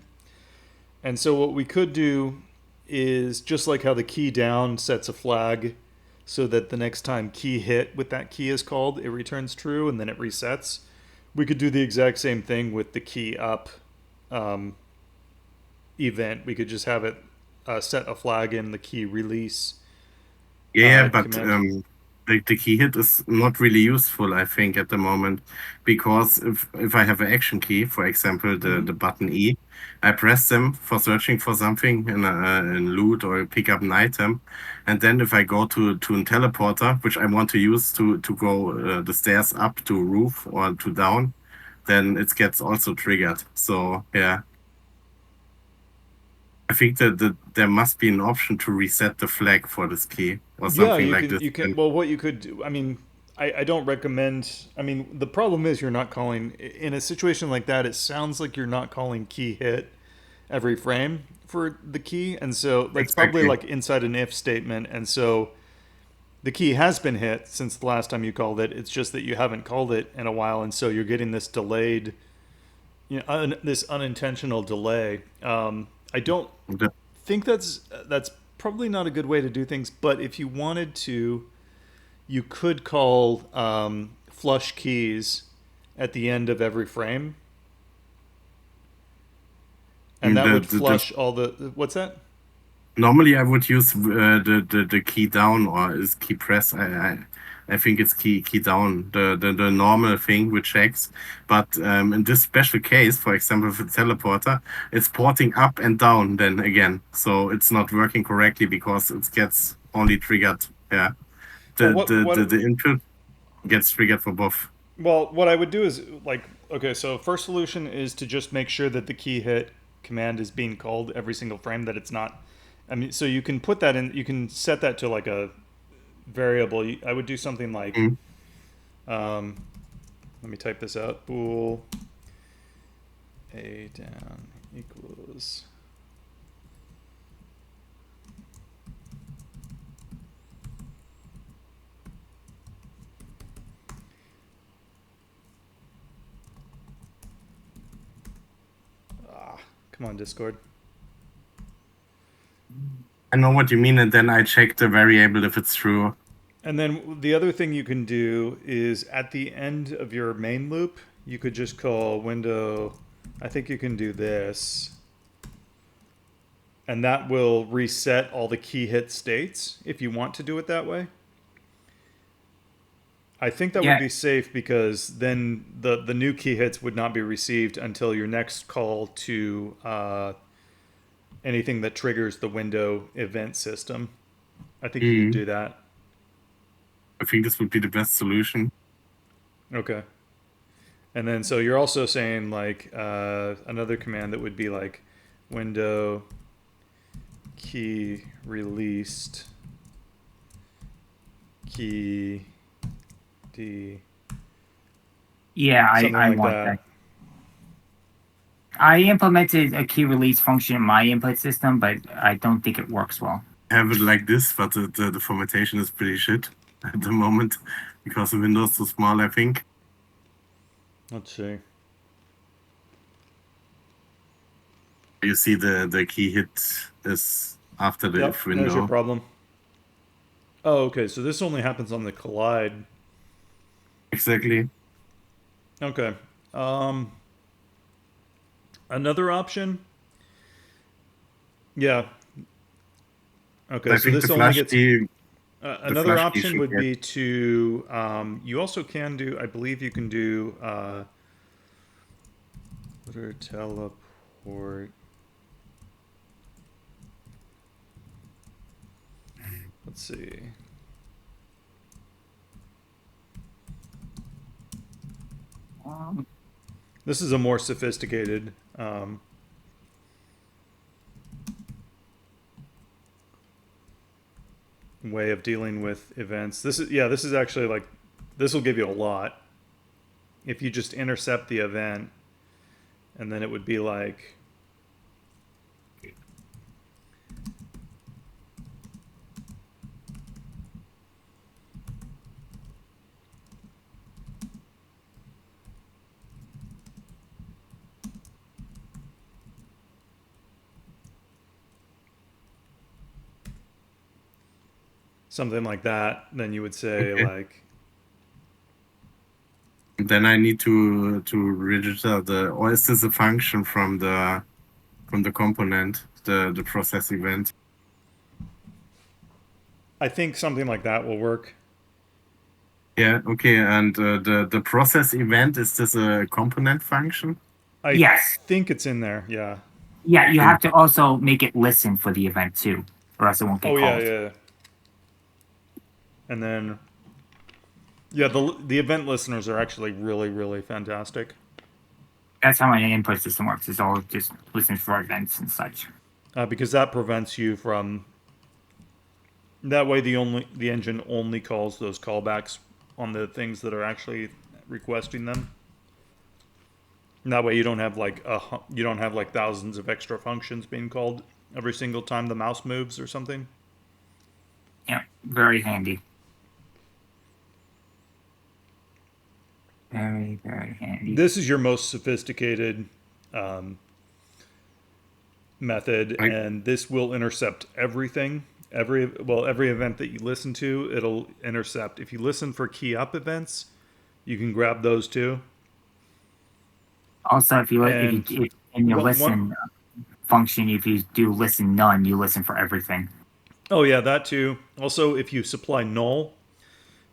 And so what we could do is just like how the key down sets a flag so that the next time key hit with that key is called, it returns true and then it resets. We could do the exact same thing with the key up event. We could just have it set a flag in the key release. but command. the key hit is not really useful, I think, at the moment, because if I have an action key, for example, the button E, I press them for searching for something in loot or pick up an item, and then if I go to a teleporter, which I want to use to go the stairs up to roof or to down, then it gets also triggered. So yeah. I think that there must be an option to reset the flag for this key or something like this. You can. Well, what you could do. I mean, I don't recommend. I mean, the problem is you're not calling in a situation like that. It sounds like you're not calling key hit every frame for the key, and so that's probably Exactly. like inside an if statement. And so the key has been hit since the last time you called it. It's just that you haven't called it in a while, and so you're getting this delayed, this unintentional delay. I don't The- think that's probably not a good way to do things. But if you wanted to, you could call flush keys at the end of every frame, and that the- would the- the- flush all the. What's that? Normally, I would use the key down or is key press. I think it's key down, the normal thing which checks. But in this special case, for example, with the teleporter, it's porting up and down then again. So it's not working correctly because it gets only triggered. Yeah, Well, the input gets triggered for both. Well, what I would do is okay. So first solution is to just make sure that the key hit command is being called every single frame. That it's not. I mean, so you can put that in. You can set that to like a variable. I would do something like. Mm. Let me type this out. Bool a down equals. Come on, Discord. I know what you mean, and then I check the variable if it's true. And then the other thing you can do is at the end of your main loop, you could just call window. I think you can do this. And that will reset all the key hit states if you want to do it that way. I think that would be safe because then the new key hits would not be received until your next call to anything that triggers the window event system. I think you can do that. I think this would be the best solution. Okay. And then so you're also saying like another command that would be like window key released key D. Yeah, I like want that. I implemented a key release function in my input system, but I don't think it works well. I have it like this, but the formattation is pretty shit at the moment because the window is so small, I think. Let's see. You see the key hit is after the if window. There's your problem. Oh, okay. So this only happens on the collide. Exactly. Okay. Another option. Yeah. Okay. I So think this the only flash gets. key, Another flash key option should would get- be to. You also can do. I believe you can do. Order teleport. Let's see. This is a more sophisticated way of dealing with events. This is actually like, this will give you a lot. If you just intercept the event, and then it would be like, something like that, then you would say Okay. like, Then I need to register or is this a function from the component, the process event? I think something like that will work. Yeah, okay. And the process event, is this a component function? I Yes. think it's in there. Yeah. Yeah, you have to also make it listen for the event too, or else it won't get Oh called. yeah. And then, yeah, the event listeners are actually really, really fantastic. That's how my input system works. It's all just listens for events and such. Because that prevents you from. That way, the engine only calls those callbacks on the things that are actually requesting them. And that way, you don't have like thousands of extra functions being called every single time the mouse moves or something. Yeah, very handy. Very, very handy. This is your most sophisticated method, and this will intercept everything. Every event that you listen to, it'll intercept. If you listen for key up events, you can grab those too. Also, if in your Well, listen function, if you do listen none, you listen for everything. Oh yeah, that too. Also, if you supply null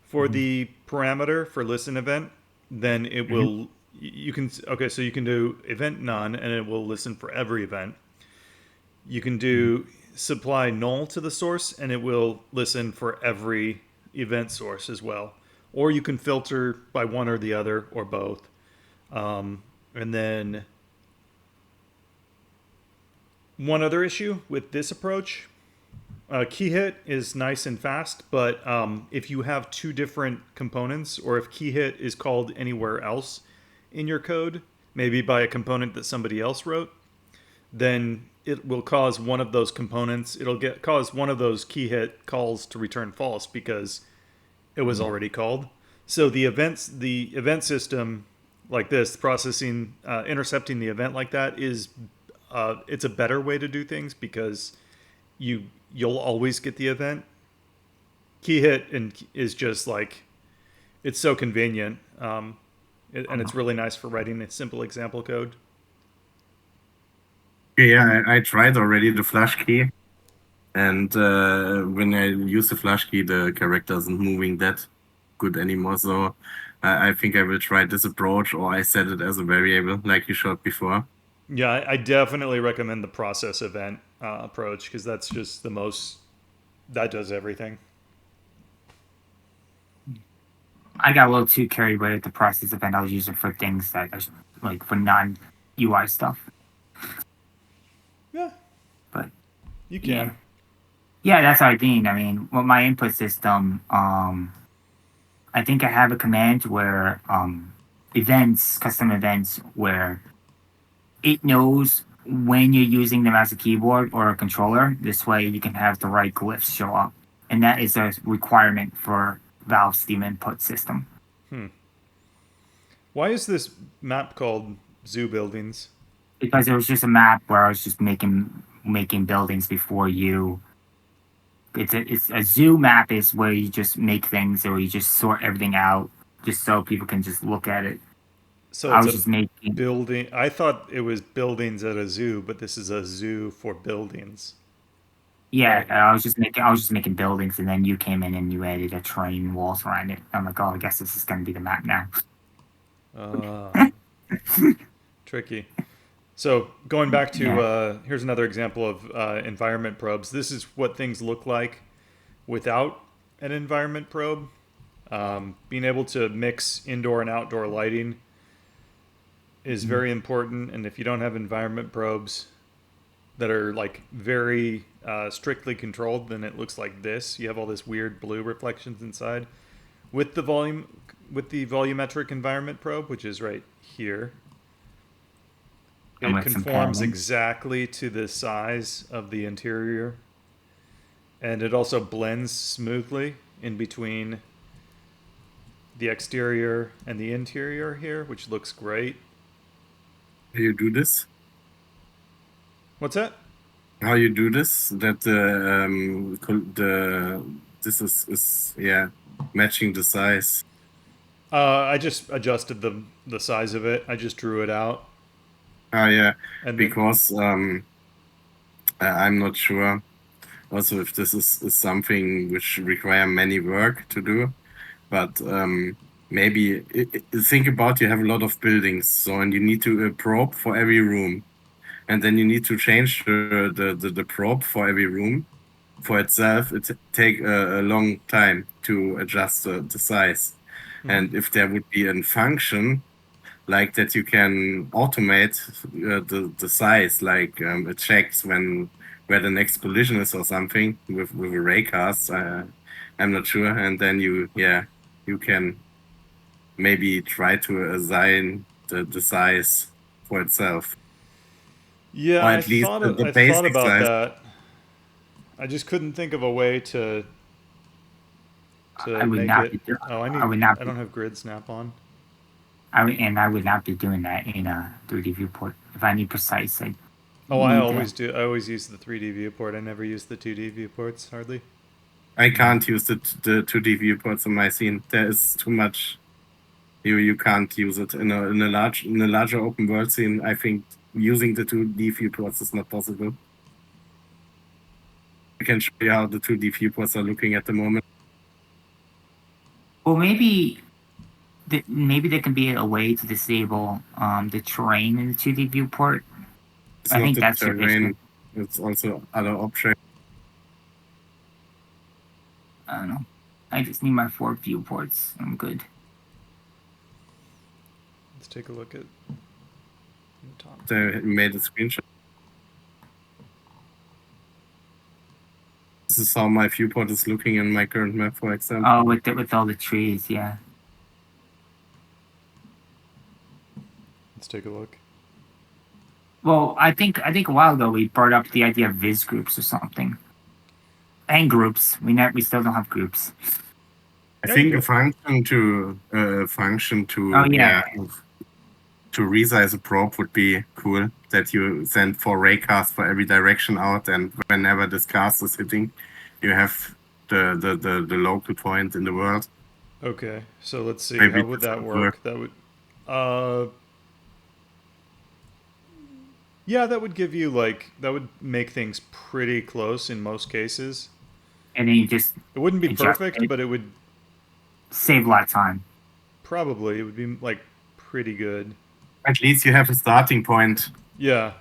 for the parameter for listen event, then it will. You can so you can do event none, and it will listen for every event. You can do supply null to the source, and it will listen for every event source as well. Or you can filter by one or the other, or both. And then one other issue with this approach, key hit is nice and fast, but if you have two different components, or if key hit is called anywhere else in your code, maybe by a component that somebody else wrote, then it will cause one of those components. It'll cause one of those key hit calls to return false because it was already called. So the event system like this, processing, intercepting the event like that is, it's a better way to do things because you you'll always get the event. Key hit is just like, it's so convenient. And it's really nice for writing a simple example code. Yeah, I tried already the flash key. And when I use the flash key, the character isn't moving that good anymore. So I think I will try this approach, or I set it as a variable like you showed before. Yeah, I definitely recommend the process event approach, because that's just the most, that does everything. I got a little too carried away with the process event. I was using for things that are like for non-UI stuff. Yeah, But you can. Yeah, that's what I mean. I mean, with my input system, I think I have a command where events, custom events, where it knows when you're using them as a keyboard or a controller. This way you can have the right glyphs show up. And that is a requirement for Valve Steam input system. Why is this map called Zoo Buildings? Because it was just a map where I was just making buildings before you. It's a zoo map is where you just make things, or you just sort everything out just so people can just look at it. So I it's was just making building. I thought it was buildings at a zoo, but this is a zoo for buildings. Yeah, Right. I was just making buildings, and then you came in and you added a train walls around it. I'm like, oh, I guess this is going to be the map now. Tricky. So going back to here's another example of environment probes. This is what things look like without an environment probe. Being able to mix indoor and outdoor lighting is very important, and if you don't have environment probes that are like very strictly controlled, then it looks like this. You have all this weird blue reflections inside. With the volumetric environment probe, which is right here, it conforms exactly to the size of the interior, and it also blends smoothly in between the exterior and the interior here, which looks great. How you do this? What's that? How you do this? That this is matching the size. I just adjusted the size of it. I just drew it out. Oh yeah, And because I'm not sure also if this is something which require many work to do, but maybe think about, you have a lot of buildings, so, and you need to probe for every room, and then you need to change the probe for every room for itself. It take a long time to adjust the size. And if there would be a function like that, you can automate the size, like it checks where the next collision is or something with a raycast. I'm not sure, and then you can maybe try to assign the size for itself. yeah, Or at least I the thought basic about size. that. I just couldn't think of a way to I would make not it. be, Oh, I don't have grid snap on. I would not be doing that in a 3D viewport. If I need precise, I always do. I always use the 3D viewport. I never use the 2D viewports, hardly. I can't use the 2D viewports in my scene. There is too much. You can't use it in a larger open world scene. I think using the 2D viewports is not possible. I can show you how the 2D viewports are looking at the moment. Well, maybe there can be a way to disable the terrain in the 2D viewport. It's I not think the that's terrain. It's also other objects. I don't know. I just need my 4 viewports. I'm good. Let's take a look at the top. They made a screenshot. This is how my viewport is looking in my current map, for example. Oh, with all the trees, yeah. Let's take a look. Well, I think a while ago we brought up the idea of viz groups or something, and groups. We still don't have groups. I think a function to Oh, yeah. to resize a probe would be cool. that you send 4 raycasts for every direction out, and whenever this cast is hitting, you have the local point in the world. Okay, so let's see. Maybe How would this that would work? That would, yeah, that would give you that would make things pretty close in most cases. And then you just It wouldn't be adjust perfect, it. but it would Save a lot of time. probably, it would be pretty good. At least you have a starting point. Yeah.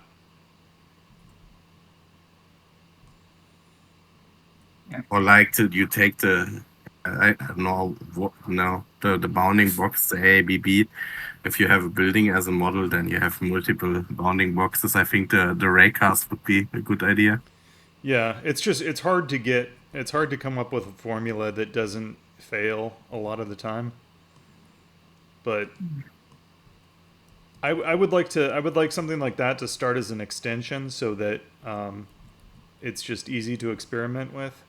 Or you take the I don't know what now the bounding box, the A, B, B. If you have a building as a model, then you have multiple bounding boxes. I think the raycast would be a good idea. Yeah, it's hard to come up with a formula that doesn't fail a lot of the time. But I would like something like that to start as an extension so that it's just easy to experiment with.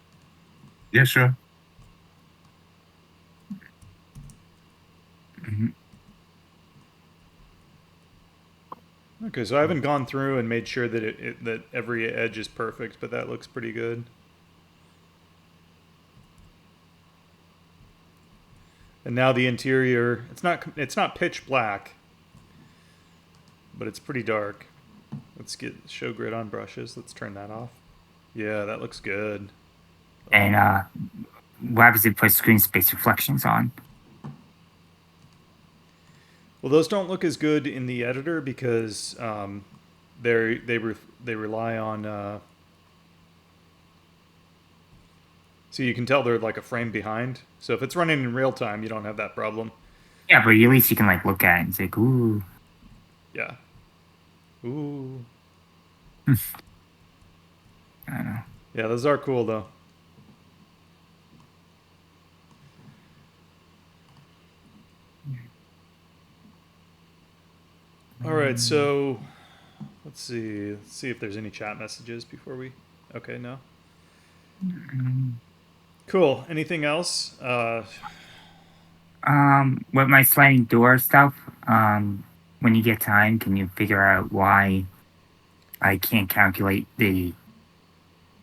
Yeah, sure. Okay, so I haven't gone through and made sure that that every edge is perfect, but that looks pretty good. And now the interior, it's not pitch black, but it's pretty dark. Let's get show grid on brushes. Let's turn that off. Yeah, that looks good. And what happens if you put screen space reflections on? Well, those don't look as good in the editor because they rely on. So you can tell they're like a frame behind. So if it's running in real time, you don't have that problem. Yeah, but at least you can look at it and say, "Ooh." Yeah. Ooh. I don't know. Yeah, those are cool though. All right, so let's see if there's any chat messages before we. Okay, no. Cool. Anything else? With my sliding door stuff, when you get time, can you figure out why I can't calculate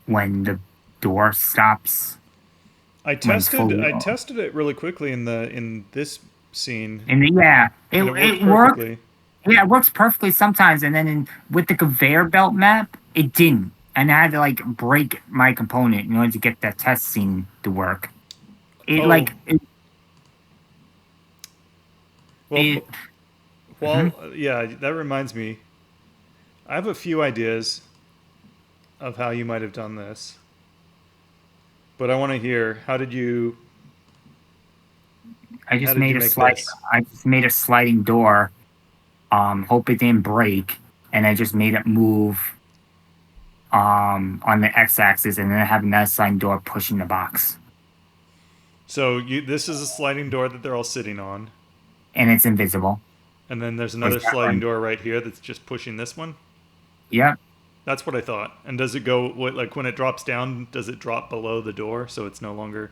when the door stops? I tested it really quickly in this scene. And it Perfectly. worked. Yeah, it works perfectly sometimes, and then with the conveyor belt map, it didn't, and I had to break my component in order to get that test scene to work. Well, yeah, that reminds me. I have a few ideas of how you might have done this, but I want to hear how did you. I just made a sliding door. Hope it didn't break, and I just made it move on the x-axis, and then I have another sliding door pushing the box. So this is a sliding door that they're all sitting on, and it's invisible. And then there's another sliding door right here that's just pushing this one. Yep. That's what I thought. And does it go when it drops down? Does it drop below the door so it's no longer?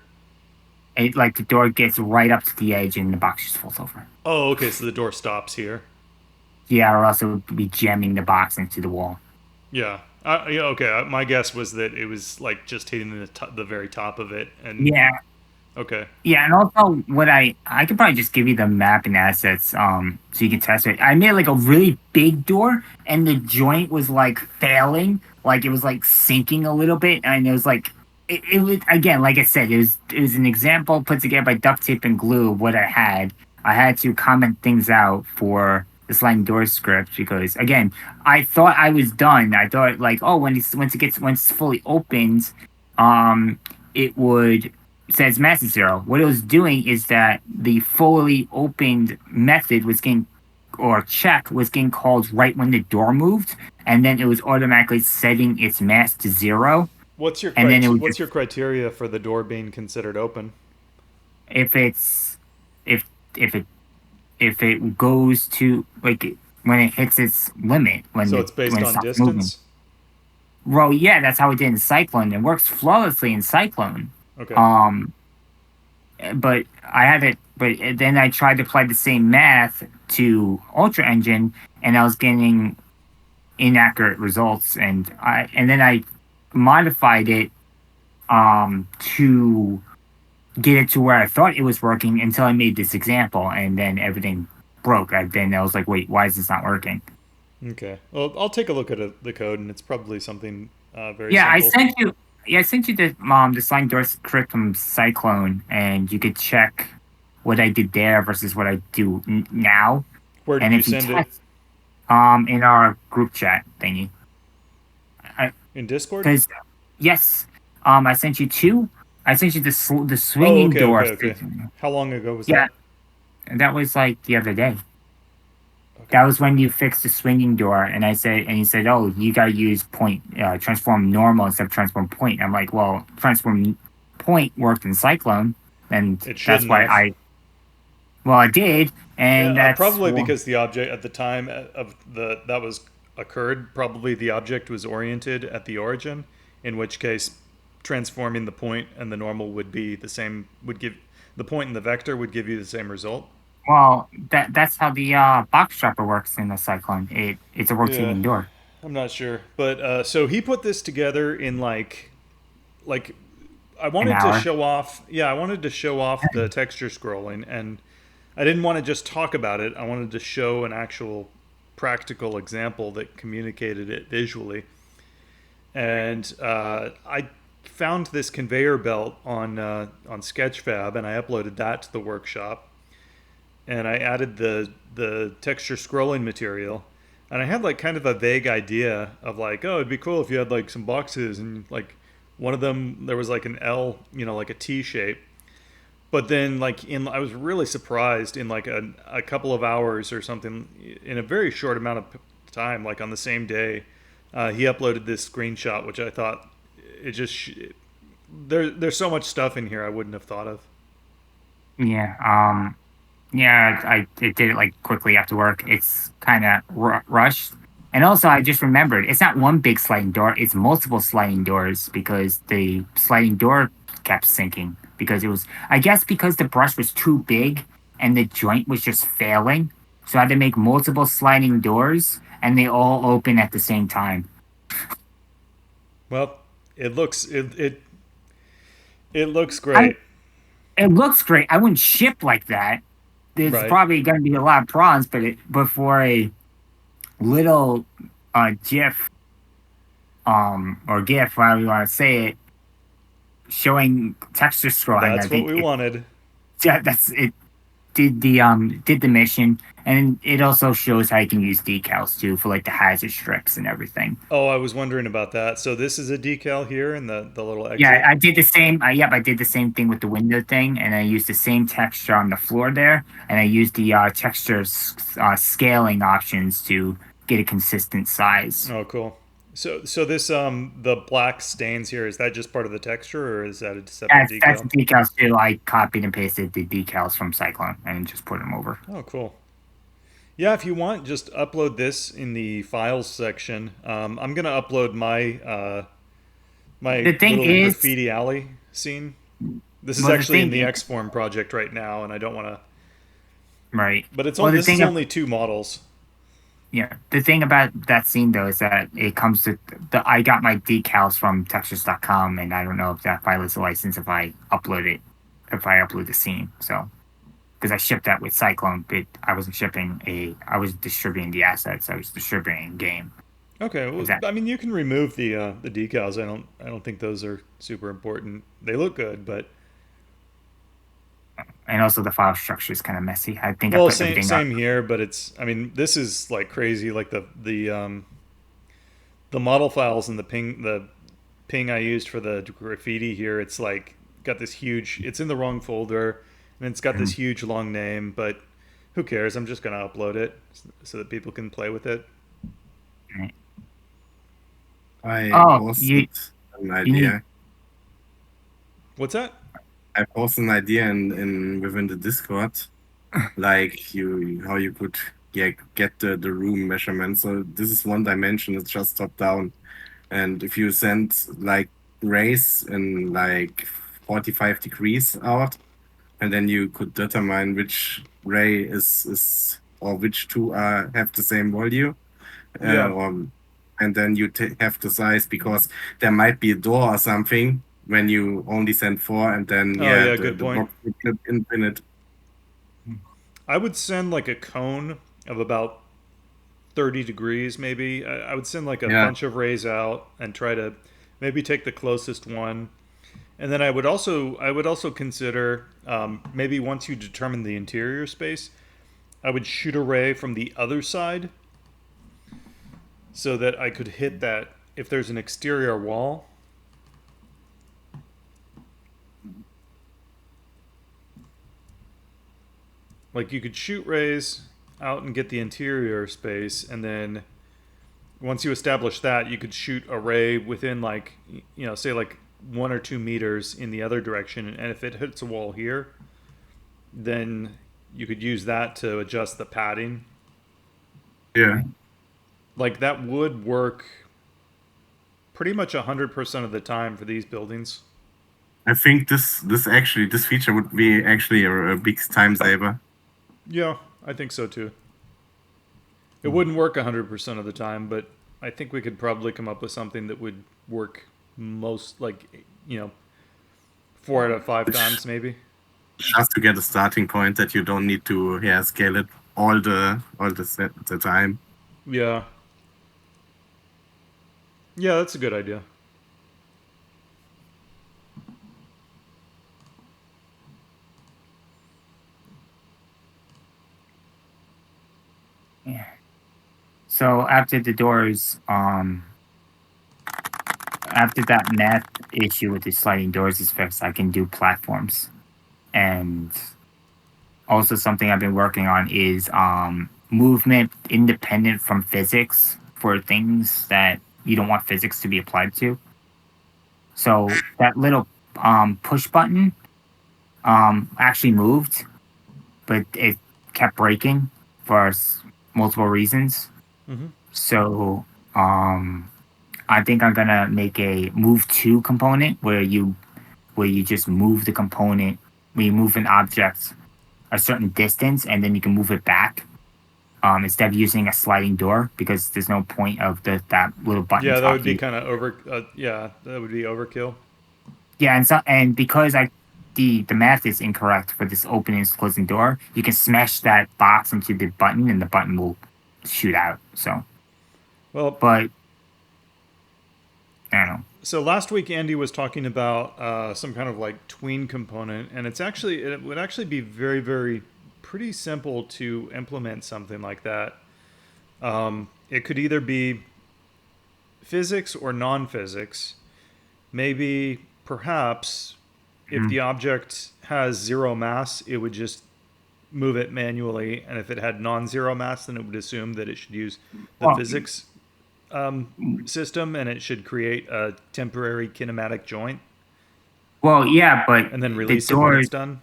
The door gets right up to the edge, and the box just falls over. Oh, okay. So the door stops here. Yeah, or else it would be jamming the box into the wall. Yeah. Yeah. Okay. My guess was that it was just hitting the very top of it. And yeah. Okay. Yeah, and also I could probably just give you the map and assets, so you can test it. I made a really big door, and the joint was failing, it was sinking a little bit, and it was it was, again, like I said, it was an example put together by duct tape and glue of what I had. I had to comment things out for the sliding door script because, again, I thought I was done. I thought once it's fully opened, it would says massive 0. What it was doing is that the fully opened method was getting called right when the door moved, and then it was automatically setting its mass to 0. What's your criteria for the door being considered open? If it goes to when it hits its limit, it's based on distance. Moving. Well, yeah, that's how it did in Cyclone. It works flawlessly in Cyclone. Okay. But then I tried to apply the same math to Ultra Engine, and I was getting inaccurate results, and then I modified it to get it to where I thought it was working until I made this example, and then everything broke. Then I was like, wait, why is this not working? Okay. Well, I'll take a look at the code, and it's probably something very Yeah, simple. I sent you the sliding door script from Cyclone, and you could check what I did there versus what I do now. Where did And you if you send it? test, in our group chat thingy. In Discord? Because yes, I sent you two. I sent you the swinging okay, door. okay. How long ago was Yeah, that? and that was like the other day. Okay. That was when you fixed the swinging door, and he said, "Oh, you gotta use transform normal instead of transform point." I'm like, "Well, transform point worked in Cyclone, and It that's shouldn't why have. I did, and Yeah, that's probably because the object at the time of that was occurred, probably the object was oriented at the origin, in which case transforming the point and the normal would be the same, would give the point and the vector would give you the same result. well, that's how the box dropper works in the Cyclone. It's a Yeah, rotating door. I'm not sure, but so he put this together in like I An wanted to hour. show off. Yeah, I wanted to show off the texture scrolling, and I didn't want to just talk about it. I wanted to show an actual practical example that communicated it visually. And I found this conveyor belt on Sketchfab, and I uploaded that to the workshop. And I added the texture scrolling material, and I had like kind of a vague idea of like, oh, it'd be cool if you had like some boxes, and like one of them there was like an L, like a T shape. But then like I was really surprised in like a couple of hours or something, in a very short amount of time, like on the same day, he uploaded this screenshot, which I thought it just there's so much stuff in here I wouldn't have thought of. Yeah. Yeah, I did it like quickly after work. It's kind of rushed. And also, I just remembered it's not one big sliding door, it's multiple sliding doors because the sliding door kept sinking because it was, I guess, because the brush was too big and the joint was just failing. So I had to make multiple sliding doors and they all open at the same time. Well, it looks it looks great. It looks great. I wouldn't ship like that. There's Right. probably going to be a lot of prawns, but for a little GIF or GIF, however you want to say it, showing texture scrolling. That's what we wanted. Yeah, that's it. Did the mission, and it also shows how you can use decals too for like the hazard strips and everything. Oh, I was wondering about that. So this is a decal here in the little exit. Yeah, I did the same. I did the same thing with the window thing, and I used the same texture on the floor there, and I used the texture scaling options to get a consistent size. Oh, cool. So this the black stains here, is that just part of the texture, or is that a separate That's decal? decals too. I copied and pasted the decals from Cyclone and just put them over. Oh, cool. Yeah, if you want, just upload this in the files section. I'm gonna upload my my The thing little is- graffiti alley scene. This is Well, the actually in thing the is- Xform project right now, and I don't want to. Right. But it's Well, only the this is thing only 2 models. Yeah, the thing about that scene though is that it comes to I got my decals from textures.com, and I don't know if that violates the license if I upload the scene. So, because I shipped that with Cyclone, but I wasn't I was distributing the assets. I was distributing game. Okay, well, Exactly. I mean, you can remove the decals. I don't think those are super important. They look good, but And also the file structure is kind of messy. I think I well, put everything same up. here. But it's, I mean, this is like crazy. Like the model files and the ping I used for the graffiti here. It's like got this huge. It's in the wrong folder, and it's got this huge long name. But who cares? I'm just gonna upload it so that people can play with it. I Oh, posted an idea. What's that? I posted an idea in within the Discord, like how you could get the room measurement. So this is one dimension. It's just top down, and if you send like rays in like 45 degrees out, and then you could determine which ray is or which two have the same value. Yeah. Or and then you have to size because there might be a door or something when you only send 4, and then good the point. box would flip infinite. I would send like a cone of about 30 degrees, maybe. I would send like a bunch of rays out and try to maybe take the closest one. And then I would also consider maybe once you determine the interior space, I would shoot a ray from the other side so that I could hit that if there's an exterior wall. Like you could shoot rays out and get the interior space, and then once you establish that, you could shoot a ray within like, say like 1 or 2 meters in the other direction, and if it hits a wall here, then you could use that to adjust the padding. Yeah. Like that would work pretty much 100% of the time for these buildings. I think this feature would be actually a big time saver. Yeah, I think so too. It wouldn't work 100% of the time, but I think we could probably come up with something that would work most, 4 out of 5 times maybe. Just to get a starting point that you don't need to scale it all the time. Yeah. Yeah, that's a good idea. Yeah. So after the doors, after that math issue with the sliding doors is fixed, I can do platforms. And also something I've been working on is movement independent from physics for things that you don't want physics to be applied to. So that little push button actually moved, but it kept breaking for multiple reasons. Mm-hmm. So I think I'm gonna make a move to component where you just move the component, where you move an object a certain distance and then you can move it back instead of using a sliding door, because there's no point of that little button. Yeah, that would be kind of that would be overkill. Yeah, and because the math is incorrect for this opening and closing door, you can smash that box into the button and the button will shoot out. So, but I don't know. So last week Andy was talking about some kind of like tween component, and it would actually be very, very pretty simple to implement something like that. It could either be physics or non-physics. Maybe perhaps if the object has 0 mass, it would just move it manually, and if it had non-zero mass, then it would assume that it should use the physics system, and it should create a temporary kinematic joint. Well, yeah, but and then release it when it's done.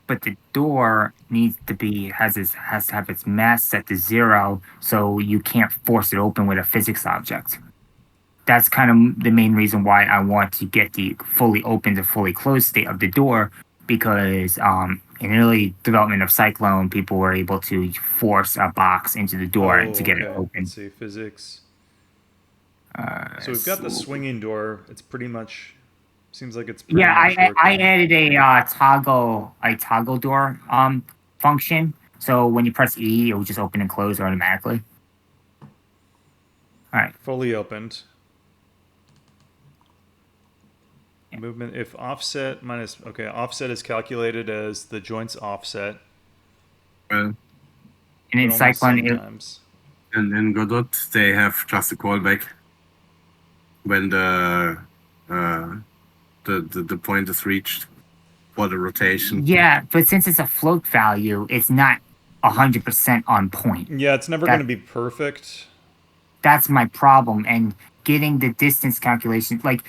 But the door needs to has to have its mass set to 0, so you can't force it open with a physics object. That's kind of the main reason why I want to get the fully open to fully closed state of the door, because in early development of Cyclone, people were able to force a box into the door to get it open. Let's see, physics. So we've got the swinging door. It's pretty much seems like it's pretty much I added a toggle door function. So when you press E, it will just open and close automatically. All right, fully opened. Yeah. Movement if offset offset is calculated as the joint's offset. Well, and in Cyclone, and in Godot, they have just a callback when the point is reached for the rotation. Yeah, but since it's a float value, it's not 100% on point. Yeah, it's never going to be perfect. That's my problem. And getting the distance calculation, like,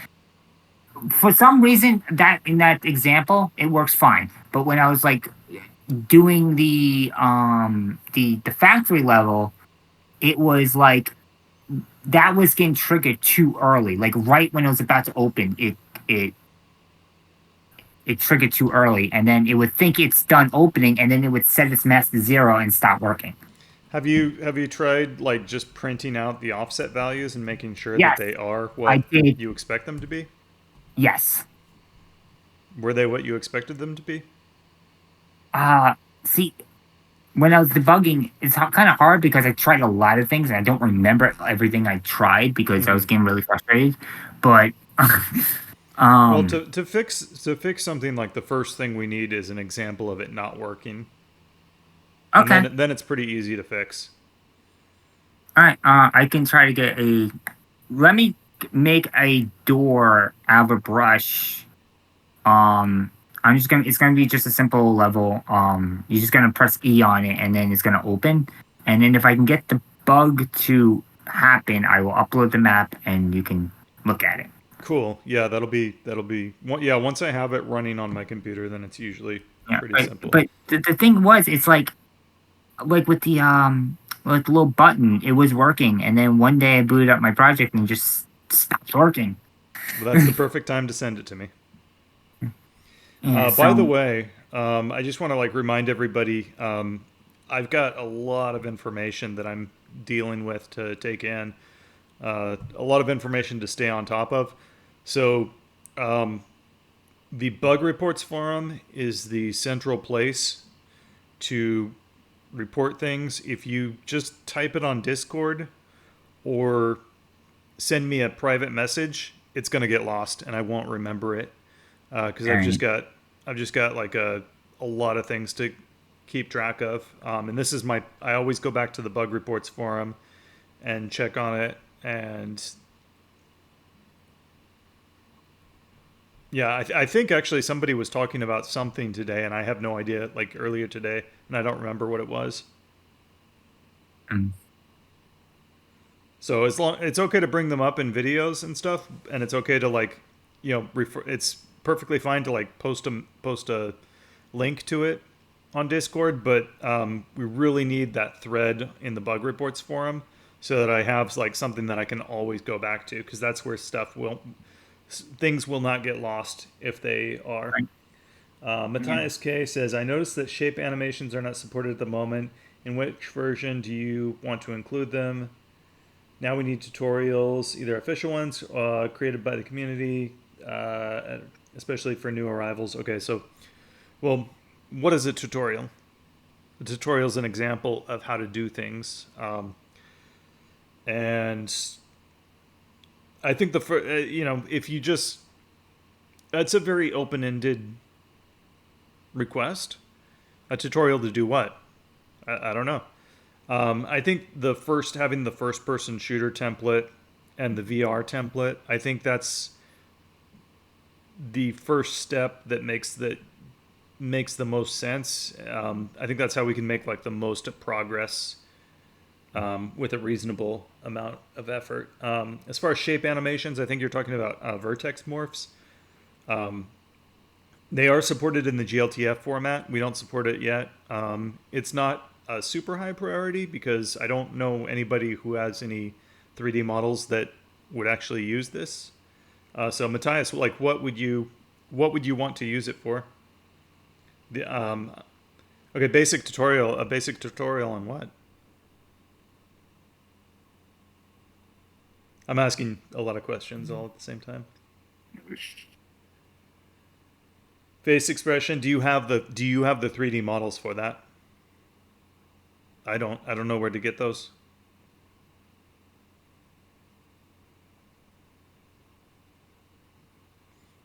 for some reason, that in that example, it works fine. But when I was like doing the factory level, it was like that was getting triggered too early. Like right when it was about to open, it triggered too early, and then it would think it's done opening, and then it would set its mass to 0 and stop working. Have you tried like just printing out the offset values and making sure that Yes, they are I what did. you expect them to be? Yes. Were they what you expected them to be? See, when I was debugging, it's kind of hard because I tried a lot of things and I don't remember everything I tried because I was getting really frustrated. But Well, um, to fix something like the first thing we need is an example of it not working, and okay, then it's pretty easy to fix. all right. I can try to get a. Let me make a door out of a brush. I'm just gonna. It's gonna be just a simple level. You're just gonna press E on it, and then it's gonna open. And then if I can get the bug to happen, I will upload the map, and you can look at it. Cool. Yeah, yeah. Once I have it running on my computer, then it's usually Yeah, pretty simple. but the thing was, it's like with the with the little button, it was working, and then one day I booted up my project and it just stopped working. Well, that's the perfect time to send it to me. Yeah, By the so way, I just want to like remind everybody. I've got a lot of information that I'm dealing with to take in. A lot of information to stay on top of. So, the bug reports forum is the central place to report things. If you just type it on Discord or send me a private message, it's going to get lost and I won't remember it because I've just got like a lot of things to keep track of. And this is I always go back to the bug reports forum and check on it. And yeah, I think actually somebody was talking about something today, and I have no idea, like earlier today, and I don't remember what it was. Mm. So it's okay to bring them up in videos and stuff, and it's okay to like, it's perfectly fine to like post a link to it on Discord, but we really need that thread in the bug reports forum so that I have like something that I can always go back to, because that's where things will not get lost if they are. Matthias K says, I noticed that shape animations are not supported at the moment. In which version do you want to include them? Now we need tutorials, either official ones created by the community, especially for new arrivals. Okay, so, well, what is a tutorial? A tutorial is an example of how to do things. And I think if you just, that's a very open-ended request. A tutorial to do what? I don't know. I think having the first person shooter template and the VR template, I think that's the first step that makes the most sense. I think that's how we can make like the most progress with a reasonable amount of effort. As far as shape animations, I think you're talking about vertex morphs. They are supported in the GLTF format. We don't support it yet. It's not a super high priority because I don't know anybody who has any 3D models that would actually use this. So Matthias, like, what would you want to use it for? Okay, basic tutorial. A basic tutorial on what? I'm asking a lot of questions all at the same time. Face expression. Do you have the 3D models for that? I don't know where to get those.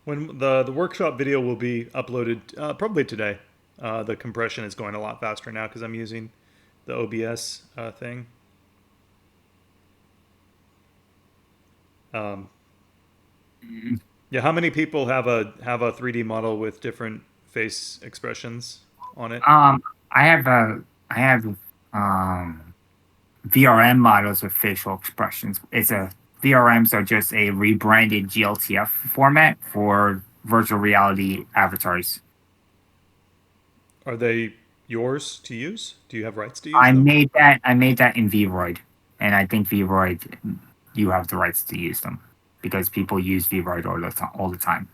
When the workshop video will be uploaded probably today. The compression is going a lot faster now because I'm using the OBS thing. Yeah, how many people have a 3D model with different face expressions on it? I have VRM models with facial expressions. VRMs are just a rebranded GLTF format for virtual reality avatars. Are they yours to use? Do you have rights to use I them? made that in Vroid, and I think Vroid, you have the rights to use them because people use Vroid all the time.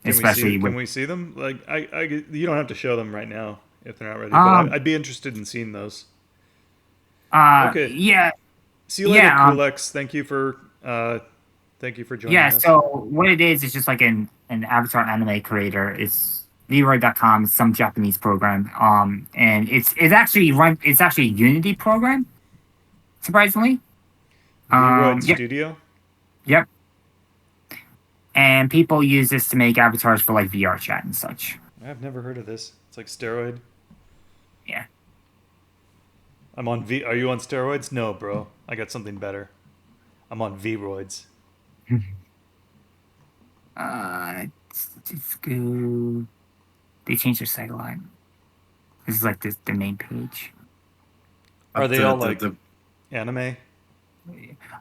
Can we see them? Like, you don't have to show them right now if they're not ready. But I'd be interested in seeing those. Okay. Yeah, See you later, yeah, Kulex. Thank you for joining yeah. us. So what it is just like an avatar anime creator. It's Leroy.com. It's some Japanese program. And it's actually It's actually a Unity program. Surprisingly. Leroy Yep. Studio. Yep. And people use this to make avatars for like VR chat and such. I've never heard of this. It's like steroid. Yeah. I'm on V. Are you on steroids? No, bro. I got something better. I'm on V-roids. Let's go. They changed their site a lot. This is like the main page. Are they the- all the- like the- anime?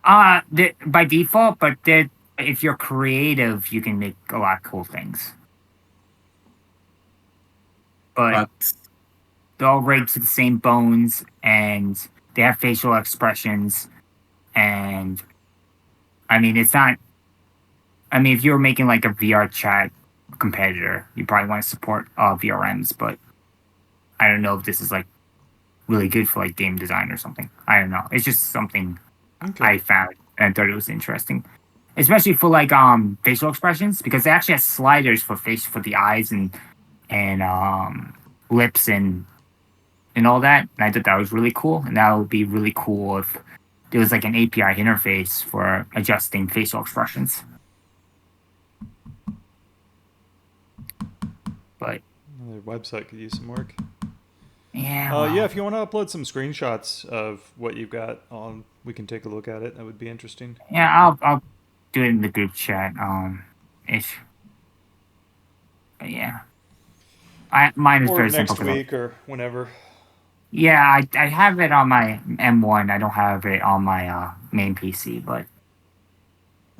By default, but if you're creative, you can make a lot of cool things. But but they're all rigged to the same bones, and they have facial expressions. And I mean, it's not. I mean, if you were making like a VR chat competitor, you probably want to support VRMs. But I don't know if this is like really good for like game design or something. I don't know. It's just something Okay. I found and thought it was interesting, especially for like facial expressions, because they actually have sliders for the eyes and lips and all that. And I thought that was really cool. And that would be really cool if there was like an API interface for adjusting facial expressions. But Their website could use some work. yeah, well, Yeah, if you want to upload some screenshots of what you've got on, we can take a look at it. That would be interesting. yeah, I'll do it in the group chat. Ish. But yeah, mine is Or very next simple. 'cause week or whenever. Yeah, I have it on my M1. I don't have it on my main PC, but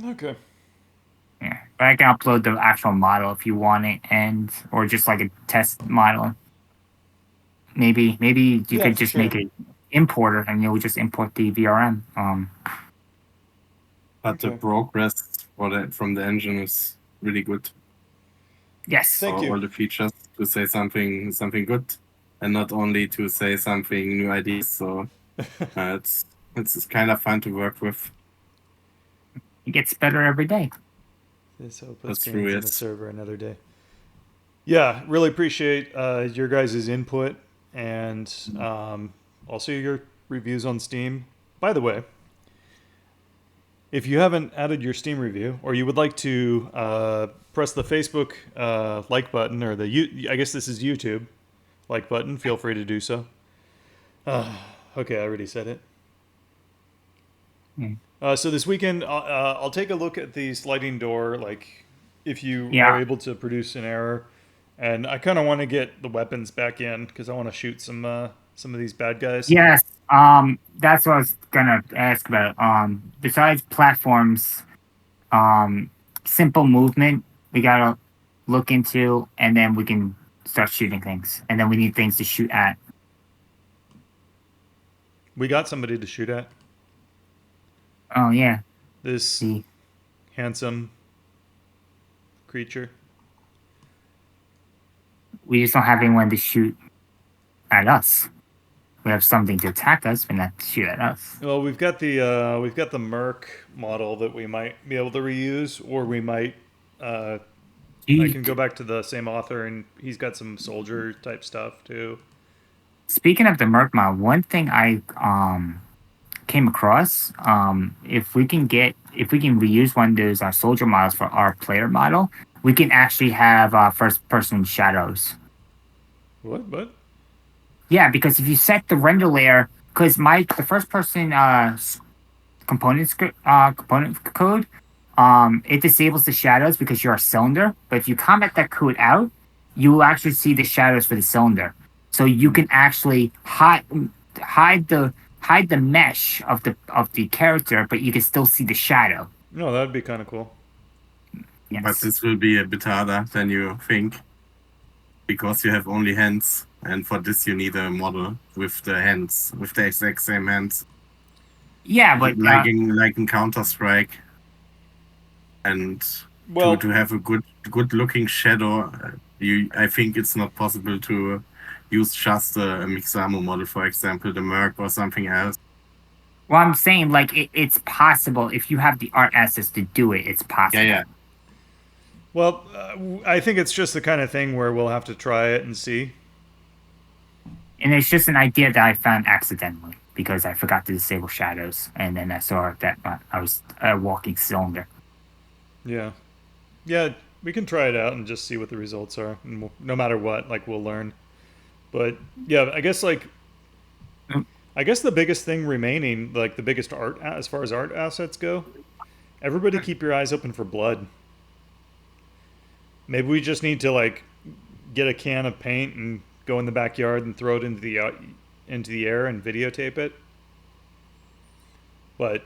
Okay. yeah. But I can upload the actual model if you want it, or just like a test model. Maybe you Yeah, could for just sure. make an importer, and you'll just import the VRM. But the Okay. progress from the engine is really good. Yes. Thank you. All the features to say something good, and not only to say something new ideas. So it's kind of fun to work with. It gets better every day. This hope That's gains true, in the yes. server another day. Yeah, really appreciate your guys' input and also your reviews on Steam. By the way, if you haven't added your Steam review, or you would like to press the Facebook like button, or I guess this is YouTube like button, feel free to do so. Okay, I already said it. So this weekend, I'll take a look at the sliding door, like if you Yeah. are able to produce an error. And I kind of want to get the weapons back in because I want to shoot some of these bad guys. Yes. That's what I was gonna ask about. Besides platforms, simple movement we gotta look into, and then we can start shooting things. And then we need things to shoot at. We got somebody to shoot at. Oh yeah. This See. handsome creature. We just don't have anyone to shoot at us. We have something to attack us, but not to shoot at us. Well, we've got the Merc model that we might be able to reuse, or we might. I can go back to the same author, and he's got some soldier type stuff too. Speaking of the Merc model, one thing I came across, if we can reuse one of those soldier models for our player model, we can actually have first person shadows. What? Yeah, because if you set the render layer, because the first person component code, it disables the shadows because you're a cylinder. But if you comment that code out, you will actually see the shadows for the cylinder. So you can actually hide the mesh of the character, but you can still see the shadow. No, that'd be kind of cool. Yes. But this will be a bit harder than you think, because you have only hands, and for this you need a model with the hands, with the exact same hands. Yeah, but like in Counter-Strike, and Well, to have a good looking shadow, I think it's not possible to use just a Mixamo model, for example, the Merc or something else. Well, I'm saying like it's possible if you have the art assets to do it. It's possible. Yeah. Well, I think it's just the kind of thing where we'll have to try it and see. And it's just an idea that I found accidentally because I forgot to disable shadows, and then I saw that I was a walking cylinder. Yeah. Yeah, we can try it out and just see what the results are. And no matter what, like, we'll learn. But yeah, I guess the biggest thing remaining, like the biggest art as far as art assets go, everybody keep your eyes open for blood. Maybe we just need to like get a can of paint and go in the backyard and throw it into the air and videotape it. But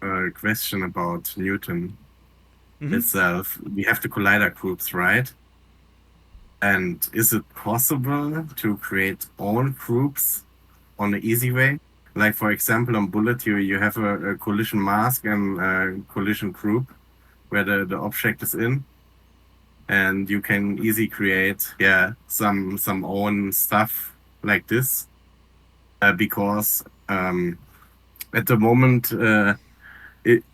A question about Newton itself. We have the collider groups, right? And is it possible to create own groups on an easy way? Like, for example, on Bullet, you have a collision mask and a collision group where the object is in. And you can easily create, some own stuff like this. Because at the moment,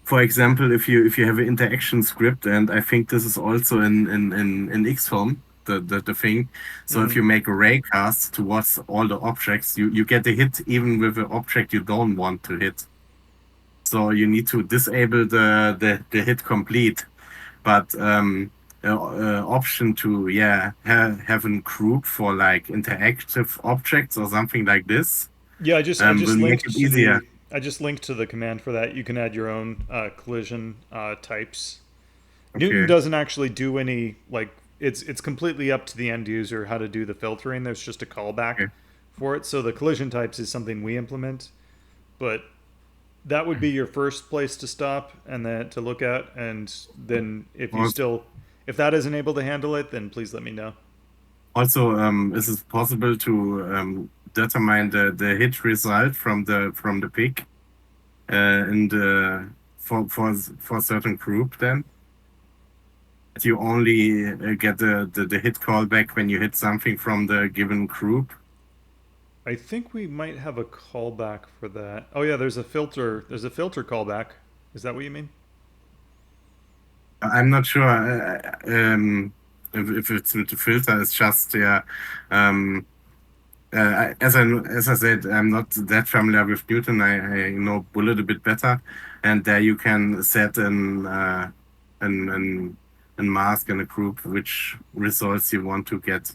for example, if you have an interaction script, and I think this is also in XFilm, the thing. So if you make a raycast towards all the objects, you get a hit even with an object you don't want to hit. So you need to disable the hit complete. But option to have a group for like interactive objects or something like this. yeah, I just will linked make it to easier. I just linked to the command for that. You can add your own collision types. Newton Okay. doesn't actually do any like it's completely up to the end user how to do the filtering. There's just a callback Okay. for it. So the collision types is something we implement, but that would be your first place to stop and then to look at. And then if that isn't able to handle it, then please let me know. Also, is it possible to determine the hit result from the pick in the for a certain group then? That you only get the hit callback when you hit something from the given group. I think we might have a callback for that. Oh yeah, there's a filter. There's a filter callback. Is that what you mean? I'm not sure if it's with the filter. It's just as I said, I'm not that familiar with Newton. I know Bullet a bit better, and there you can set an mask and a group which results you want to get.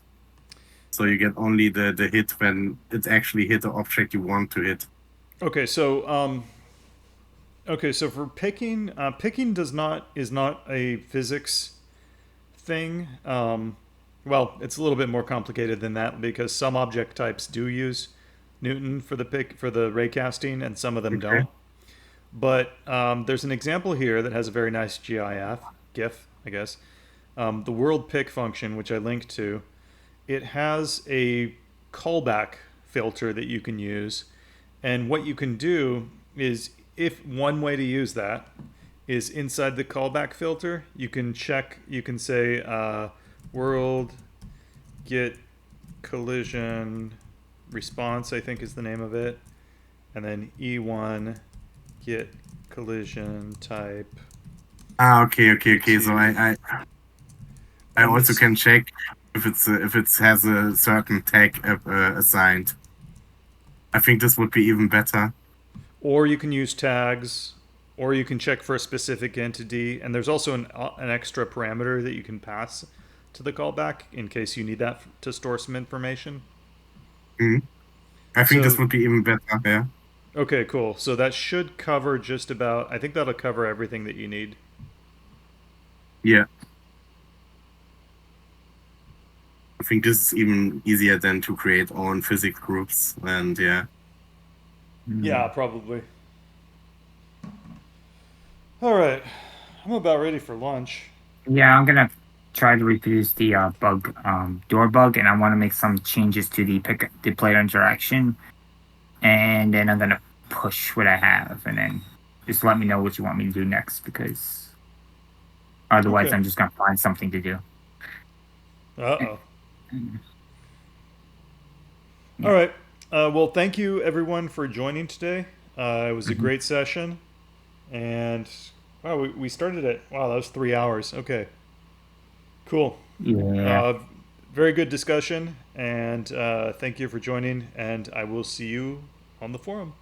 So you get only the hit when it actually hit the object you want to hit. Okay, so for picking, picking is not a physics thing. Well, it's a little bit more complicated than that because some object types do use Newton for the raycasting, and some of them Okay. don't. But there's an example here that has a very nice GIF, I guess. The world pick function, which I linked to, it has a callback filter that you can use. And what you can do is, if one way to use that is inside the callback filter, you can say world get collision response, I think is the name of it. And then E1 get collision type. Okay. So I And also this- can check if it has a certain tag assigned. I think this would be even better. Or you can use tags, or you can check for a specific entity. And there's also an extra parameter that you can pass to the callback in case you need that to store some information. I think this So- would be even better. Yeah. Okay, cool. So that should cover just about, I think that'll cover everything that you need. Yeah. I think this is even easier than to create own physics groups, and yeah. Yeah, probably. All right. I'm about ready for lunch. Yeah, I'm gonna try to reproduce the door bug, and I want to make some changes to the player interaction, and then I'm gonna push what I have, and then just let me know what you want me to do next, because otherwise Okay. I'm just gonna find something to do. Uh-oh. Yeah. All right. Well, thank you everyone for joining today. It was a great session, and wow, we started it. Wow, that was 3 hours. Okay, cool. Yeah. Very good discussion, and thank you for joining. And I will see you on the forum.